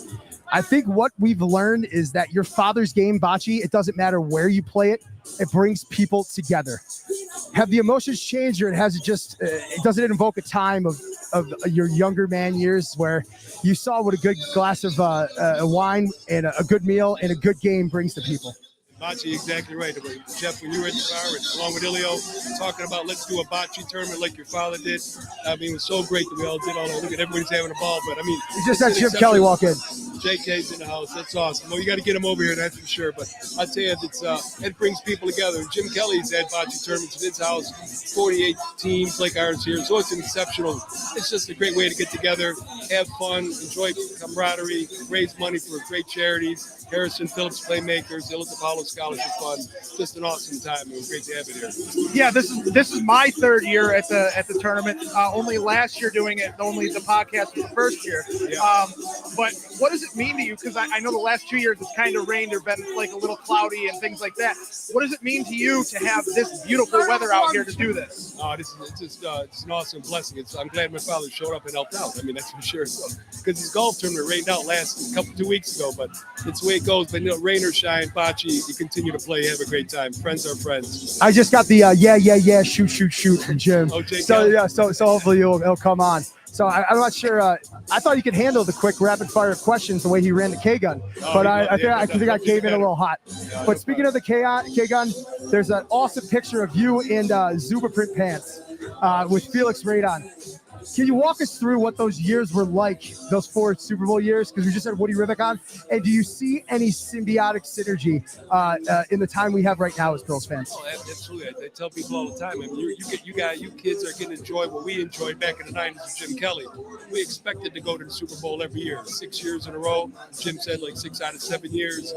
I think what we've learned is that your father's game, Bocce, it doesn't matter where you play it, it brings people together. Have the emotions changed, or has it just, doesn't it invoke a time of your younger man years where you saw what a good glass of wine and a good meal and a good game brings to people? Bocce, exactly right. Jeff, when you were at the bar, and along with Ilio, talking about let's do a Bocce tournament like your father did. I mean, it was so great that we all did all that. Look at everybody's having a ball, but I mean, You just had Jim Kelly walk in. JK's in the house. That's awesome. Well, you got to get him over here, that's for sure. But I tell you, it brings people together. Jim Kelly's had Bocce tournaments in his house, 48 teams like ours here. So it's an exceptional. It's just a great way to get together, have fun, enjoy camaraderie, raise money for great charities. Harrison Phillips Playmakers, Ilio DiPaolo Scholarship Fund. Just an awesome time. It was great to have it here. Yeah, this is my third year at the tournament. Only last year doing it. Only the podcast was the first year. Yeah. But what does it mean to you? Because I know the last 2 years it's kind of rained or been like a little cloudy and things like that. What does it mean to you to have this beautiful weather out here to do this? It's an awesome blessing. I'm glad my father showed up and helped out. I mean, that's for sure. Because his golf tournament rained out 2 weeks ago, but it's the way it goes. But rain or shine, Bocce, you continue to play, have a great time. Friends are friends. I just got the shoot from Jim. So hopefully he'll come on. So I'm not sure. I thought he could handle the quick rapid fire questions the way he ran the K-gun, but I think I came in a little hot. But speaking of the K-gun, there's an awesome picture of you in Zuba print pants with Felix Radon. Can you walk us through what those years were like, those 4 Super Bowl years? Because we just had Woody Rivak on. And do you see any symbiotic synergy in the time we have right now as Bills fans? Oh, absolutely. I tell people all the time. I mean, you kids are going to enjoy what we enjoyed back in the 90s with Jim Kelly. We expected to go to the Super Bowl every year, 6 years in a row. Jim said like 6 out of 7 years.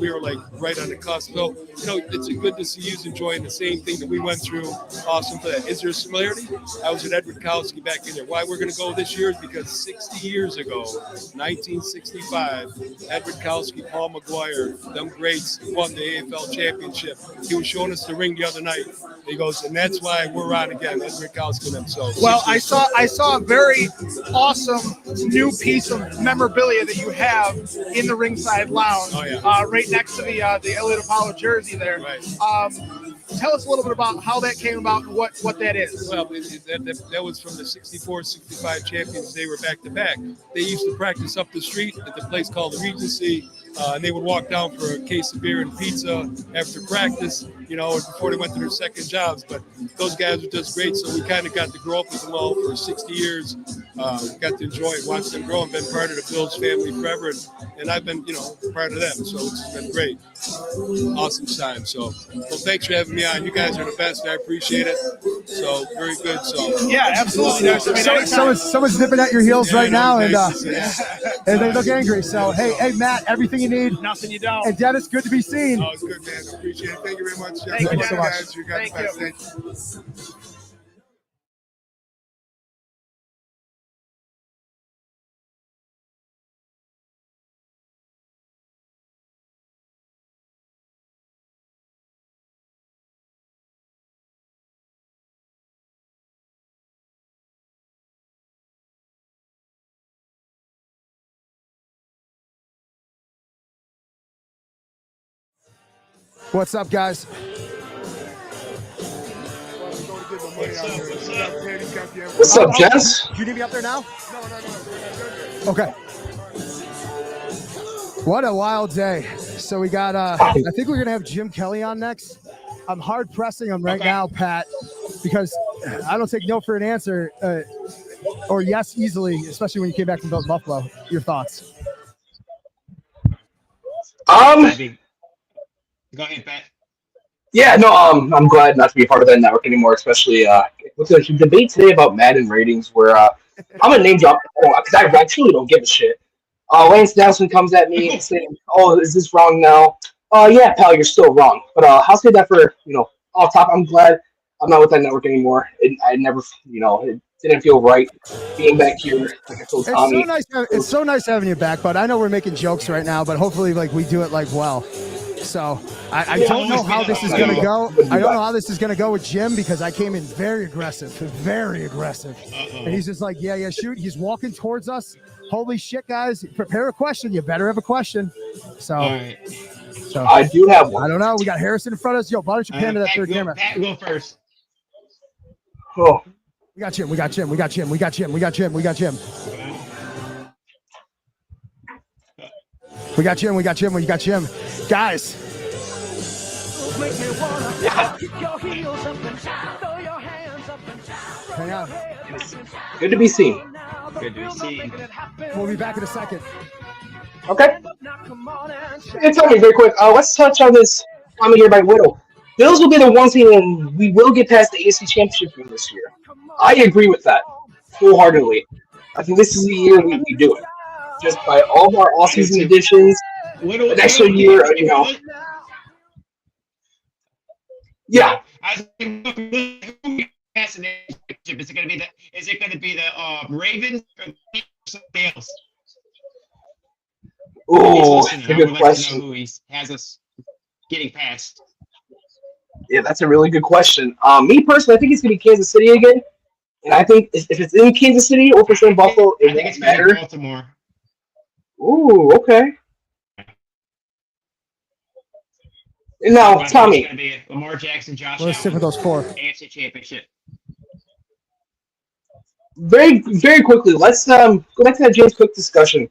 We were like right on the cusp. So, it's good to see you enjoying the same thing that we went through. Awesome for that. Is there a similarity? I was with Edward Kowski back in there. Why we're going to go this year is because 60 years ago, 1965, Edward Kowski, Paul McGuire, them greats won the AFL championship. He was showing us the ring the other night. He goes, and that's why we're on again, Edward Kowski and them. So, well, I saw a very awesome new piece of memorabilia that you have in the ringside lounge, right next to the Ilio DiPaolo jersey there. Right. Tell us a little bit about how that came about and what that is. Well, that was from the 64-65 champions. They were back-to-back. They used to practice up the street at the place called the Regency, and they would walk down for a case of beer and pizza after practice, before they went to their second jobs. But those guys were just great, so we kind of got to grow up with them all for 60 years. Got to enjoy it, watch them grow, and been part of the Bills family forever. And I've been, part of them, so it's been great. Awesome time. So, well, thanks for having me on. You guys are the best. I appreciate it. So, very good. So, yeah, absolutely. Someone's nipping at your heels right now, and they look angry. So, hey, Matt, everything you need. Nothing you don't. And Dennis, good to be seen. Oh, it's good, man. I appreciate it. Thank you very much. Thank you so much. Guys, you guys Thank you. Thank you. What's up, guys? What's up, gents? Do you need me up there now? No. Okay. What a wild day. So we got, I think we're going to have Jim Kelly on next. I'm hard pressing him right now, Pat, because I don't take no for an answer or yes easily, especially when you came back from Buffalo. Your thoughts? Go ahead, Pat. Yeah, no, I'm glad not to be a part of that network anymore, especially with the debate today about Madden ratings where I'm going to name drop because I truly don't give a shit. Lance Nelson comes at me and saying, "Oh, is this wrong now?" Yeah, pal, you're still wrong. But I'll say that for off top. I'm glad I'm not with that network anymore. I never, it didn't feel right being back here. Like I told It's so Tommy, nice. It's so nice having you back, bud. I know we're making jokes right now, but hopefully, like we do it like well. So I don't know how this is going to go. I don't know how this is going to go with Jim because I came in very aggressive, and he's just like, yeah, shoot. He's walking towards us. Holy shit, guys! Prepare a question. You better have a question. So, so I do have one. I don't know. We got Harrison in front of us. Yo, why don't you pan to that third camera? Pat, go first. Oh. We got Jim. We got Jim. We got Jim. We got Jim. We got Jim. We got Jim. We got Jim. We got Jim. We got Jim. Guys. Hang on. Good to be seen. Good to be seen. We'll be back in a second. Okay. And tell me very quick. Let's touch on this time of year by Widow. Bills will be the one team, and we will get past the AFC Championship game this year. I agree with that wholeheartedly. I think this is the year we do it. Just by all of our off-season additions, the next year, Yeah. Is it going to be the Ravens or somebody else? Oh, that's a good question. Who he has us getting past. Yeah, that's a really good question. Me personally, I think it's going to be Kansas City again. And I think if it's in Kansas City or if it's in Buffalo, it won't matter. Baltimore. Ooh, okay. And now, Tommy. It's going to be Lamar Jackson, Josh Let's stick with those four. AFC Championship. Very, very quickly, let's go back to that James Cook discussion.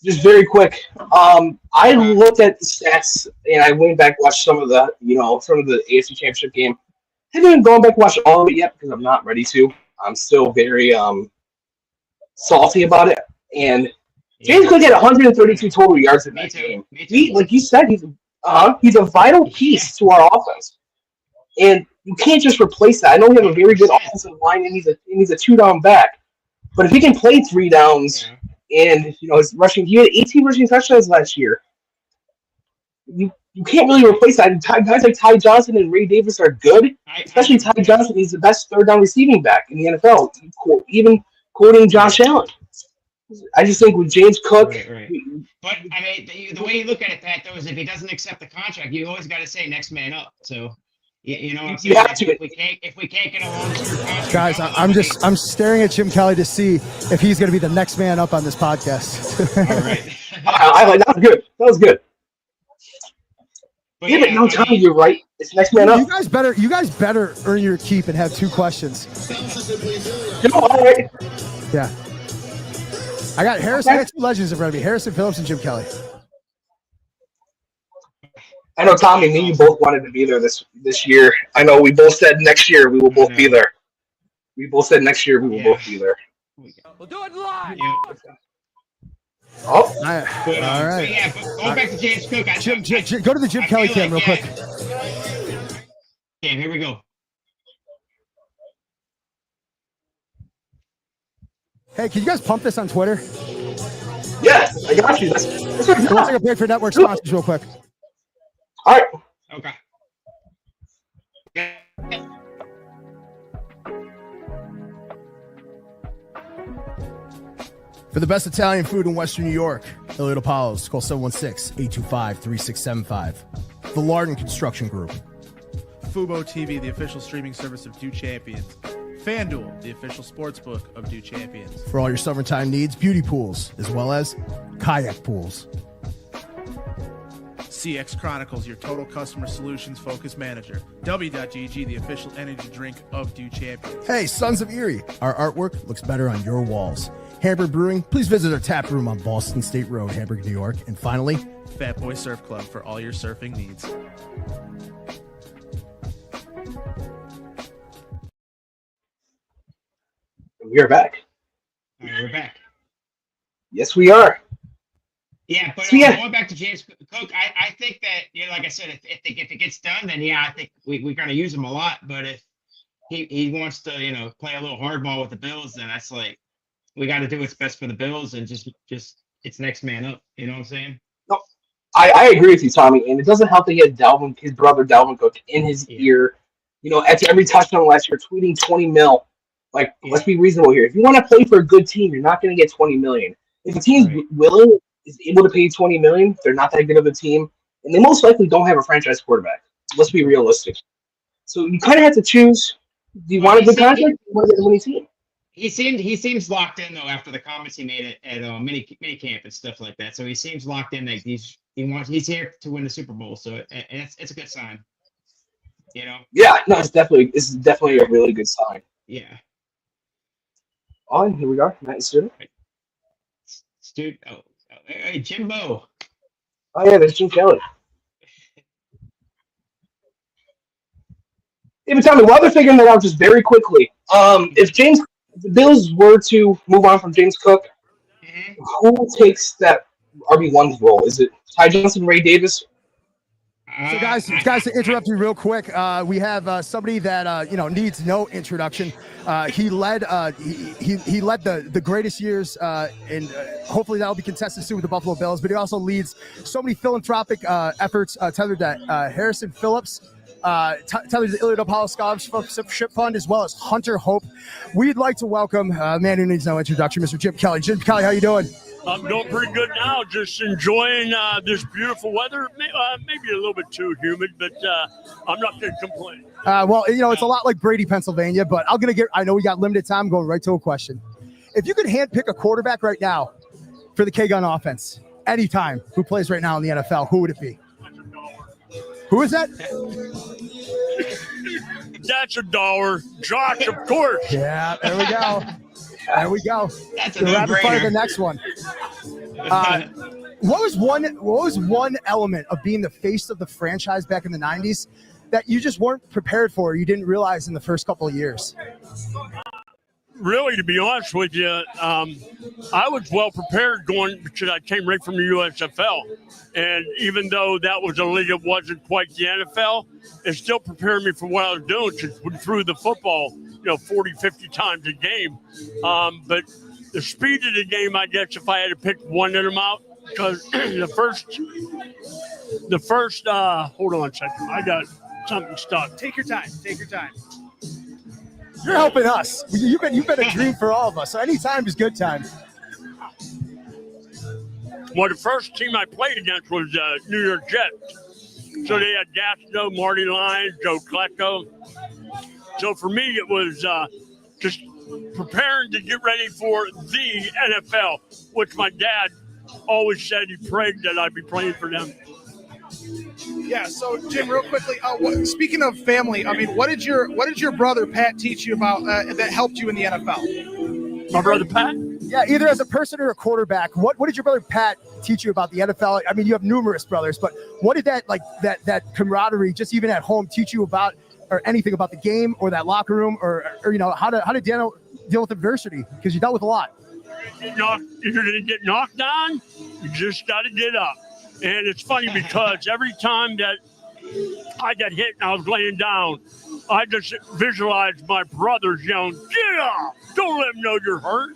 Just very quick. I looked at the stats and I went back and watched some of the AFC Championship game. Haven't even gone back and watched all of it yet because I'm not ready to. I'm still very salty about it. And James Cook had 132 total yards in that game. Like you said, he's a vital piece to our offense. And you can't just replace that. I know we have a very good offensive line and he's a 2-down back. But if he can play 3 downs and his rushing, he had 18 rushing touchdowns last year. You can't really replace that. Guys like Ty Johnson and Ray Davis are good, especially Ty Johnson. He's the best 3rd-down receiving back in the NFL, even quoting Josh Allen. I just think with James Cook. Right. But, I mean, the way you look at it, Pat, though, is if he doesn't accept the contract, you always got to say next man up. So, you know what I'm saying? If we can't get a long-term contract. Guys, I'm staring at Jim Kelly to see if he's going to be the next man up on this podcast. All right. That was good. But no, Tommy, you're right. It's next man up. You guys better earn your keep and have 2 questions. All right. Yeah. I got Harrison. I got 2 legends in front of me: Harrison Phillips and Jim Kelly. I know, Tommy, me and you both wanted to be there this year. I know we both said next year we will both be there. We both said next year we will both be there. We'll do it live. Oh, all right. Yeah, but going back to James Cook, Jim, go to the Jim Kelly cam real quick. Yeah, here we go. Hey, can you guys pump this on Twitter? Yeah, I got you. We'll take a break for network sponsors real quick. All right. Okay. For the best Italian food in Western New York, Elliot Apollo's, call 716-825-3675. The Lardon Construction Group. Fubo TV, the official streaming service of Do Champions. FanDuel, the official sportsbook of Do Champions. For all your summertime needs, beauty pools, as well as kayak pools. CX Chronicles, your total customer solutions focused manager. W.GG, the official energy drink of Do Champions. Hey, Sons of Erie, our artwork looks better on your walls. Hamburg Brewing, please visit our tap room on Boston State Road, Hamburg, New York. And finally, Fat Boy Surf Club for all your surfing needs. We are back. All right, we're back. Yes, we are. Yeah, but So, going back to James Cook, I think that, like I said, if it gets done, then yeah, I think we're going to use him a lot. But if he wants to, play a little hardball with the Bills, then that's like we got to do what's best for the Bills and just it's next man up. You know what I'm saying? No, I agree with you, Tommy. And it doesn't help that he had his brother Dalvin Cook in his ear, at every touchdown last year, tweeting 20 mil. Like, let's be reasonable here. If you want to play for a good team, you're not going to get 20 million. If a team's willing, is able to pay 20 million, they're not that good of a team, and they most likely don't have a franchise quarterback. Let's be realistic. So you kind of have to choose: do you want a good contract? Or do you want to get a winning team? He seems locked in though after the comments he made at mini camp and stuff like that. So he seems locked in that he's here to win the Super Bowl. So it's a good sign. Yeah, no, it's definitely a really good sign. Yeah. Oh, and here we are, Matt Diegert. Hey, Jimbo. Oh yeah, there's Jim Kelly. Yeah, but tell me, while they're figuring that out, just very quickly, if the Bills were to move on from James Cook, who takes that RB1's role? Is it Ty Johnson, Ray Davis? So guys, to interrupt you real quick, we have somebody that needs no introduction. He led the greatest years, and hopefully that'll be contested soon with the Buffalo Bills. But he also leads so many philanthropic efforts tethered to Harrison Phillips, tethered to the Iliad Apollo Scholarship Fund, as well as Hunter Hope. We'd like to welcome a man who needs no introduction, Mr. Jim Kelly. Jim Kelly, how you doing? I'm doing pretty good now, just enjoying this beautiful weather. Maybe a little bit too humid, but I'm not going to complain. It's a lot like Brady, Pennsylvania, but I know we got limited time, going right to a question. If you could handpick a quarterback right now for the K-Gun offense, anytime, who plays right now in the NFL, who would it be? Who is that? That's $1. Josh, of course. Yeah, there we go. There we go. That's the rapid fire the next one. What was one element of being the face of the franchise back in the 90s that you just weren't prepared for, you didn't realize in the first couple of years? Really, to be honest with you, I was well prepared going because I came right from the USFL. And even though that was a league that wasn't quite the NFL, it still prepared me for what I was doing because we threw the football, 40, 50 times a game. But the speed of the game, I guess, if I had to pick one of them out, because the first, hold on a second, I got something stuck. Take your time. You're helping us. You've been a dream for all of us. So any time is good time. Well, the first team I played against was New York Jets. So they had Gastineau, Marty Lyons, Joe Klecko. So for me, it was just preparing to get ready for the NFL, which my dad always said he prayed that I'd be playing for them. Yeah. So Jim, real quickly, speaking of family, I mean, what did your brother Pat teach you about that helped you in the NFL? My brother Pat? Yeah, either as a person or a quarterback. What did your brother Pat teach you about the NFL? I mean, you have numerous brothers, but what did that camaraderie, just even at home, teach you about, or anything about the game or that locker room, or how to deal with adversity? Because you dealt with a lot. If you're going to get knocked down, you just got to get up. And it's funny because every time that I got hit and I was laying down, I just visualized my brothers yelling, "Get up! Don't let them know you're hurt."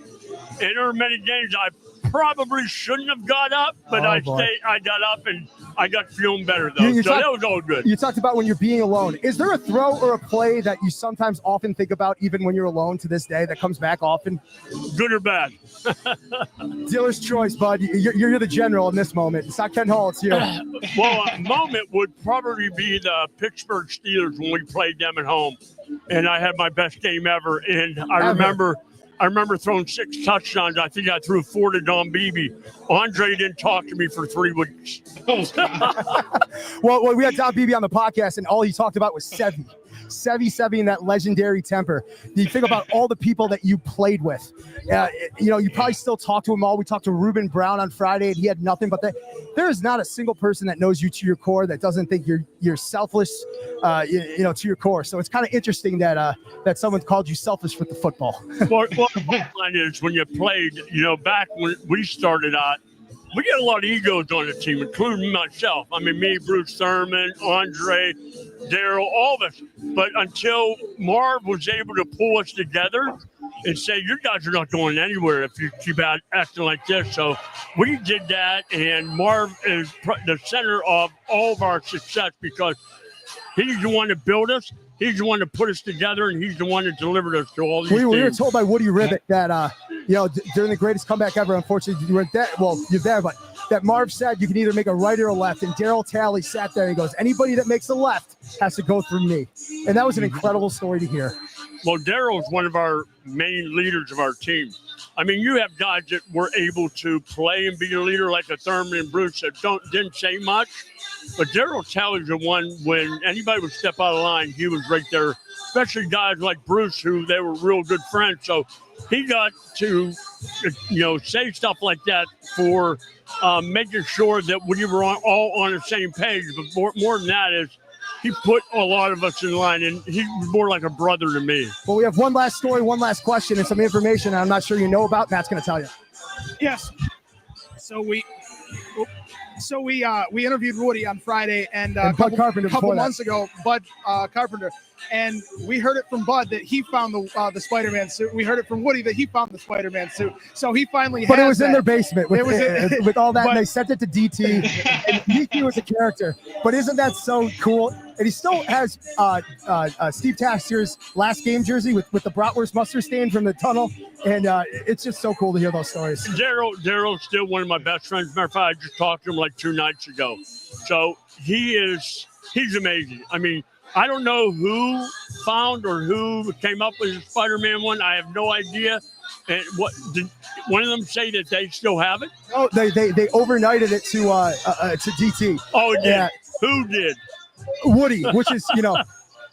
And there were many games I probably shouldn't have got up, but I got up and I got feeling better, though. That was all good. You talked about when you're being alone. Is there a throw or a play that you sometimes often think about, even when you're alone to this day, that comes back often? Good or bad? Dealer's choice, bud. You're the general in this moment. It's not Ken Hall, it's you. Well, a moment would probably be the Pittsburgh Steelers when we played them at home. And I had my best game ever. And I remember throwing 6 touchdowns. I think I threw 4 to Don Beebe. Andre didn't talk to me for 3 weeks. Well, we had Don Beebe on the podcast, and all he talked about was Sevy, and that legendary temper. You think about all the people that you played with. You probably still talk to them all. We talked to Ruben Brown on Friday, and he had nothing but that. There is not a single person that knows you to your core that doesn't think you're selfless, to your core. So it's kind of interesting that someone called you selfish with the football. Well, the bottom line is when you played, back when we started out, we get a lot of egos on the team, including myself. I mean, me, Bruce Thurman, Andre, Daryl, all of us. But until Marv was able to pull us together and say, you guys are not going anywhere if you keep acting like this. So we did that, and Marv is the center of all of our success because he's the one that built us. He's the one that put us together, and he's the one that delivered us to all these We were teams. told by Woody Ribbit that, during the greatest comeback ever, unfortunately, you weren't there. Well, you're there, but that Marv said you can either make a right or a left. And Daryl Talley sat there and he goes, anybody that makes a left has to go through me. And that was an incredible story to hear. Well, Daryl is one of our main leaders of our team. I mean, you have guys that were able to play and be a leader like a Thurman and Bruce that didn't say much. But Daryl Talley's the one, when anybody would step out of line, he was right there, especially guys like Bruce, who they were real good friends. So he got to, say stuff like that for making sure that we were all on the same page. But more than that is he put a lot of us in line, and he was more like a brother to me. Well, we have one last story, one last question, and some information I'm not sure you know about. Matt's going to tell you. Yes. So we interviewed Woody on Friday and a couple months ago, Bud Carpenter, and we heard it from Bud that he found the Spider-Man suit. We heard it from Woody that he found the Spider-Man suit. So he finally. But has it was in their basement with all that, but, and they sent it to DT. And DT was a character. But isn't that so cool? And he still has Steve Taxter's last game jersey with the bratwurst mustard stain from the tunnel, and it's just so cool to hear those stories. Daryl's still one of my best friends. Matter of fact, I just talked to him like 2 nights ago. So he's amazing. I mean, I don't know who found or who came up with the Spider-Man one. I have no idea. And what did one of them say that they still have it? Oh, they overnighted it to DT. Oh, yeah. Who did? Woody, which is,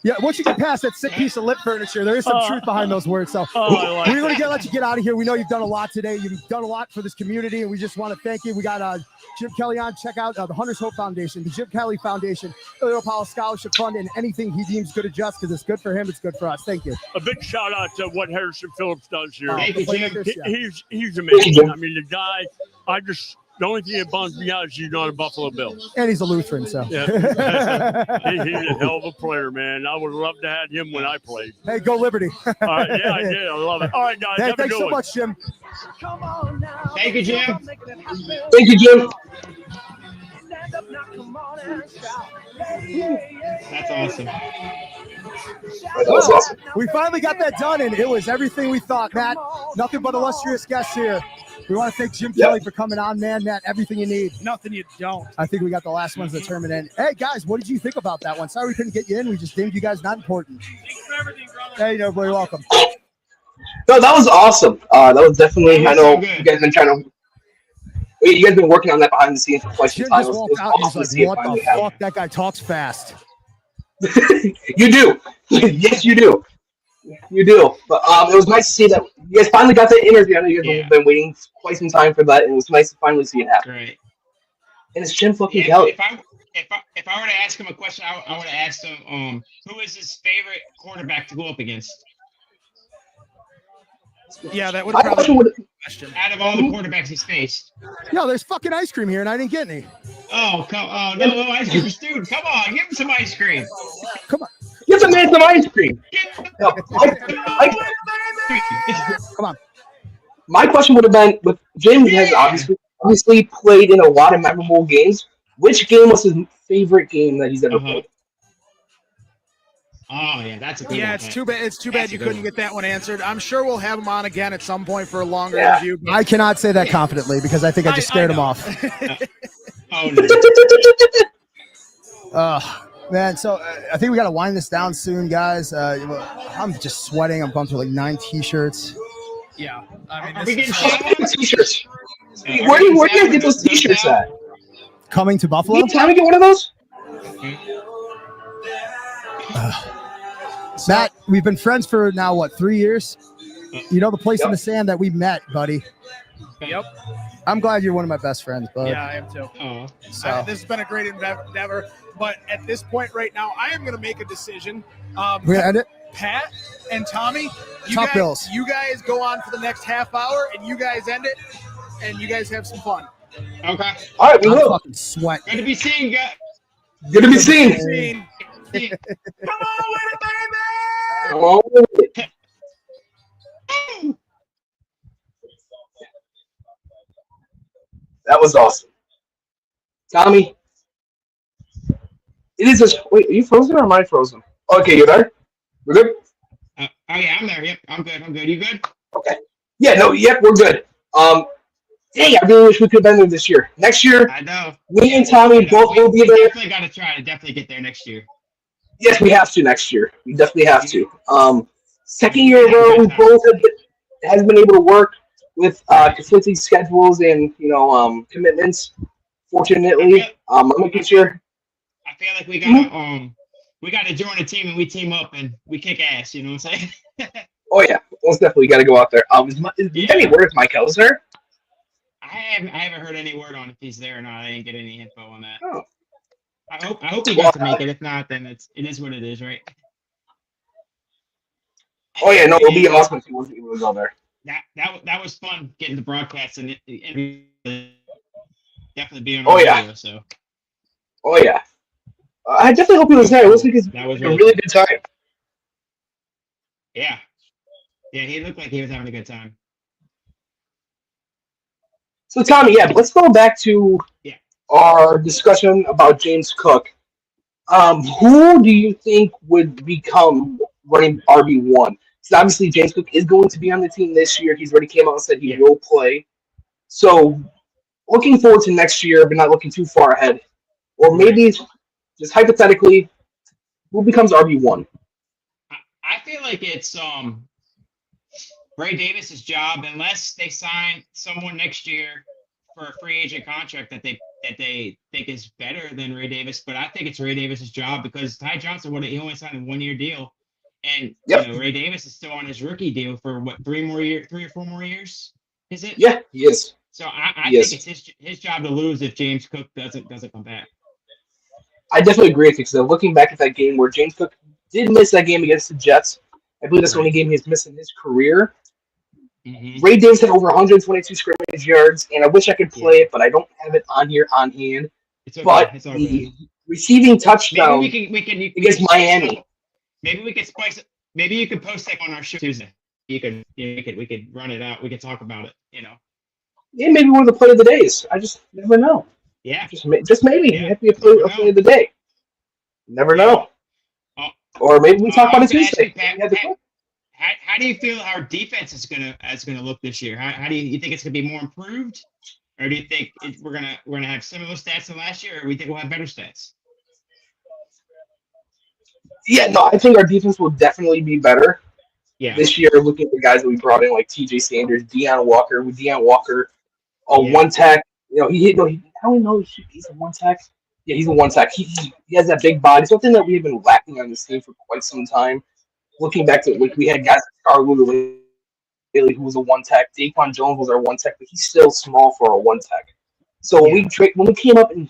yeah, once you get past that sick piece of lip furniture, there is some truth behind those words. So we're going to let you get out of here. We know you've done a lot today. You've done a lot for this community, and we just want to thank you. We got Jim Kelly on. Check out the Hunter's Hope Foundation, the Jim Kelly Foundation, Ilio Apollo Scholarship Fund, and anything he deems good to just, because it's good for him, it's good for us. Thank you. A big shout out to what Harrison Phillips does here. Thank you, Jim. He's amazing. I mean, the guy, the only thing that bums me out is he's not a Buffalo Bill. And he's a Lutheran, so. Yeah. He's a hell of a player, man. I would love to have him when I played. Hey, go Liberty. All right, yeah, I did. I love it. All right, guys. Hey, have a thanks good so one. much, Jim. Thank you, Jim. Thank you, Jim. That's awesome. That was awesome. We finally got that done, and it was everything we thought, Matt. Nothing but illustrious guests here. We want to thank Jim Kelly for coming on, man. Matt, everything you need. Nothing you don't. I think we got the last ones that tournament in. Hey, guys, what did you think about that one? Sorry we couldn't get you in. We just deemed you guys not important. Thanks for everything, brother. Hey, you're welcome. No, that was awesome. That was definitely, I know you guys been trying to. You guys been working on that behind the scenes for quite some Jim time. just It was walked out and awesome to he's see it like, what finally the happen. fuck? That guy talks fast. You do. Yes, you do. You do. But it was nice to see that you guys finally got that interview. I know you guys have been waiting quite some time for that, and it was nice to finally see it happen. Right. And it's Jim fucking Kelly. If I were to ask him a question, I would have asked him, who is his favorite quarterback to go up against? Yeah, that would probably be the question. Out of all the quarterbacks he's faced. No, there's fucking ice cream here, and I didn't get any. Oh, no ice cream, dude. Come on, give him some ice cream. Come on. Give the man some ice cream. Come on. My question would have been, with Jim has obviously played in a lot of memorable games. Which game was his favorite game that he's ever played? Oh yeah, that's a good one. Yeah, it's too bad. It's too bad you couldn't get that one answered. I'm sure we'll have him on again at some point for a longer interview. But I cannot say that confidently because I think I just scared him off. Oh no. Man, so I think we got to wind this down soon, guys. I'm just sweating. I'm bumped with like 9 t-shirts. Yeah, I mean, Are we getting t-shirts? Where do you get those t-shirts at? Coming to Buffalo? You trying to get one of those? Matt, we've been friends for now, what, 3 years? You know the place in the sand that we met, buddy. Yep. I'm glad you're one of my best friends, bud. Yeah, I am too. So. This has been a great endeavor, but at this point right now, I am going to make a decision. We're going to end it? Pat and Tommy, Top bills. you guys go on for the next half hour, and you guys end it, and you guys have some fun. Okay. All right, we I'm will. fucking sweating. Good to be seen, guys. Good to be seen. Come on with it, baby. Come on with it. That was awesome. Tommy, it is just. Wait, are you frozen or am I frozen? Okay, you're there? We're good? Oh yeah, I'm there. Yep, I'm good. I'm good. You good? Okay. Yeah, no, yep, we're good. Dang, I really wish we could have been there this year. Next year, I know. me and Tommy both will be We there. definitely got to try to definitely get there next year. Yes, we have to next year. We definitely have to. Second year in a Have a row, good we time. both has been able to work with conflicting schedules and commitments. Fortunately, I'm making sure. I feel like Mm-hmm. we gotta join a team and we team up and we kick ass. You know what I'm saying? Oh yeah, most definitely got to go out there. You got any word if Mike Hell's there? I haven't heard any word on if he's there or not. I didn't get any info on that. Oh. I hope he got to make it. If not, then it is what it is, right? Oh yeah, no, it'll be awesome if he was able to go there. That was fun getting the broadcast and definitely being on Oh yeah. video. So. Oh yeah. I definitely hope he was there. It looks like it's That was a really good time. Yeah. Yeah, he looked like he was having a good time. So Tommy, yeah, let's go back to our discussion about James Cook. Who do you think would become running RB1? Because obviously James Cook is going to be on the team this year. He's already came out and said he will play. So looking forward to next year, but not looking too far ahead. Or maybe just hypothetically, who becomes RB1? I feel like it's Ray Davis's job, unless they sign someone next year for a free agent contract that they think is better than Ray Davis. But I think it's Ray Davis's job because Ty Johnson he only signed a 1-year deal, and Ray Davis is still on his rookie deal for what 3 or 4 more years. Is it? Yeah, he is. So I think it's his job to lose if James Cook doesn't come back. I definitely agree with you because looking back at that game where James Cook did miss that game against the Jets, I believe that's the only game he's missed in his career. Mm-hmm. Ray Davis had over 122 scrimmage yards, and I wish I could play it, but I don't have it on here on hand. It's okay. But It's all the right. receiving touchdown we can against Miami. Maybe we could spice it. Maybe you could post that on our show Tuesday. We could run it out. We could talk about it. Yeah, maybe one of the play of the days. I just never know. Yeah. Just maybe it might be a play of the day. Never know. Or maybe we talk about it Tuesday. How do you feel our defense is gonna look this year? How do you think it's gonna be more improved, or do you think we're gonna have similar stats to last year, or we think we'll have better stats? Yeah, no, I think our defense will definitely be better. Yeah. This year, looking at the guys that we brought in, like T.J. Sanders, Deion Walker. With Deion Walker, one tech. I don't know. He's a one tech. Yeah, he's a one tech. He has that big body. Something that we have been lacking on this team for quite some time. Looking back to we had guys like Scarlett who was a one tech. Daquan Jones was our one tech, but he's still small for a one tech. So when we came up and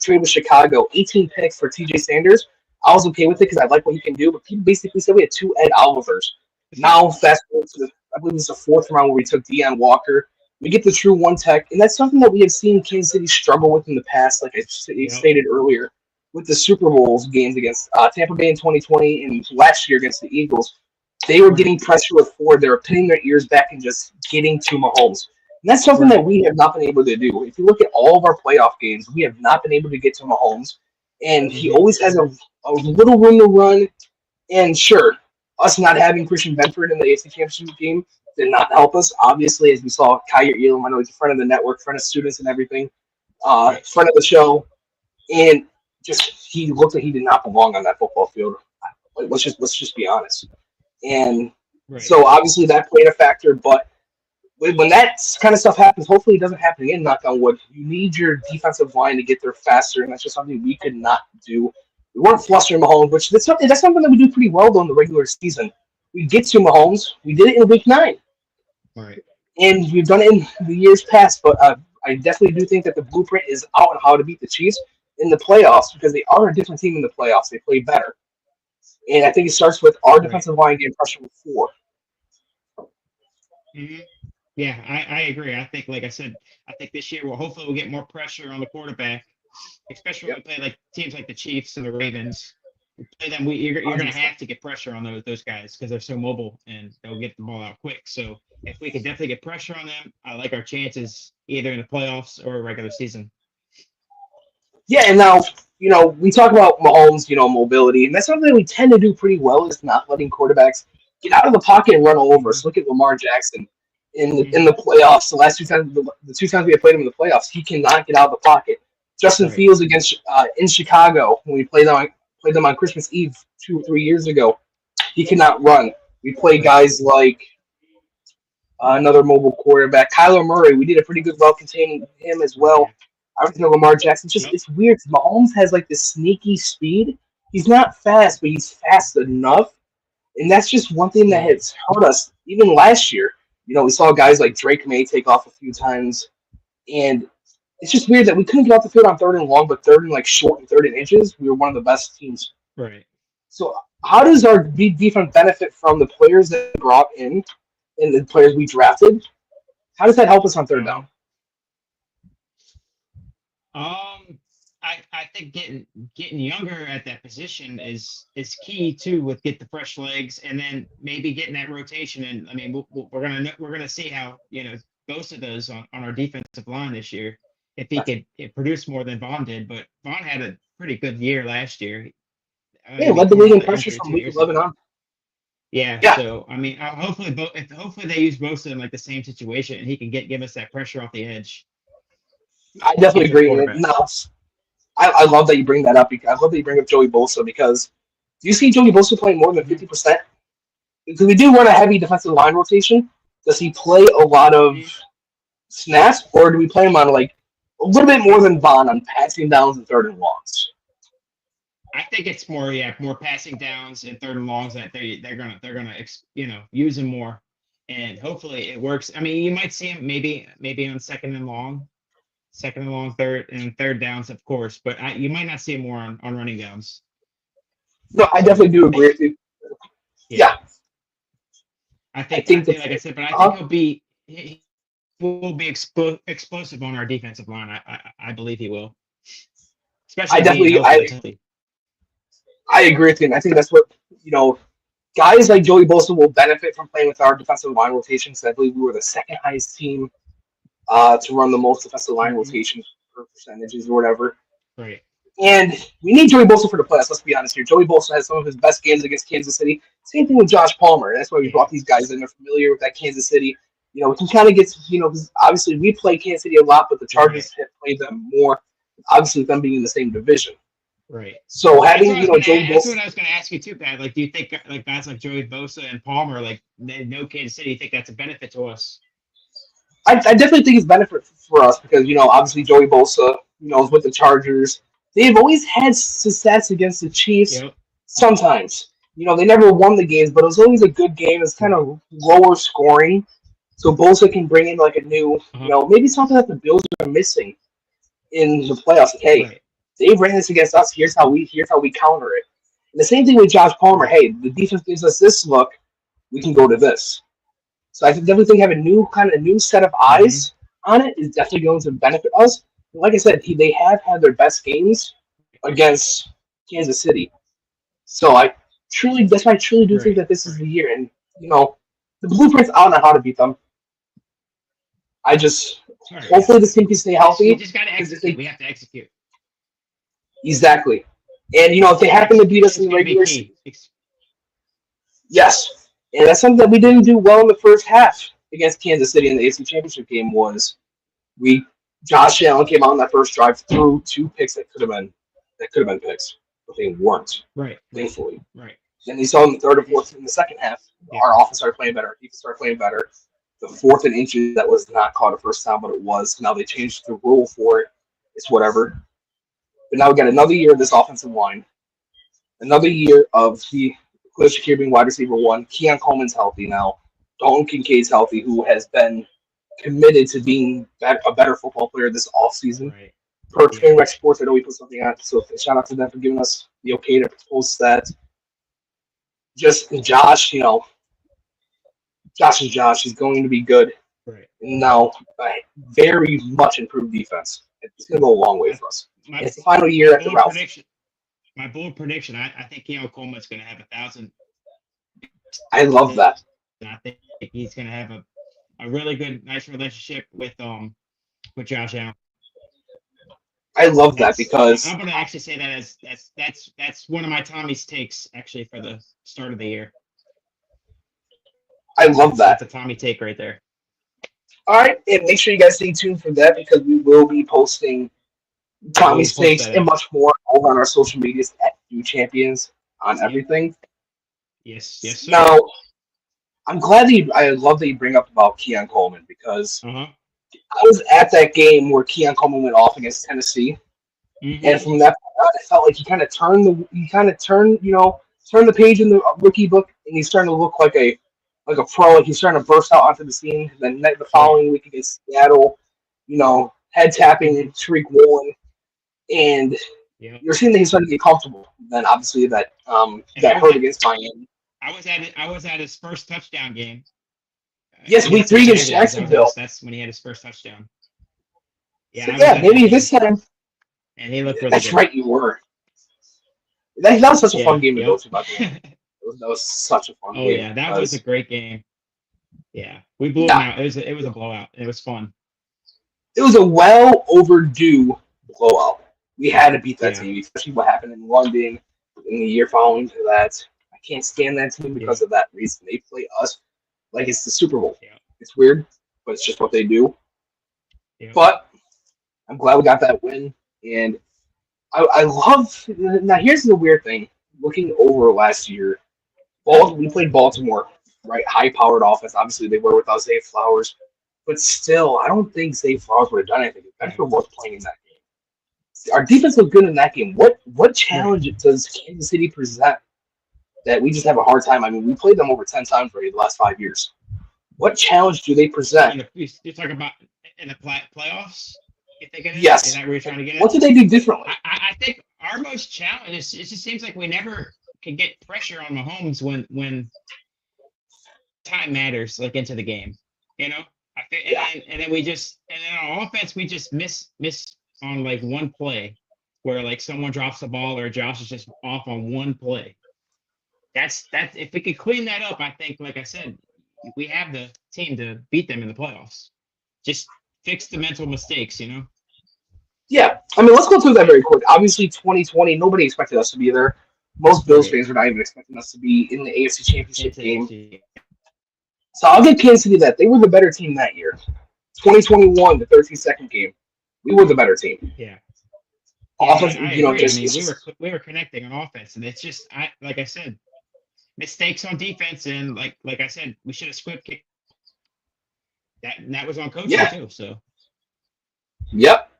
traded with Chicago, 18 picks for T.J. Sanders, I was okay with it because I like what he can do. But people basically said we had 2 Ed Olivers. Now fast forward to I believe it's the 4th round where we took Deion Walker. We get the true one tech, and that's something that we have seen Kansas City struggle with in the past, like I stated earlier, with the Super Bowls games against Tampa Bay in 2020 and last year against the Eagles. They were getting pressure with Ford. They were pinning their ears back and just getting to Mahomes. And that's something that we have not been able to do. If you look at all of our playoff games, we have not been able to get to Mahomes. And he always has a little room to run. And sure, us not having Christian Benford in the AFC Championship game did not help us. Obviously, as we saw, Kyrie Elam, I know he's a friend of the network, friend of students and everything, friend of the show. And just he looked like he did not belong on that football field. Let's just be honest. And so obviously that played a factor, but when that kind of stuff happens, hopefully it doesn't happen again, knock on wood. You need your defensive line to get there faster, and that's just something we could not do. We weren't flustering Mahomes, which that's something that we do pretty well though in the regular season. We get to Mahomes. We did it in week 9. Right. And we've done it in the years past, but I definitely do think that the blueprint is out on how to beat the Chiefs in the playoffs because they are a different team in the playoffs. They play better. And I think it starts with our defensive line getting pressure with 4. Mm-hmm. Yeah, I agree. I think, like I said, I think this year hopefully we'll get more pressure on the quarterback, especially when we play like teams like the Chiefs and the Ravens. We play them. You're going to have to get pressure on those guys because they're so mobile and they'll get the ball out quick. So if we could definitely get pressure on them, I like our chances either in the playoffs or regular season. Yeah, and now, we talk about Mahomes, mobility, and that's something we tend to do pretty well is not letting quarterbacks get out of the pocket and run all over us. Look at Lamar Jackson in the playoffs. The last two times, the two times we have played him in the playoffs, he cannot get out of the pocket. Justin Fields against in Chicago when we played them on Christmas Eve 2 or 3 years ago, he cannot run. We play guys like another mobile quarterback, Kyler Murray. We did a pretty good job containing him as well. I don't know Lamar Jackson. It's weird. Mahomes has like this sneaky speed. He's not fast, but he's fast enough. And that's just one thing that has hurt us. Even last year, we saw guys like Drake May take off a few times. And it's just weird that we couldn't get off the field on 3rd and long, but 3rd and short and 3rd and inches. We were one of the best teams. Right. So how does our defense benefit from the players that we brought in and the players we drafted? How does that help us on 3rd down? I think getting younger at that position is key too. With get the fresh legs and then maybe getting that rotation. And I mean, we're gonna see how Bocce does on our defensive line this year. If he could produce more than Vaughn did, but Vaughn had a pretty good year last year. Yeah, led the league in pressure from week 11 on. Yeah. So I mean, hopefully they use Bocce in like the same situation, and he can give us that pressure off the edge. I definitely agree. No, I love that you bring that up. I love that you bring up Joey Bosa because do you see Joey Bosa playing more than 50%? Because we do run a heavy defensive line rotation. Does he play a lot of snaps, or do we play him on like a little bit more than Vaughn on passing downs and 3rd and longs? I think it's more passing downs and 3rd and longs that they're gonna use him more, and hopefully it works. I mean, you might see him maybe on 2nd and long, 3rd downs, of course, but you might not see him more on running downs. No, I definitely do agree with you. Yeah. I think like I said, but I think he will be explosive on our defensive line. I believe he will. Especially I agree with you, and I think that's what guys like Joey Bosa will benefit from playing with our defensive line rotations. I believe we were the 2nd highest team to run the most defensive line rotations per percentages or whatever. Right. And we need Joey Bosa for the playoffs. Let's be honest here. Joey Bosa has some of his best games against Kansas City. Same thing with Josh Palmer. That's why we brought these guys in. They're familiar with that Kansas City. We can kind of get, because obviously we play Kansas City a lot, but the Chargers have played them more. Obviously, them being in the same division. Right. So having, Joey Bosa. That's what I was going to ask you too, Pat. Like, do you think like guys like Joey Bosa and Palmer, like no Kansas City, you think that's a benefit to us? I definitely think it's benefit for us because, obviously Joey Bosa, is with the Chargers. They've always had success against the Chiefs. Yep. Sometimes. They never won the games, but it was always a good game. It's kind of lower scoring. So Bosa can bring in like a new, maybe something that the Bills are missing in the playoffs. Like, hey, they ran this against us. Here's how we counter it. And the same thing with Josh Palmer. Hey, the defense gives us this look. We can go to this. So I definitely think having a new set of eyes on it is definitely going to benefit us. Like I said, they have had their best games against Kansas City. So that's why I truly do think that this is the year. And, the blueprint's out on how to beat them. Hopefully this team can stay healthy. We just got to execute. We have to execute. Exactly. And, if they happen to beat us in the regular season. Yes. And that's something that we didn't do well in the first half against Kansas City in the AFC Championship game was Josh Allen came out on that first drive, threw 2 picks that could have been picks, but they weren't. Right. Thankfully. Right. Then you saw in the 3rd and 4th in the second half, our offense started playing better, our defense started playing better. The 4th and inches that was not called a first down, but it was. Now they changed the rule for it. It's whatever. But now we got another year of this offensive line. Another year of the Khalil Shakir being wide receiver 1. Keon Coleman's healthy now. Dalton Kincaid's healthy, who has been committed to being a better football player this offseason. Right. Per Trainwreck Sports, I know we put something out. So shout out to them for giving us the okay to post that. Just Josh, Josh is Josh. He's going to be good. Now, very much improved defense. It's going to go a long way for us. My, It's the final year after Ralph. My bold prediction, I think Keon Coleman's going to have 1,000. I love that. And I think he's going to have a really good, nice relationship with Josh Allen. I love that because I'm going to actually say that that's one of my Tommy's takes actually for the start of the year. I love that. That's a Tommy take right there. All right, and make sure you guys stay tuned for that because we will be posting Tommy's takes and much more over on our social medias at New Champions on everything. Yes, sir. Now, I'm glad that I love that you bring up about Keon Coleman because I was at that game where Keon Coleman went off against Tennessee, and from that point on, I felt like he kind of turned the page in the rookie book, and he's starting to look like a pro. Like he's starting to burst out onto the scene. Then the following week against Seattle, head tapping Tariq Woolen, and you're seeing that he's starting to get comfortable. Then obviously that hurt against Miami. I was at his first touchdown game. Yes, week 3 against Jacksonville. That's when he had his first touchdown. Yeah, so maybe this time. And he looked really That's good. right, you were. That was such a fun game to go to, by the way. That was such a fun game. Oh yeah, that was a great game. Yeah, we blew him out. It was a blowout. It was fun. It was a well overdue blowout. We had to beat that team, especially what happened in London in the year following to that. I can't stand that team because of that reason. They play us like it's the Super Bowl. It's weird, but it's just what they do. But I'm glad we got that win, and I love. Now here's the weird thing. Looking over last year, we played Baltimore, right? High-powered offense. Obviously, they were without Zay Flowers, but still, I don't think Zay Flowers would have done anything. Bedford was playing in that game. Our defense looked good in that game. What challenge does Kansas City present that we just have a hard time? I mean, we played them over 10 times already the last 5 years. What challenge do they present? You're talking about in the playoffs? You think it is? Yes. Is that where you're trying to get at? What do they do differently? I think our most challenge is it just seems like we never can get pressure on Mahomes when time matters, like into the game. I think, and then on offense we just miss on like one play where like someone drops the ball or Josh is just off on one play. That's if we could clean that up, I think, like I said, we have the team to beat them in the playoffs. Just fix the mental mistakes, Yeah, I mean, let's go through that very quick. Obviously, 2020, nobody expected us to be there. Most Bills fans were not even expecting us to be in the AFC Championship game. So I'll give Kansas City that. They were the better team that year. 2021, the 13-second game, we were the better team. Yeah. Offense, we were connecting on offense, and it's just, like I said, mistakes on defense, and like I said, we should have squib kicked. That was on coaching too. So. Yep.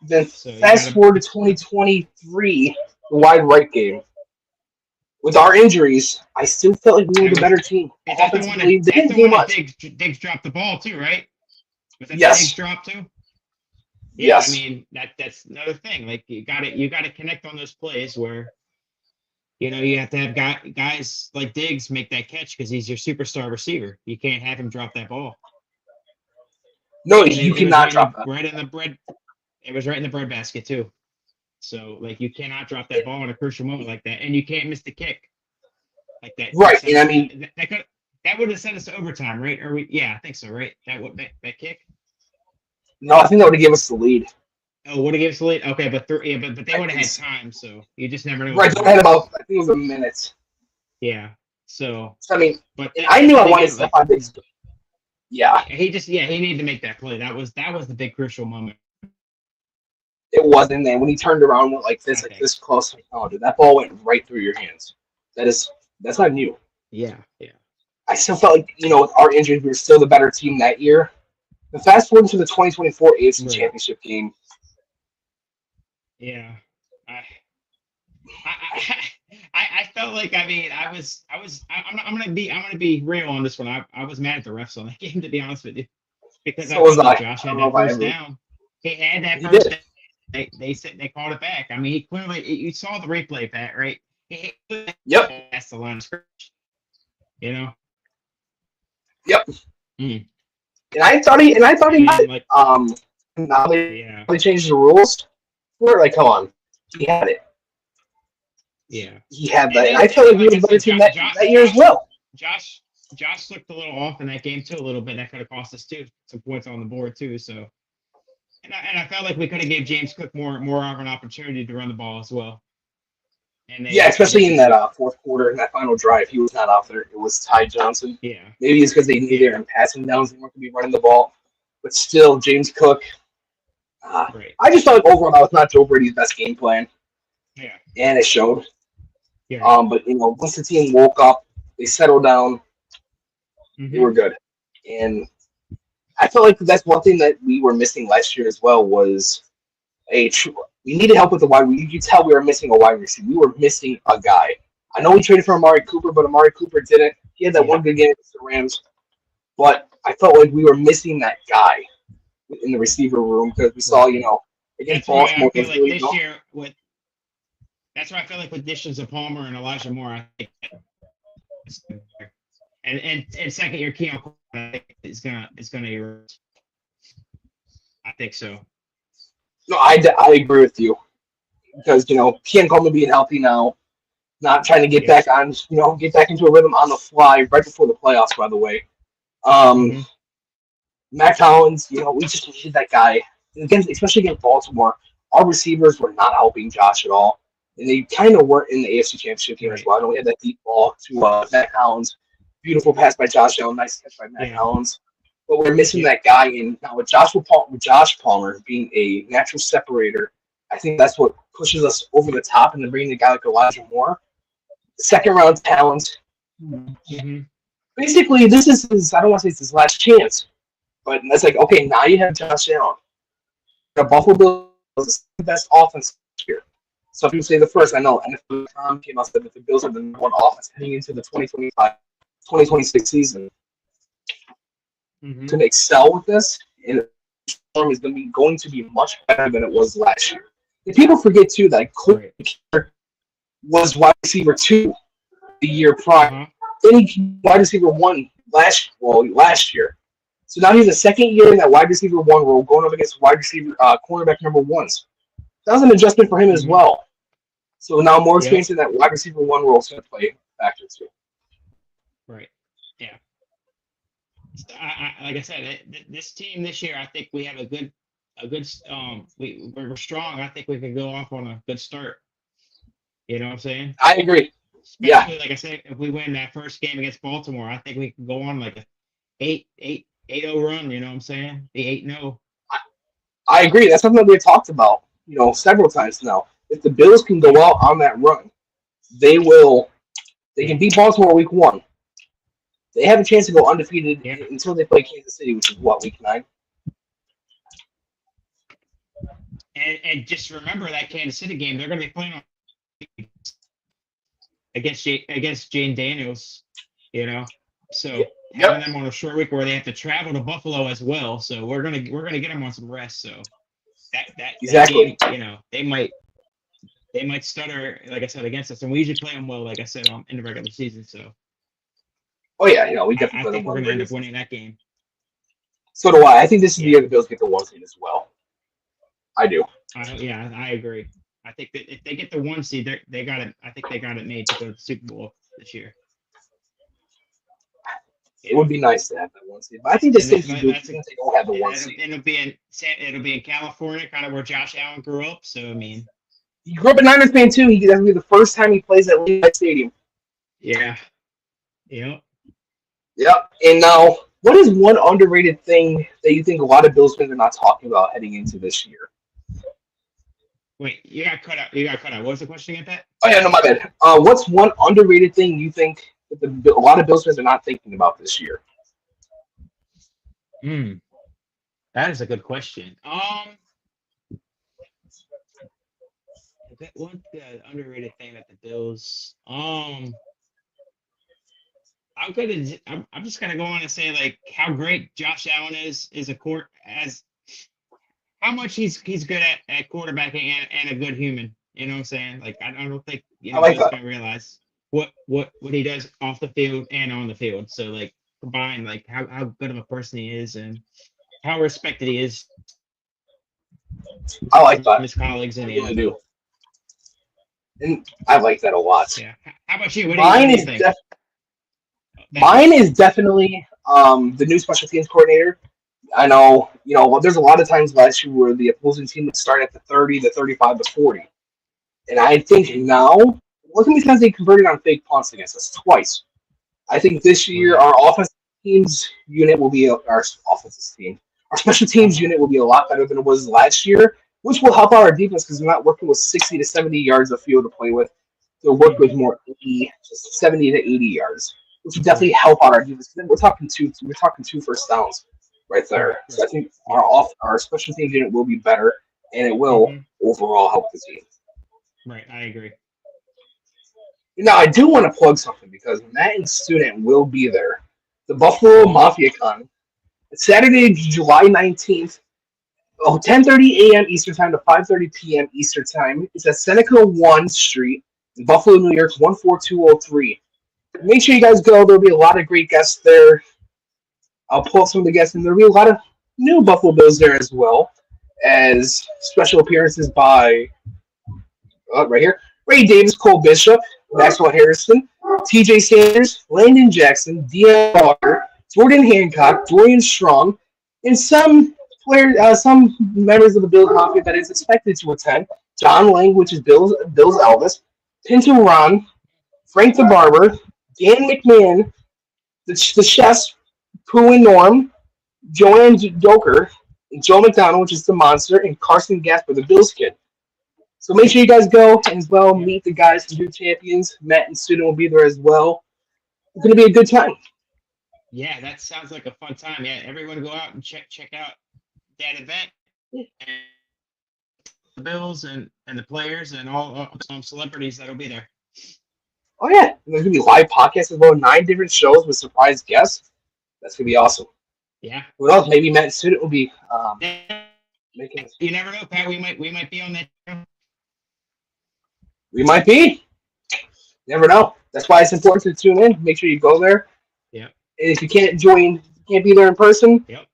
Then fast forward to 2023, the wide right game. With our injuries, I still felt like we were the better team. That's the one that Diggs dropped the ball too, right? Was that the Diggs drop too? Yeah, Yes. I mean that's another thing. Like you got to connect on those plays where you have to have guys like Diggs make that catch because he's your superstar receiver. You can't have him drop that ball. No, you cannot drop that. Right in the bread. It was right in the bread basket too. So like you cannot drop that ball in a crucial moment like that, and you can't miss the kick like that. Right, and I mean that would have sent us to overtime, right? Or I think so, right? That kick. No, I think that would have given us the lead. Oh, would have given us the lead? Okay, but they would have had time, so you just never know. Right, they had about, I think it was a minute. Yeah. So I mean, but I knew I wanted to step on Diggs. Yeah. He needed to make that play. That was the big crucial moment. It wasn't there when he turned around and went like this close. Oh, dude, that ball went right through your hands. That's not new. Yeah. I still felt like with our injuries, we were still the better team that year. But fast forward to the 2024 AFC Championship game. Yeah, I felt like I'm gonna be real on this one. I was mad at the refs on that game, to be honest with you, because So was I. Josh had that first down. He had that first down. They said they called it back. I mean, he clearly you saw the replay, Pat, right? Yep. That's the line of scrimmage. Yep. And I thought he had it. like, Now they changed the rules. We're like, come on, he had it. Yeah. He had And that. then, I felt like we like were I a better said, team that year as well. Josh looked a little off in that game too, a little bit. That could have cost us too, some points on the board too. So, and I felt like we could have gave James Cook more of an opportunity to run the ball as well. And Yeah, especially in that fourth quarter, in that final drive, he was not out there. It was Ty Johnson. Yeah. Maybe it's because they needed him passing downs. They weren't going to be running the ball. But still, James Cook. Right. I just felt like overall that was not Joe Brady's best game plan. Yeah. And it showed. Yeah. But once the team woke up, they settled down. They were good. And I felt like that's one thing that we were missing last year as well was we needed help with the wide. You could tell we were missing a wide receiver. We were missing a guy. I know we traded for Amari Cooper, but Amari Cooper didn't. He had that one good game against the Rams. But I felt like we were missing that guy in the receiver room because we saw, against Baltimore. That's why I feel like this year that's why I feel like with additions of Palmer and Elijah Moore, I think and second year Keon Cole, I think is gonna erode. I think so. No, I agree with you because Keon Coleman being healthy now, not trying to get back on, get back into a rhythm on the fly right before the playoffs. By the way, Matt Collins, we just needed that guy especially against Baltimore. Our receivers were not helping Josh at all, and they kind of weren't in the AFC Championship game as well. I know we had that deep ball to Matt Collins, beautiful pass by Josh Allen, nice catch by Matt Collins. But we're missing that guy, and now with Josh Palmer being a natural separator, I think that's what pushes us over the top, and then bringing a guy like Elijah Moore, second round talent. Basically, this is I don't want to say it's his last chance, but it's like, okay, now you have Josh Allen. The Buffalo Bills is the best offense here. Some people say the first. I know NFL.com came out and said that the Bills are the number one offense heading into the 2025-2026 season. To excel with this, and form is going to be much better than it was last year. And people forget too that Cliff was wide receiver 2 the year prior. Then he wide receiver 1 last year. So now he's a second year in that wide receiver 1 role, going up against wide receiver cornerback number 1s. That was an adjustment for him as well. So now more experience in that wide receiver 1 role is going to play a factor too. Right. Yeah. Like I said, this team this year, I think we have a good. We're strong. I think we can go off on a good start. You know what I'm saying? I agree. Especially, like I said, if we win that first game against Baltimore, I think we can go on like a 8-0 run. You know what I'm saying? The 8-0. I agree. That's something that we've talked about, several times now. If the Bills can go out on that run, they can beat Baltimore week 1. They have a chance to go undefeated until they play Kansas City, which is week 9. And just remember that Kansas City game, they're going to be playing on against Jane Daniels, So having them on a short week where they have to travel to Buffalo as well, so we're gonna get them on some rest. So that exactly, game, they might stutter, like I said, against us, and we usually play them well, like I said, in the regular season. So. Oh yeah, we definitely. I think we're going to end up winning that game. So do I. I think this is the year the Bills get the 1 seed as well. I do. I agree. I think that if they get the 1 seed, they got it. I think they got it made to go to the Super Bowl this year. It would be nice to have that 1 seed, but I think this team's going to don't have the 1 seed. It'll be in California, kind of where Josh Allen grew up. So I mean, he grew up a Niners fan too. That'll be the first time he plays at Levi's Stadium. Yeah. Yep. Yep. And now, what is one underrated thing that you think a lot of Bills fans are not talking about heading into this year? Wait, you got cut out. What was the question again, Pat? Oh yeah, no, my bad. What's one underrated thing you think that a lot of Bills fans are not thinking about this year? That is a good question. What the underrated thing that the Bills? I'm just gonna go on and say like how great Josh Allen is how much he's good at quarterbacking and a good human. You know what I'm saying? Like I don't think Bills gonna realize what he does off the field and on the field. So like combined, like how good of a person he is and how respected he is I like from that. his colleagues in I the really NFL. do. And I like that a lot. Yeah. How about you? What Mine do you is think? mine is definitely the new special teams coordinator. I know, well, there's a lot of times last year where the opposing team would start at the 30, the 35, the 40. And I think now, look how many times they converted on fake punts against us twice. I think this year our offensive teams unit will be our offensive team. Our special teams unit will be a lot better than it was last year, which will help out our defense because they're not working with 60 to 70 yards of field to play with. They'll work with more 80, 70 to 80 yards, which will definitely help out our defense. We're talking two first downs right there. So I think our special teams unit will be better, and it will overall help the team. Right, I agree. Now, I do want to plug something because Matt and Student will be there. The Buffalo Mafia Con. It's Saturday, July 19th, 10:30 a.m. Eastern Time to 5:30 p.m. Eastern Time. It's at Seneca 1 Street, in Buffalo, New York, 14203. Make sure you guys go. There'll be a lot of great guests there. I'll pull up some of the guests, and there'll be a lot of new Buffalo Bills there as well as special appearances by, right here, Ray Davis, Cole Bishop, Maxwell Harrison, TJ Sanders, Landon Jackson, Deion Walker, Jordan Hancock, Dorian Strong, and some members of the Bills Mafia that is expected to attend. John Lang, which is Bill's Elvis, Pinto Ron, Frank the Barber, Dan McMahon, the chefs, Pooh and Norm, Joanne Doker, Joe McDonald, which is the monster, and Carson Gasper, the Bills kid. So make sure you guys go and as well meet the guys from New Champions. Matt and Student will be there as well. It's going to be a good time. Yeah, that sounds like a fun time. Yeah, everyone go out and check out that event. And the Bills and the players and all some celebrities that'll be there. Oh yeah, and there's going to be live podcasts as well. 9 different shows with surprise guests. That's going to be awesome. Yeah. What else? Maybe Matt and Student will be making. You never know, Pat. We might be on that show. We might be. Never know. That's why it's important to tune in. Make sure you go there. Yeah. And if you can't be there in person. Yep.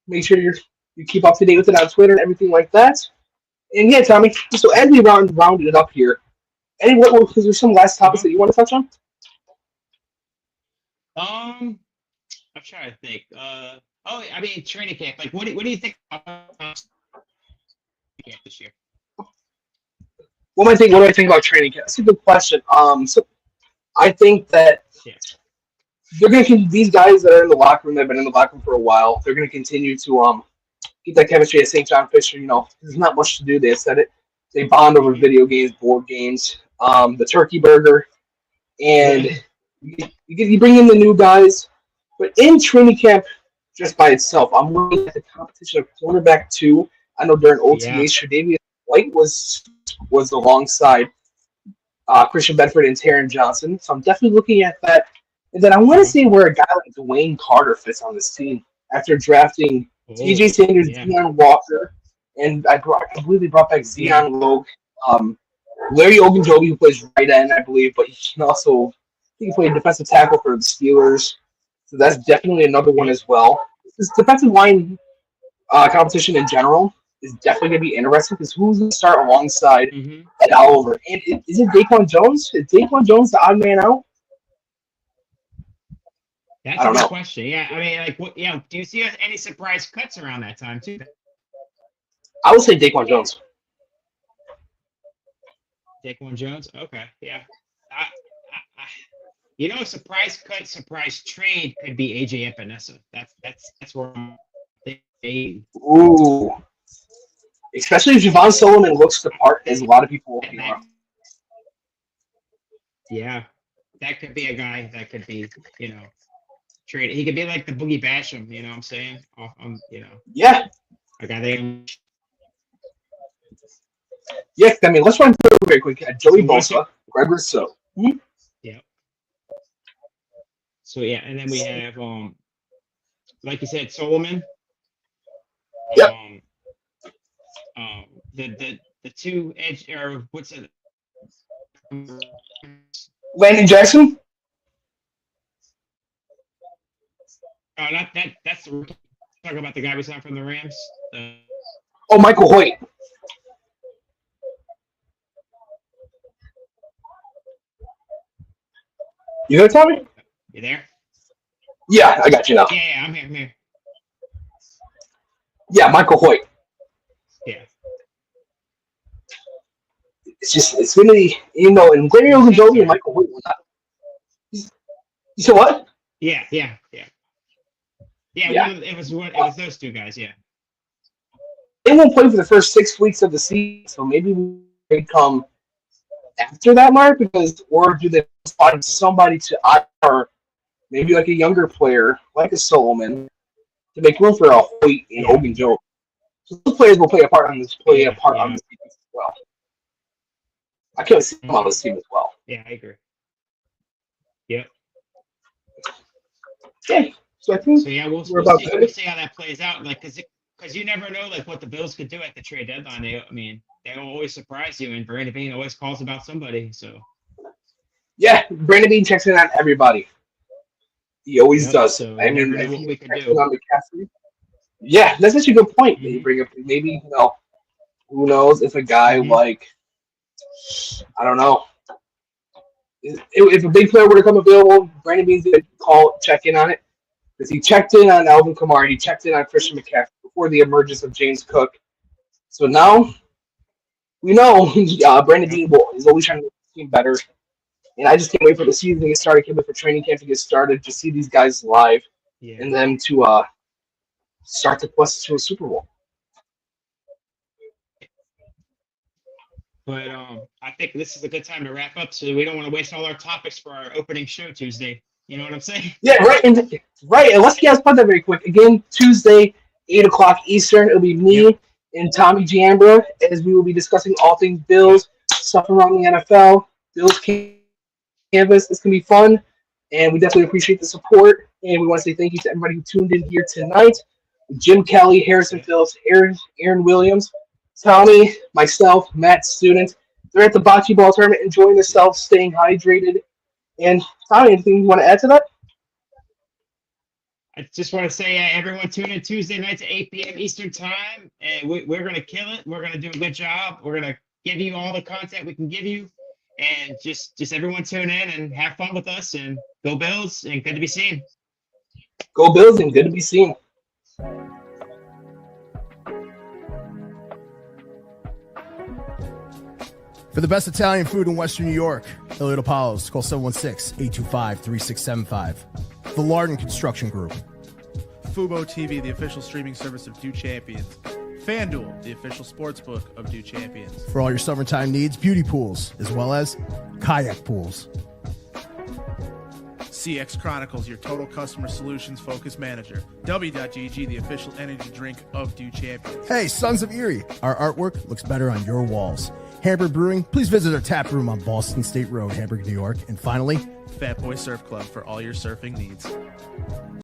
Make sure you keep up to date with it on Twitter and everything like that. And yeah, Tommy. So as we round it up here, is there some last topics that you want to touch on? I'm trying to think. I mean, training camp. Like, what do you think about camp this year? What do I think about training camp? That's a good question. So I think that they're going to these guys that are in the locker room, they've been in the locker room for a while. They're going to continue to get that chemistry at St. John Fisher. There's not much to do. They said it. They bond over video games, board games, the turkey burger, and you bring in the new guys. But in training camp, just by itself, I'm looking at the competition of cornerback 2. I know during OTAs, Tre'Davious White was alongside Christian Bedford and Taron Johnson. So I'm definitely looking at that. And then I want to see where a guy like Dwayne Carter fits on this team after drafting TJ Sanders, Deion Walker, and I believe they brought back Zion Logue, Larry Ogunjobi, who plays right end, I believe, but he can also he played defensive tackle for the Steelers. So that's definitely another one as well. This defensive line competition in general is definitely going to be interesting because who's going to start alongside Ed Oliver? And is it Daquan Jones? Is Daquan Jones the odd man out? That's a good question. Yeah, I mean, like, what? Yeah, do you see any surprise cuts around that time too? I would say Daquan Jones. Daquan Jones. Okay, yeah. A surprise cut, surprise trade could be AJ Epinesa. That's where I'm thinking. Ooh. Especially if Javon Solomon looks the part, as a lot of people will be on. Yeah, that could be a guy that could be, traded. He could be like the Boogie Basham, you know what I'm saying? Yeah. A guy they. Yeah, I mean, let's run through it very quick. Joey Bosa, Greg Rousseau. Yeah. So yeah, and then we have like you said, Solomon. Yep. The two edge or what's it? Landon Jackson. Oh, not that. That's we're talking about the guy we signed from the Rams. Oh, Michael Hoyt. You there, Tommy? You there? Yeah, I got you now. Yeah, I'm here. I'm here. Yeah, Michael Hoyt. Yeah. It's really, and Larry Ogunjobi and Michael Hoyt were not. You said what? Yeah. Yeah. It was those two guys. Yeah. They won't play for the first 6 weeks of the season, so maybe they come after that mark or do they find somebody to either maybe like a younger player like a Solomon to make room for a Hoyt and Ogunjobi. So those players will play a part on this on the team as well. I can't see them on this team as well. Yeah, I agree. Yep. Okay. So I think we'll see how that plays out. Like, because you never know like what the Bills could do at the trade deadline. They will always surprise you, and Brandon Beane always calls about somebody. So yeah, Brandon Beane checks in on everybody. He always does. So I mean, know what we could do. On McCaffrey. Yeah, that's such a good point. That you bring up. Maybe who knows if a guy like I don't know. If a big player were to come available, Brandon Beane's going to check in on it. Because he checked in on Alvin Kamara, he checked in on Christian McCaffrey before the emergence of James Cook. So now we know Brandon Beane is always trying to make the team better. And I just can't wait for the season to get started. Can't wait for training camp to get started, to see these guys live, and then to start to quest to a Super Bowl. But I think this is a good time to wrap up, so we don't want to waste all our topics for our opening show Tuesday. You know what I'm saying? Yeah, right. And let's guys put that very quick. Again, Tuesday, 8:00 Eastern. It'll be me and Tommy Giambra as we will be discussing all things Bills, stuff around the NFL, Bills canvas. It's gonna be fun, and we definitely appreciate the support. And we want to say thank you to everybody who tuned in here tonight. Jim Kelly, Harrison Phillips, Aaron Williams, Tommy, myself, Matt Student. They're at the bocce ball tournament, enjoying themselves, staying hydrated. And Tommy, anything you want to add to that? I just want to say, everyone tune in Tuesday nights at 8 p.m. Eastern Time. And we're going to kill it. We're going to do a good job. We're going to give you all the content we can give you. And just everyone tune in and have fun with us. And go Bills, and good to be seen. Go Bills, and good to be seen. For the best Italian food in Western New York, Elliott Apollo's, call 716-825-3675. The Lardon Construction Group. Fubo TV, the official streaming service of Do Champions. FanDuel, the official sportsbook of Do Champions. For all your summertime needs, beauty pools, as well as kayak pools. CX Chronicles, your total customer solutions focused manager. W.GG, the official energy drink of Do Champions. Hey, Sons of Erie, our artwork looks better on your walls. Hamburg Brewing, please visit our tap room on Boston State Road, Hamburg, New York. And finally, Fat Boy Surf Club for all your surfing needs.